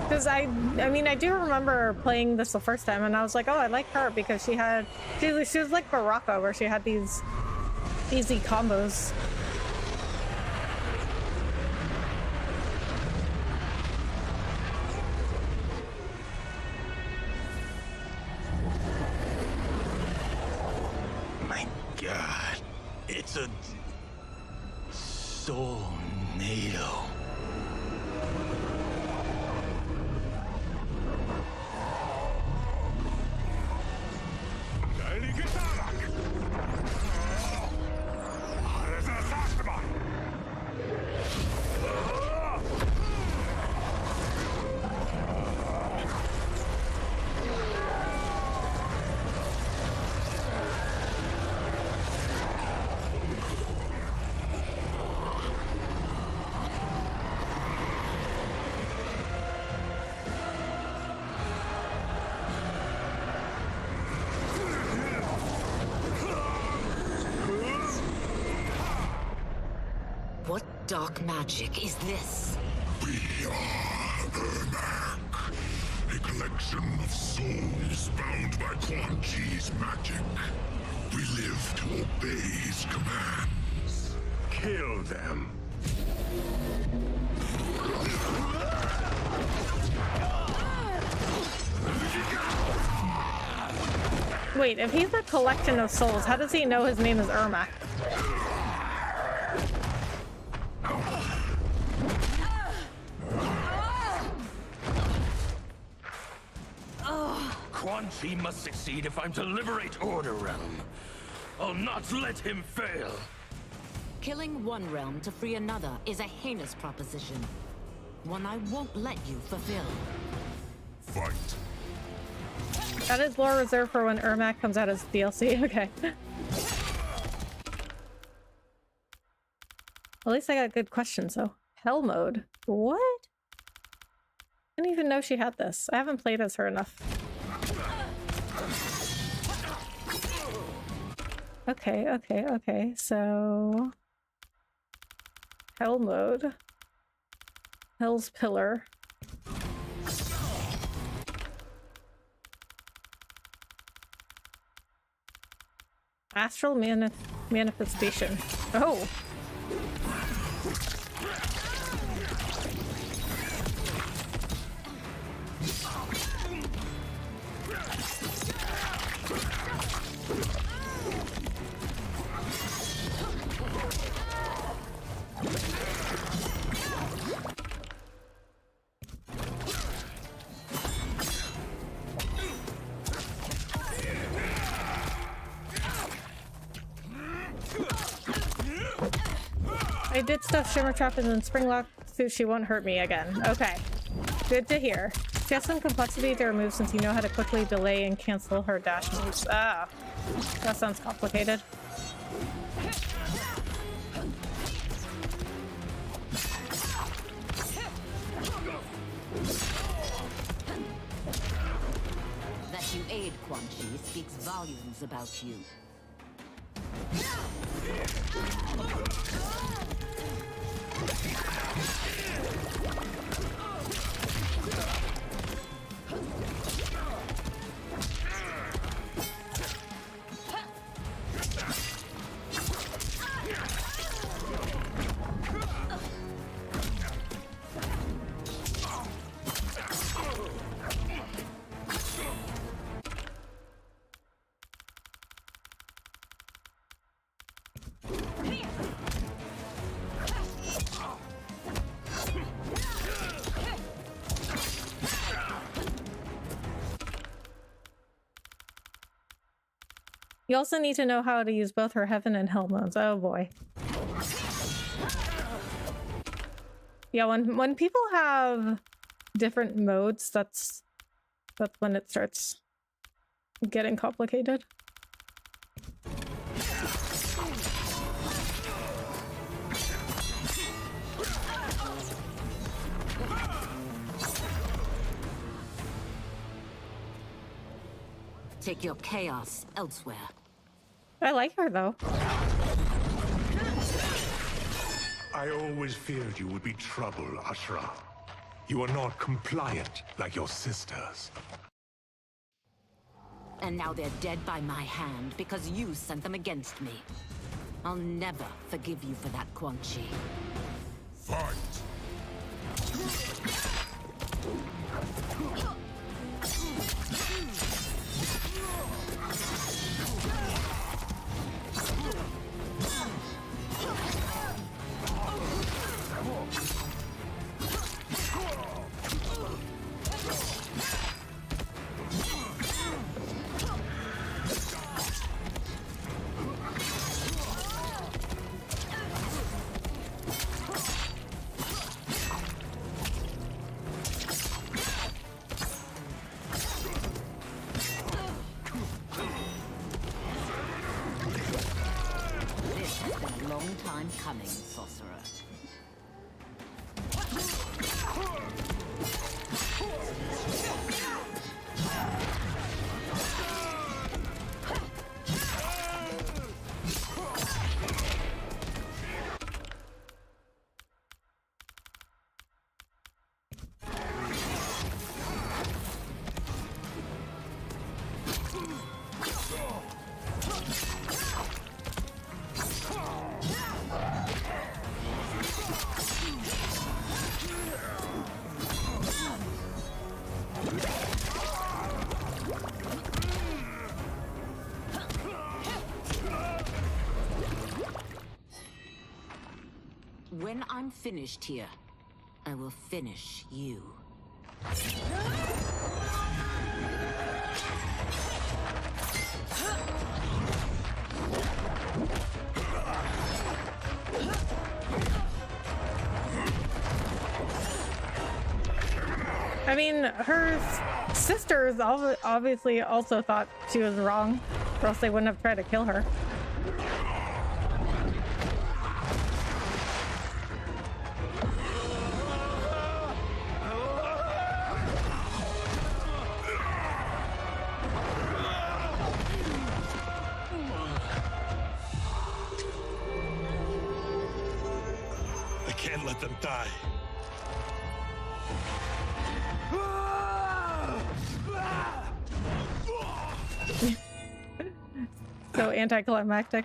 Because I mean, I do remember playing this the first time, and I was like, oh, I like her because she was like Baraka, where she had these easy combos. My God, it's a tornado. What dark magic is this? We are Ermac, a collection of souls bound by Quan Chi's magic. We live to obey his commands. Kill them. Wait, if he's a collection of souls, how does he know his name is Ermac? Quan Chi must succeed if I'm to liberate Order Realm. I'll not let him fail. Killing one realm to free another is a heinous proposition. One I won't let you fulfill. Fight. That is lore reserved for when Ermac comes out as DLC. Okay. At least I got good questions, though. Hell mode. What? I didn't even know she had this. I haven't played as her enough. Okay. So... Hell mode. Hell's Pillar. Astral manifestation. Oh! I did stuff Shimmer Trap and then Springlock so she won't hurt me again. Okay. Good to hear. She has some complexity to her moves since you know how to quickly delay and cancel her dash moves. Ah. That sounds complicated. That you aid Quan Chi speaks volumes about you. You also need to know how to use both her heaven and hell modes. Oh boy. Yeah, when people have different modes, that's when it starts getting complicated. Take your chaos elsewhere. I like her though. I always feared you would be trouble, Ashra. You are not compliant like your sisters. And now they're dead by my hand because you sent them against me. I'll never forgive you for that, Quan Chi. Fight! Coming, sorcerer. When I'm finished here, I will finish you. I mean, her sisters obviously also thought she was wrong, or else they wouldn't have tried to kill her. I can't let them die. So anticlimactic.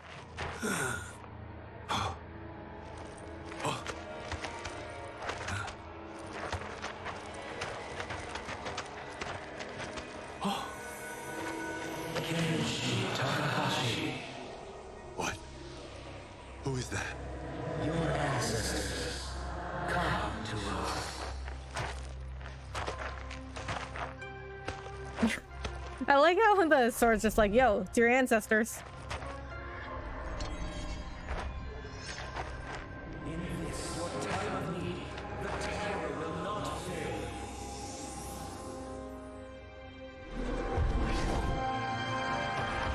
What? Who is that? Your ancestors. Come to us. I like how when the sword's just like, yo, it's your ancestors. In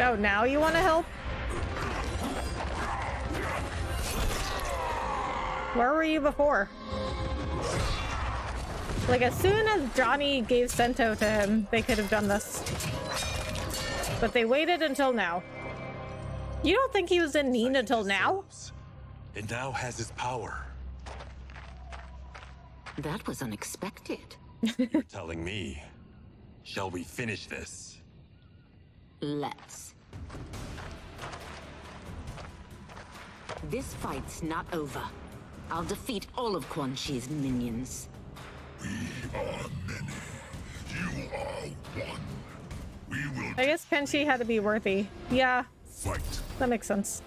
Oh, now you want to help? Where were you before? Like, as soon as Johnny gave Sento to him, they could have done this. But they waited until now. You don't think he was in need until now? It now has his power. That was unexpected. You're telling me. Shall we finish this? Let's. This fight's not over. I'll defeat all of Quan Chi's minions. We are many. You are one. We will. I guess Quan Chi had to be worthy. Yeah. Fight. That makes sense.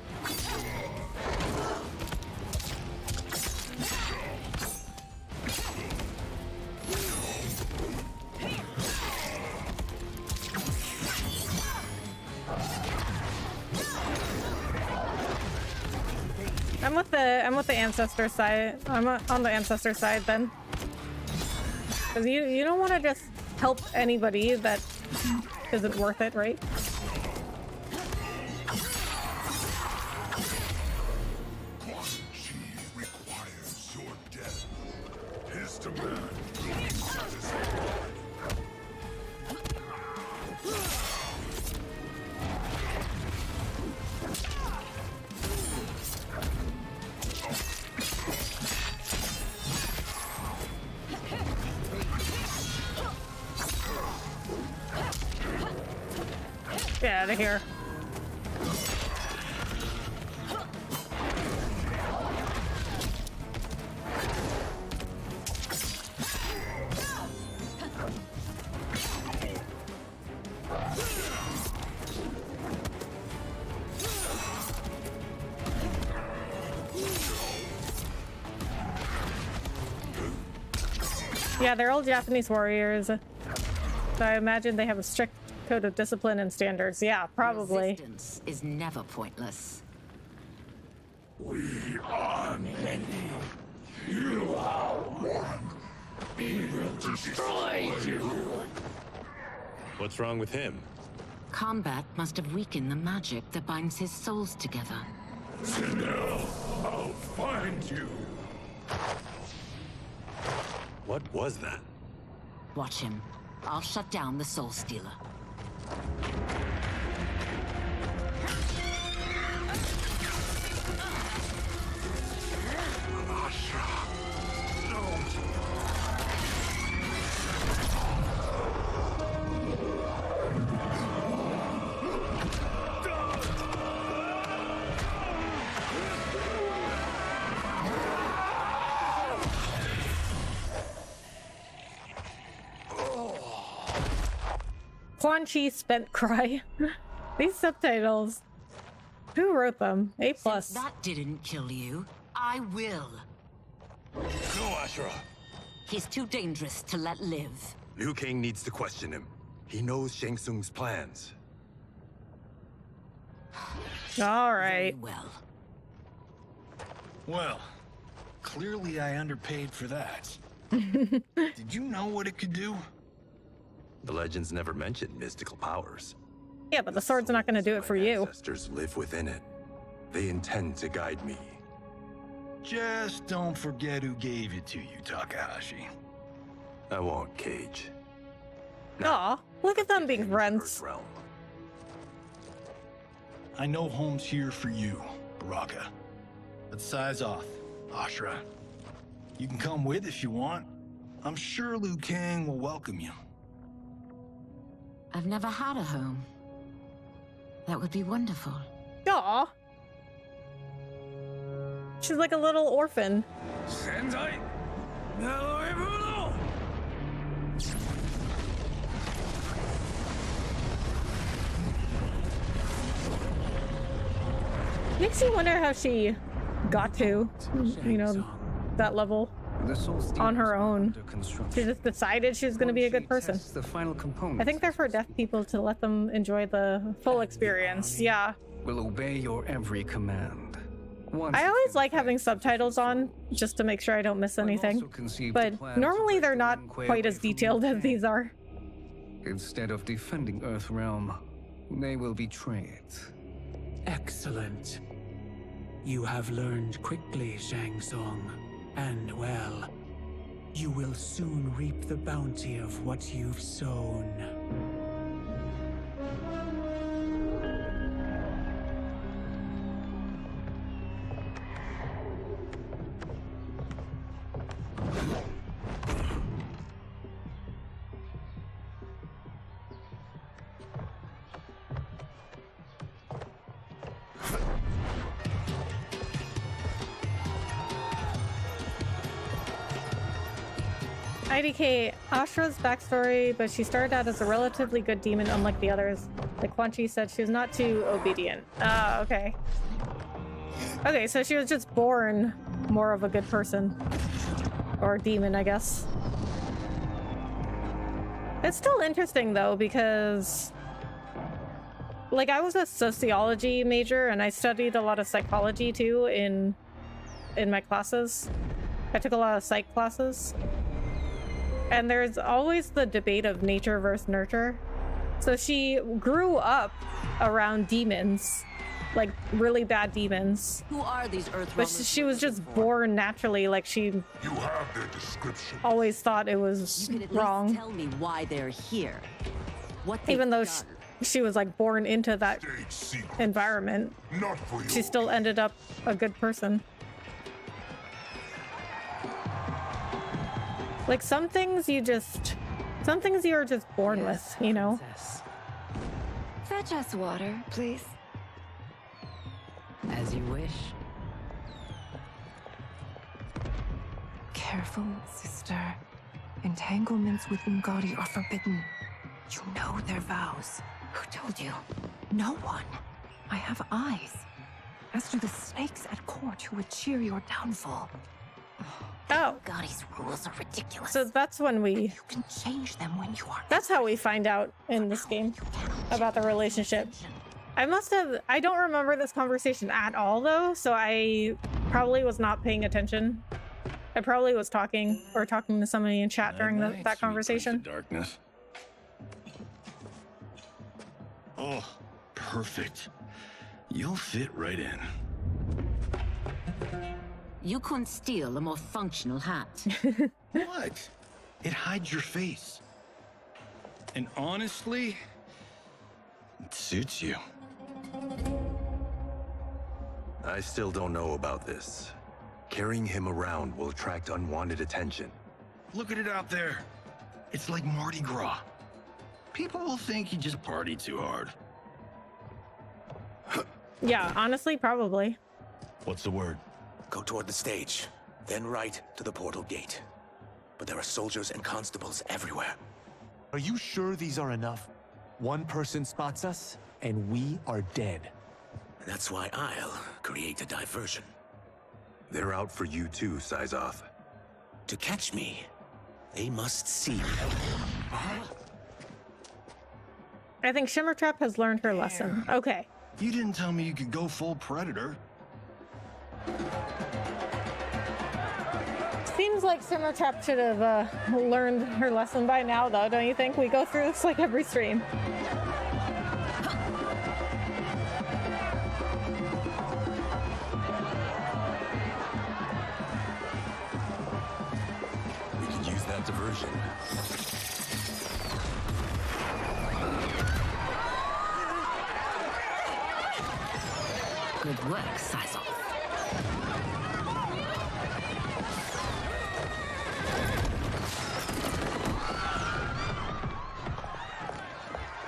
I'm with the ancestor side. I'm on the ancestor side then. Because you don't want to just help anybody that isn't worth it, right? Quan Chi requires your death. His demand will be satisfied. Get out of here. Yeah, they're all Japanese warriors. So I imagine they have a strict code of discipline and standards. Yeah, probably. Resistance is never pointless. We are many. You are one. We will destroy you. What's wrong with him? Combat must have weakened the magic that binds his souls together. Now, I'll find you. What was that? Watch him. I'll shut down the Soul Stealer. Quan Chi spent cry. These subtitles. Who wrote them? A+. Since that didn't kill you, I will. No, Ashura. He's too dangerous to let live. Liu Kang needs to question him. He knows Shang Tsung's plans. All right. Well. Well, clearly I underpaid for that. Did you know what it could do? The legends never mentioned mystical powers. Yeah, but the sword's not going to do it for you. Ancestors live within it. They intend to guide me. Just don't forget who gave it to you, Takahashi. I won't, Cage. Aw, look at them being friends. I know home's here for you, Baraka. But size off, Ashura. You can come with if you want. I'm sure Liu Kang will welcome you. I've never had a home. That would be wonderful. Aw. She's like a little orphan. Sendai. Makes you wonder how she got to, you know, that level on her own. She just decided she was going to be a good person. The final component. I think they're for deaf people to let them enjoy the full experience. Yeah. Will obey your every command. I always like having subtitles on just to make sure I don't miss anything. But normally they're not quite as detailed as these are. Instead of defending Earthrealm, they will betray it. Excellent. You have learned quickly, Shang Tsung. And well, you will soon reap the bounty of what you've sown. IDK, Astra's backstory, but she started out as a relatively good demon unlike the others. Like Quan Chi said, she was not too obedient. Okay. Okay, so she was just born more of a good person. Or demon, I guess. It's still interesting though, because like I was a sociology major and I studied a lot of psychology too in my classes. I took a lot of psych classes. And there's always the debate of nature versus nurture. So she grew up around demons, like really bad demons. Who are these Earth But Realmers she was just born naturally, like she You have their description. always thought it was You could at wrong. least tell me why they're here. What they've Even though done. she was like born into that environment, Not for you. she still ended up a good person. Like some things you are just born with, you know? Fetch us water, please. As you wish. Careful, sister. Entanglements with Ungadi are forbidden. You know their vows. Who told you? No one. I have eyes. As do the snakes at court who would cheer your downfall. Oh. Ungadi's rules are ridiculous. So that's when we... You can change them when you are... That's how we find out in this game about the relationship. I don't remember this conversation at all though, so I probably was not paying attention. I probably was talking to somebody in chat during that conversation. Darkness. Oh, perfect. You'll fit right in. You couldn't steal a more functional hat. What? It hides your face. And honestly, it suits you. I still don't know about this. Carrying him around will attract unwanted attention. Look at it out there. It's like Mardi Gras. People will think you just party too hard. Yeah, honestly, probably. What's the word? Go toward the stage, then right to the portal gate. But there are soldiers and constables everywhere. Are you sure these are enough? One person spots us, and we are dead. That's why I'll create a diversion. They're out for you too, Syzoth. To catch me, they must see me. I think Shimmertrap has learned her lesson. Okay. You didn't tell me you could go full Predator. Seems like Shimmertrap should have learned her lesson by now, though, don't you think? We go through this like every stream. We can use that diversion. Good work, Syzoth.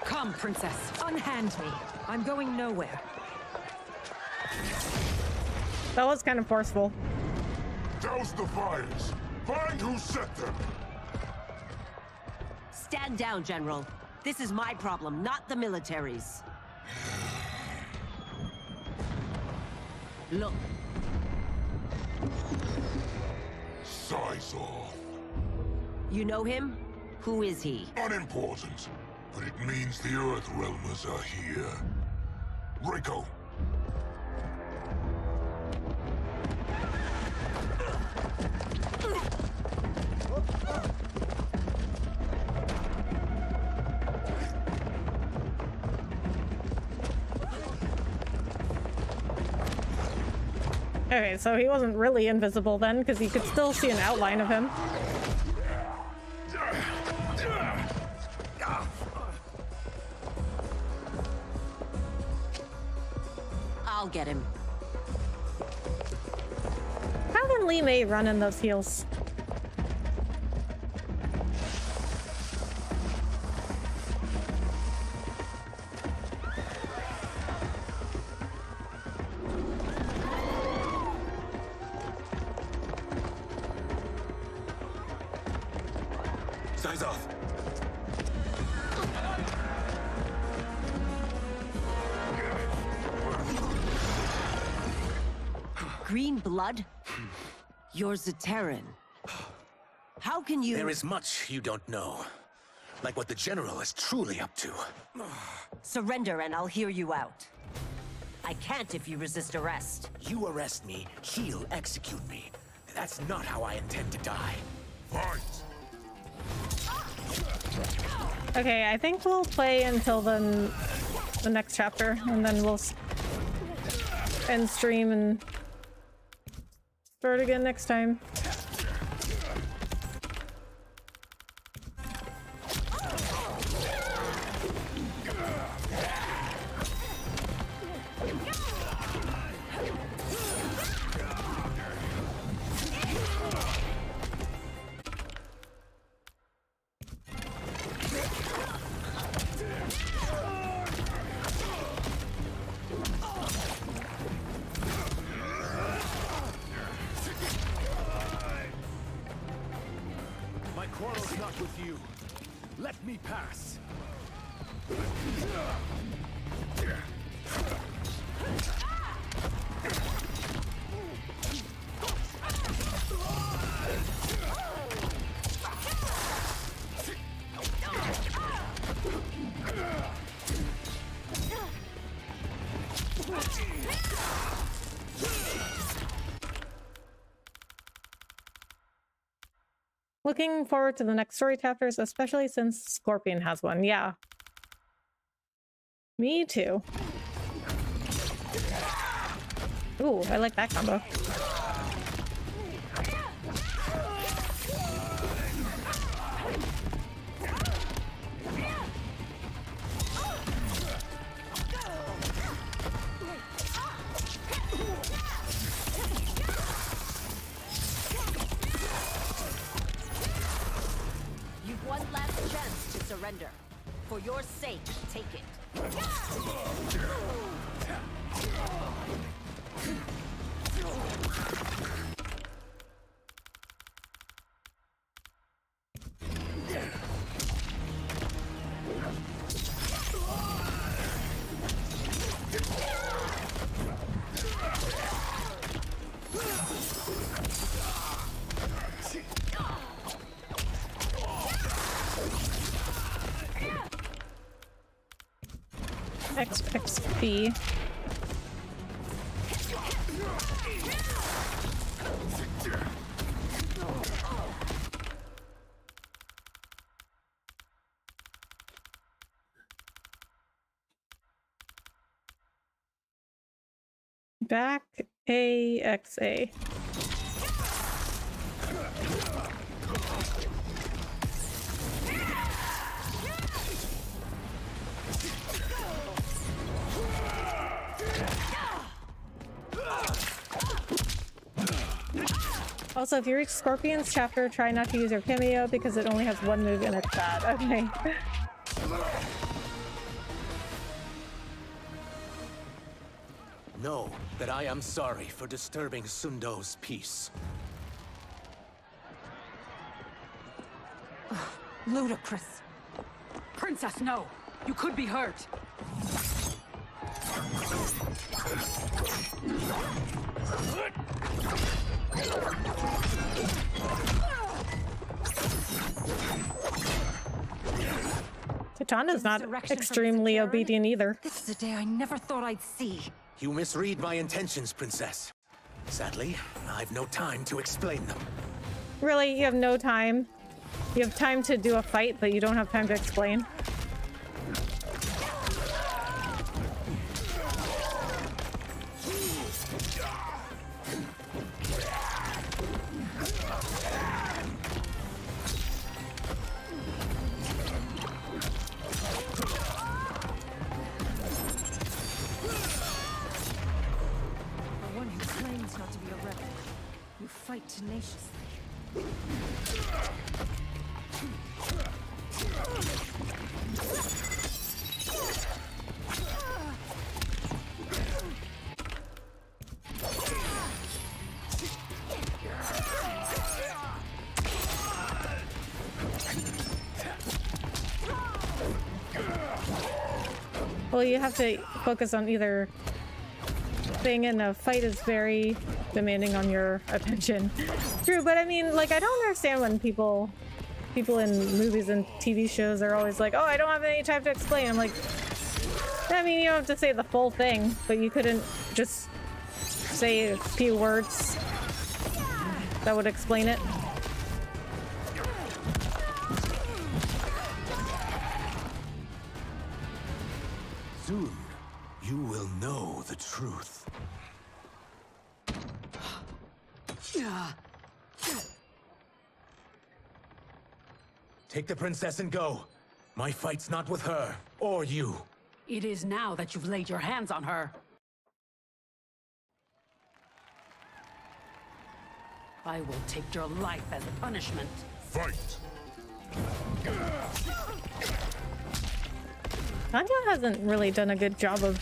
Come, princess. Unhand me. I'm going nowhere. That was kind of forceful. Douse the fires. Find who set them. Stand down, General. This is my problem, not the military's. Look. Syzoth. You know him? Who is he? Unimportant, but it means the Earth Realmers are here. Rico. Okay, so he wasn't really invisible then, because you could still see an outline of him. I'll get him. How can Li Mei run in those heels? Eyes off. Green blood? You're Zaterran. How can you— There is much you don't know. Like what the General is truly up to. Surrender and I'll hear you out. I can't if you resist arrest. You arrest me, he'll execute me. That's not how I intend to die. Fight! Okay, I think we'll play until the next chapter, and then we'll end stream and start again next time. Quarrel's not with you. Let me pass. Looking forward to the next story chapters, especially since Scorpion has one. Yeah. Me too. Ooh, I like that combo. One last chance to surrender. For your sake, take it. XXB. Back AXA. Also, if you reach Scorpion's chapter, try not to use your cameo because it only has one move and it's bad. Okay. Know that I am sorry for disturbing Sundo's peace. Ludicrous. Princess, no! You could be hurt! Kitana's not extremely obedient either. This is a day I never thought I'd see. You misread my intentions, Princess. Sadly, I've no time to explain them. Really? You have no time? You have time to do a fight, but you don't have time to explain? tenaciously. Well, you have to focus on either thing, and a fight is very demanding on your attention. True, but I mean, like, I don't understand when people in movies and TV shows are always like, oh, I don't have any time to explain. I'm like, I mean, you don't have to say the full thing, but you couldn't just say a few words that would explain it. Soon, you will know the truth. Take the princess and go. My fight's not with her, or you. It is now that you've laid your hands on her. I will take your life as punishment. Fight! Anya hasn't really done a good job of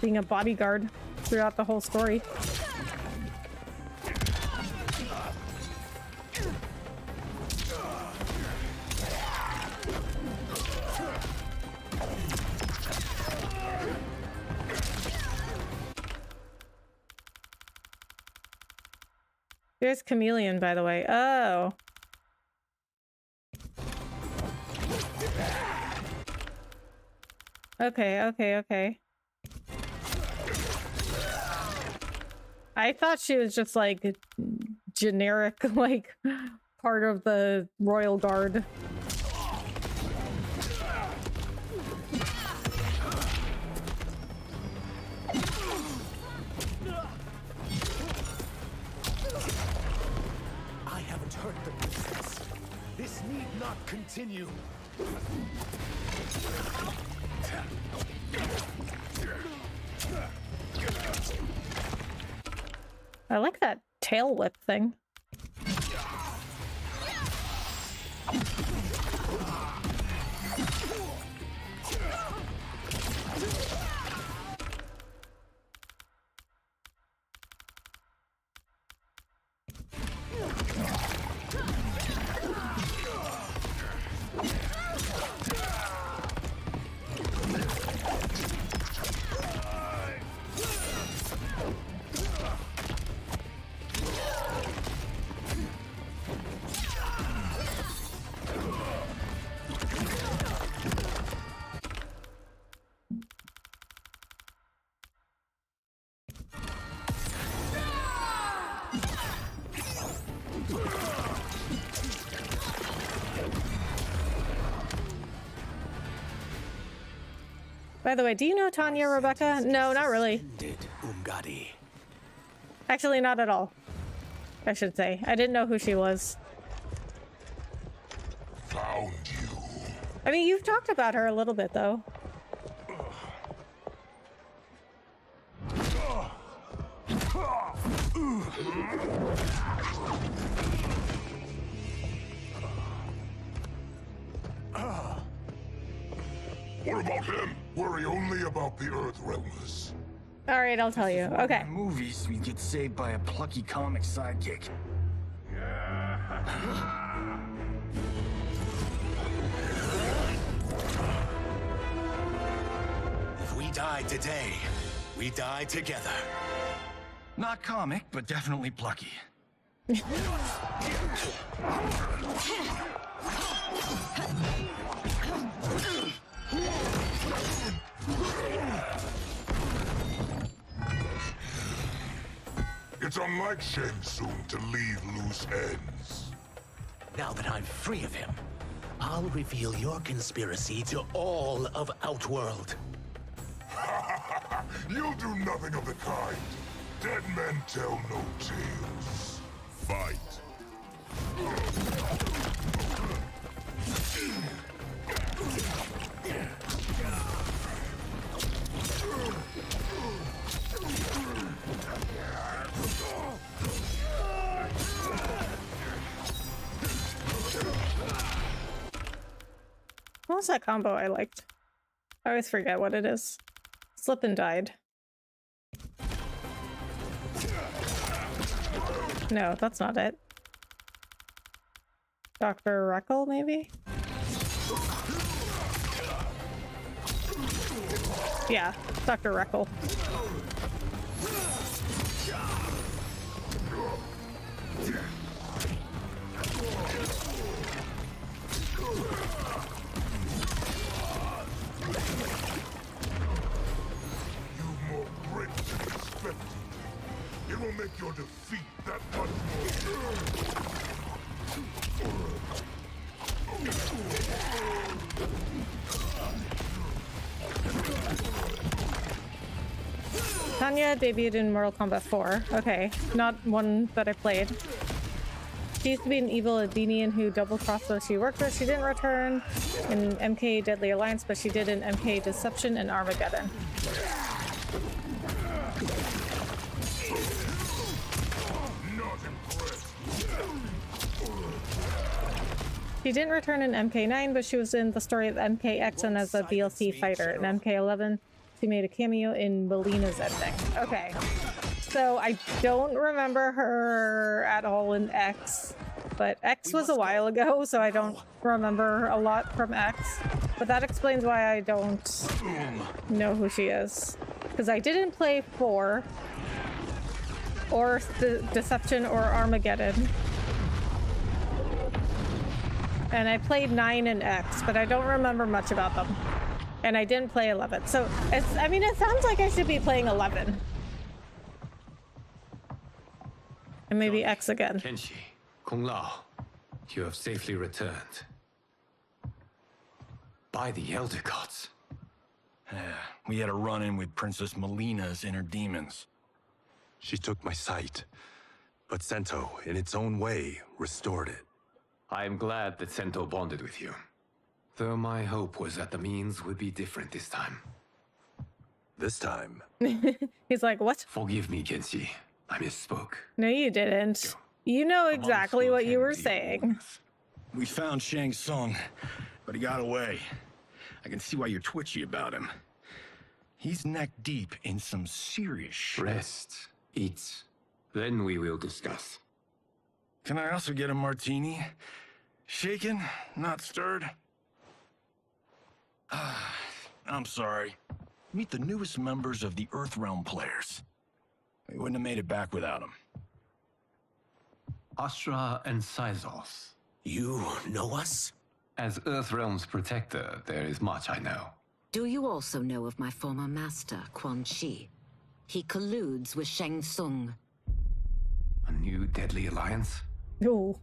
being a bodyguard throughout the whole story. There's Chameleon, by the way. Oh. Okay. I thought she was just like generic, like part of the royal guard. I haven't hurt the princess. This need not continue. I like that tail whip thing. By the way, do you know Tanya, Rebecca? No, not really. Actually, not at all. I should say. I didn't know who she was. Found you. I mean, you've talked about her a little bit, though. What about him? Worry only about the Earthrealmers. All right, I'll tell you. Okay. In movies, we get saved by a plucky comic sidekick. If we die today, we die together. Not comic, but definitely plucky. It's unlike Shang Tsung to leave loose ends. Now that I'm free of him, I'll reveal your conspiracy to all of Outworld. You'll do nothing of the kind. Dead men tell no tales. Fight. was that combo I liked? I always forget what it is. Slip and died. No, that's not it. Dr. Reckle, maybe? Yeah, Dr. Reckle. It will make your defeat that much more. Tanya debuted in Mortal Kombat 4. Okay, not one that I played. She used to be an evil Adenian who double-crossed those she worked with. She didn't return in MK Deadly Alliance, but she did in MK Deception and Armageddon. She didn't return in MK9, but she was in the story of MKX and as a DLC fighter. In MK11, she made a cameo in Melina's ending. Okay, so I don't remember her at all in X, but X was a while ago, so I don't remember a lot from X. But that explains why I don't know who she is. Because I didn't play 4, or Deception, or Armageddon. And I played 9 and X, but I don't remember much about them. And I didn't play 11. So, I mean, it sounds like I should be playing 11. And maybe X again. Kenshi, Kung Lao, you have safely returned. By the Elder Gods. We had a run-in with Princess Melina's inner demons. She took my sight, but Sento, in its own way, restored it. I am glad that Sento bonded with you. Though my hope was that the means would be different this time. This time? He's like, what? Forgive me, Kenshi. I misspoke. No, you didn't. You know exactly what you were saying. We found Shang Tsung, but he got away. I can see why you're twitchy about him. He's neck deep in some serious shit. Rest. Eat. Then we will discuss. Can I also get a martini? Shaken, not stirred? I'm sorry. Meet the newest members of the Earthrealm players. We wouldn't have made it back without them. Astra and Syzoth. You know us? As Earthrealm's protector, there is much I know. Do you also know of my former master, Quan Chi? He colludes with Shang Tsung. A new deadly alliance? No.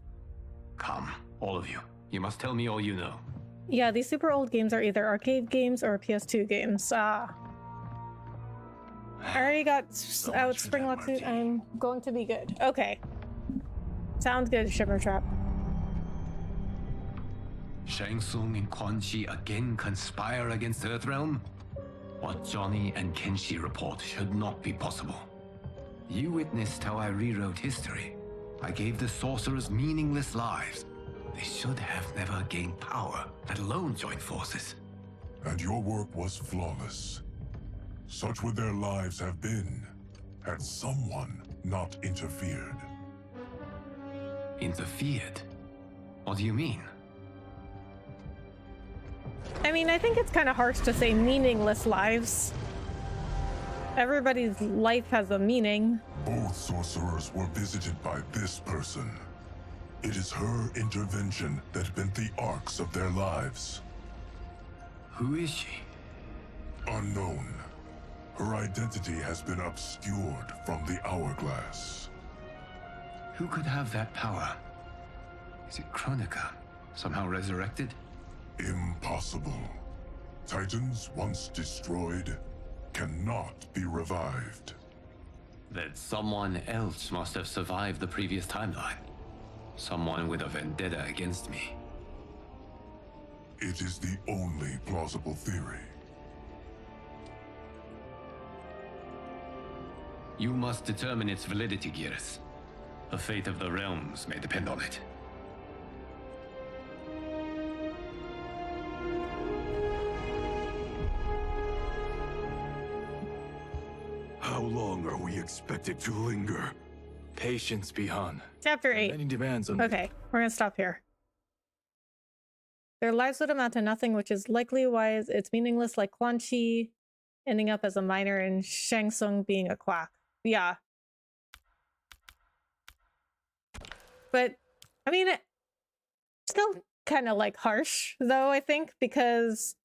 Come, all of you. You must tell me all you know. Yeah, these super old games are either arcade games or PS2 games. I already got out Springlock suit. I'm going to be good. Okay. Sounds good, Shimmer Trap. Shang Tsung and Quan Chi again conspire against Earthrealm? What Johnny and Kenshi report should not be possible. You witnessed how I rewrote history. I gave the sorcerers meaningless lives. They should have never gained power, let alone join forces. And your work was flawless. Such would their lives have been, had someone not interfered. Interfered? What do you mean? I mean, I think it's kind of harsh to say meaningless lives. Everybody's life has a meaning. Both sorcerers were visited by this person. It is her intervention that bent the arcs of their lives. Who is she? Unknown. Her identity has been obscured from the hourglass. Who could have that power? Is it Kronika? Somehow resurrected? Impossible. Titans once destroyed cannot be revived. Then someone else must have survived the previous timeline. Someone with a vendetta against me. It is the only plausible theory. You must determine its validity, Geras. The fate of the realms may depend on it. be expected to linger. Patience, Bihan. Chapter 8. Many demands on Okay, we're gonna stop here. Their lives would amount to nothing, which is likely why it's meaningless, like Quan Chi ending up as a miner and Shang Tsung being a quack. Yeah. But, I mean, it's still kind of like harsh, though, I think, because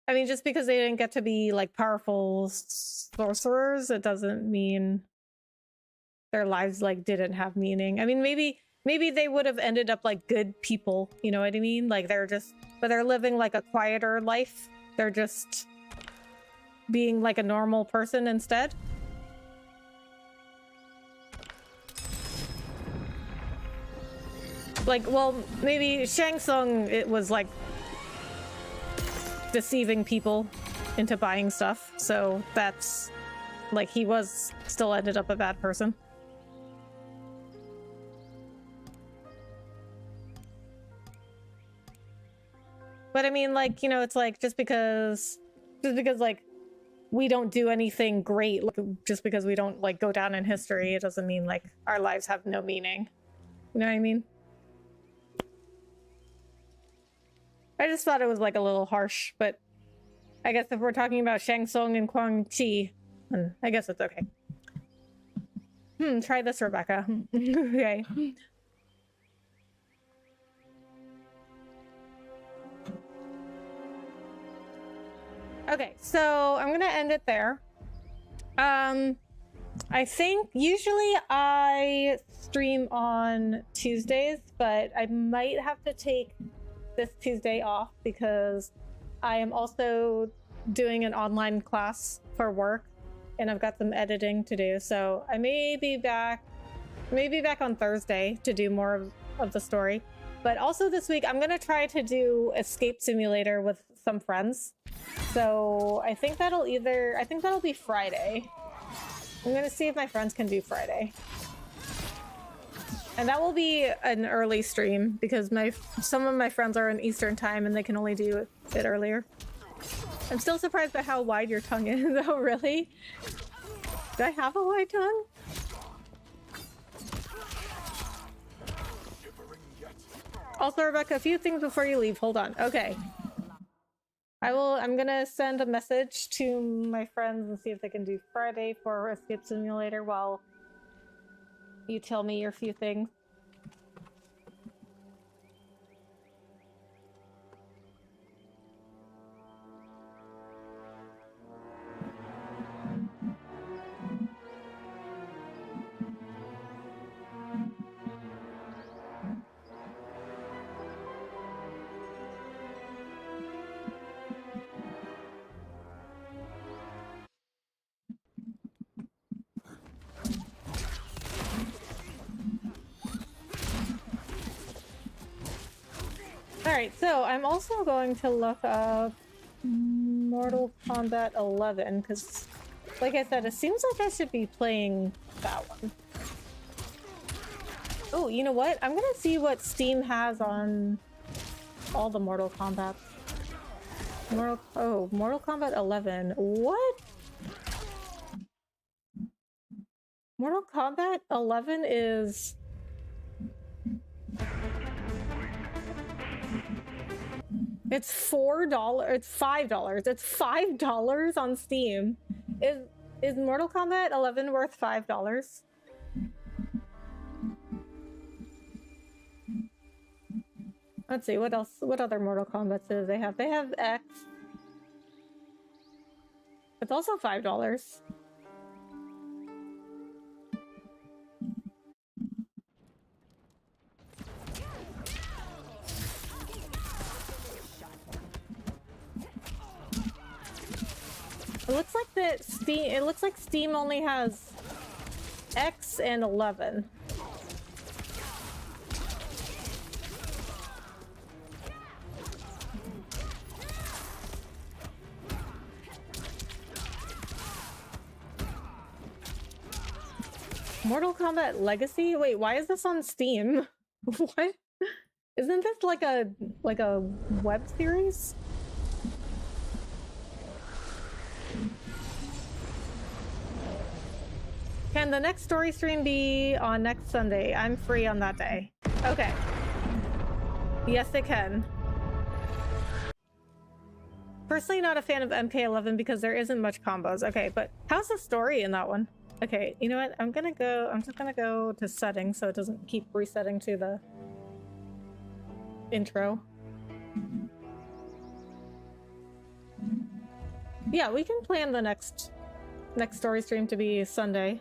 I mean, just because they didn't get to be like powerful sorcerers, it doesn't mean their lives like didn't have meaning. I mean, maybe they would have ended up like good people, you know what I mean? Like but they're living like a quieter life. They're just being like a normal person instead. Like, well, maybe Shang Tsung, it was like deceiving people into buying stuff, so that's like he was still ended up a bad person. But I mean, like, you know, it's like just because like we don't do anything great, like, just because we don't like go down in history, it doesn't mean like our lives have no meaning. You know what I mean? I just thought it was like a little harsh, but I guess if we're talking about Shang Tsung and Quan Chi, then I guess it's okay. Try this, Rebecca. Okay. Okay, so I'm gonna end it there. I think usually I stream on Tuesdays, but I might have to take this Tuesday off because I am also doing an online class for work and I've got some editing to do, so I may be back on Thursday to do more of the story. But also this week I'm gonna try to do Escape Simulator with some friends, so I think that'll be Friday. I'm gonna see if my friends can do Friday. And that will be an early stream because some of my friends are in Eastern time and they can only do it earlier. I'm still surprised by how wide your tongue is, though, really? Do I have a wide tongue? Also, Rebecca, a few things before you leave. Hold on. Okay. I'm gonna send a message to my friends and see if they can do Friday for Escape Simulator while you tell me your few things. Alright, so I'm also going to look up Mortal Kombat 11, because, like I said, it seems like I should be playing that one. Oh, you know what? I'm gonna see what Steam has on all the Mortal Kombat. Mortal Kombat 11. What? Mortal Kombat 11 is... It's $4. It's $5. It's $5 on Steam. Is Mortal Kombat 11 worth $5? Let's see, what else? What other Mortal Kombat do they have? They have X. It's also $5. It looks like Steam only has X and 11. Mortal Kombat Legacy? Wait, why is this on Steam? What? Isn't this like a web series? Can the next story stream be on next Sunday? I'm free on that day. Okay. Yes, it can. Personally, not a fan of MK11 because there isn't much combos. Okay, but how's the story in that one? Okay, you know what? I'm just gonna go to settings so it doesn't keep resetting to the intro. Yeah, we can plan the next story stream to be Sunday.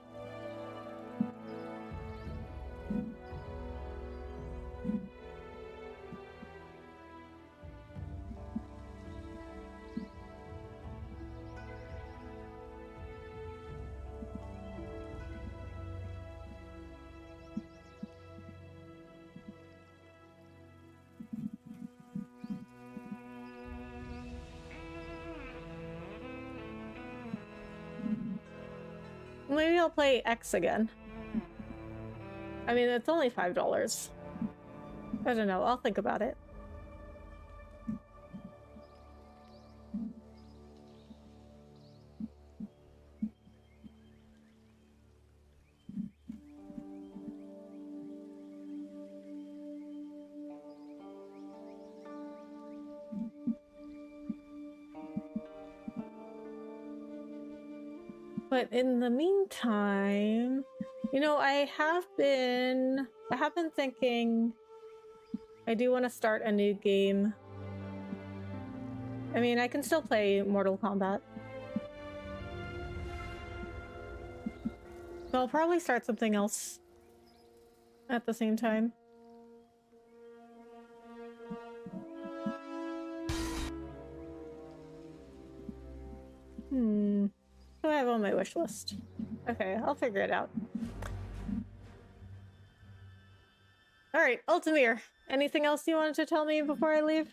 Maybe I'll play X again. I mean, it's only $5. I don't know. I'll think about it. But in the meantime, you know, I have been thinking I do want to start a new game. I mean, I can still play Mortal Kombat. But I'll probably start something else at the same time. What do I have on my wish list? Okay, I'll figure it out. Alright, Ultimir, anything else you wanted to tell me before I leave?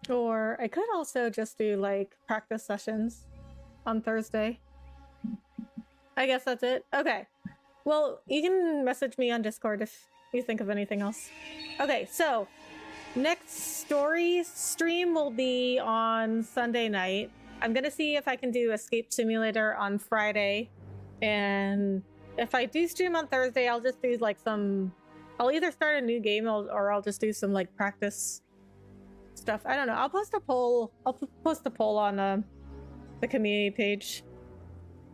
Or I could also just do like practice sessions on Thursday. I guess that's it. Okay. Well, you can message me on Discord if you think of anything else. Okay, so next story stream will be on Sunday night. I'm gonna see if I can do Escape Simulator on Friday. And if I do stream on Thursday, I'll just do like I'll either start a new game or I'll just do some like practice stuff. I don't know. I'll post a poll. I'll post a poll on the community page.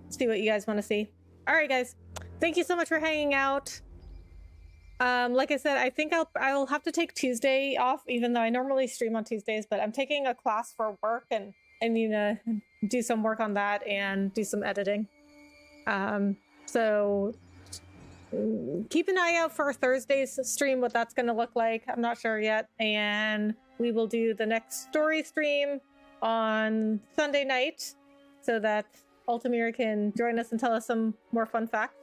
See what you guys want to see. All right, guys. Thank you so much for hanging out. Like I said, I think I'll have to take Tuesday off, even though I normally stream on Tuesdays. But I'm taking a class for work, and I need to do some work on that and do some editing. So keep an eye out for Thursday's stream. What that's going to look like, I'm not sure yet. And we will do the next story stream on Sunday night so that Ultimir can join us and tell us some more fun facts.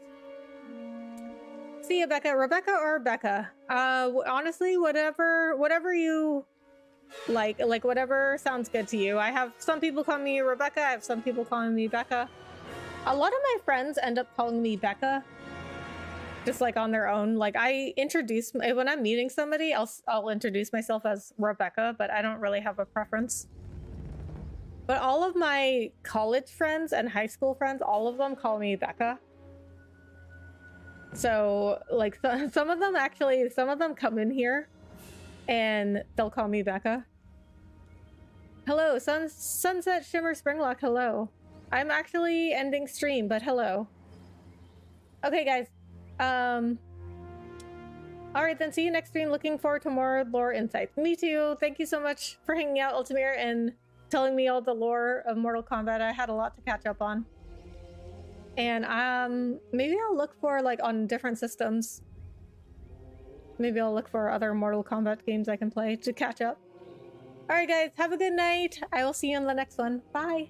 See you, Becca. Rebecca or Becca? Honestly, whatever you like whatever sounds good to you. I have some people calling me Rebecca. I have some people calling me Becca. A lot of my friends end up calling me Becca. Just like on their own. Like when I'm meeting somebody, I'll introduce myself as Rebecca, but I don't really have a preference. But all of my college friends and high school friends, all of them call me Becca. So like some of them come in here and they'll call me Becca. Hello, Sunset Shimmer Springlock, hello. I'm actually ending stream, but hello. Okay, guys. Alright then, see you next stream. Looking forward to more lore insights. Me too. Thank you so much for hanging out, Ultimir, and telling me all the lore of Mortal Kombat. I had a lot to catch up on. And maybe I'll look for like on different systems. Maybe I'll look for other Mortal Kombat games I can play to catch up. Alright guys, have a good night. I will see you in the next one. Bye.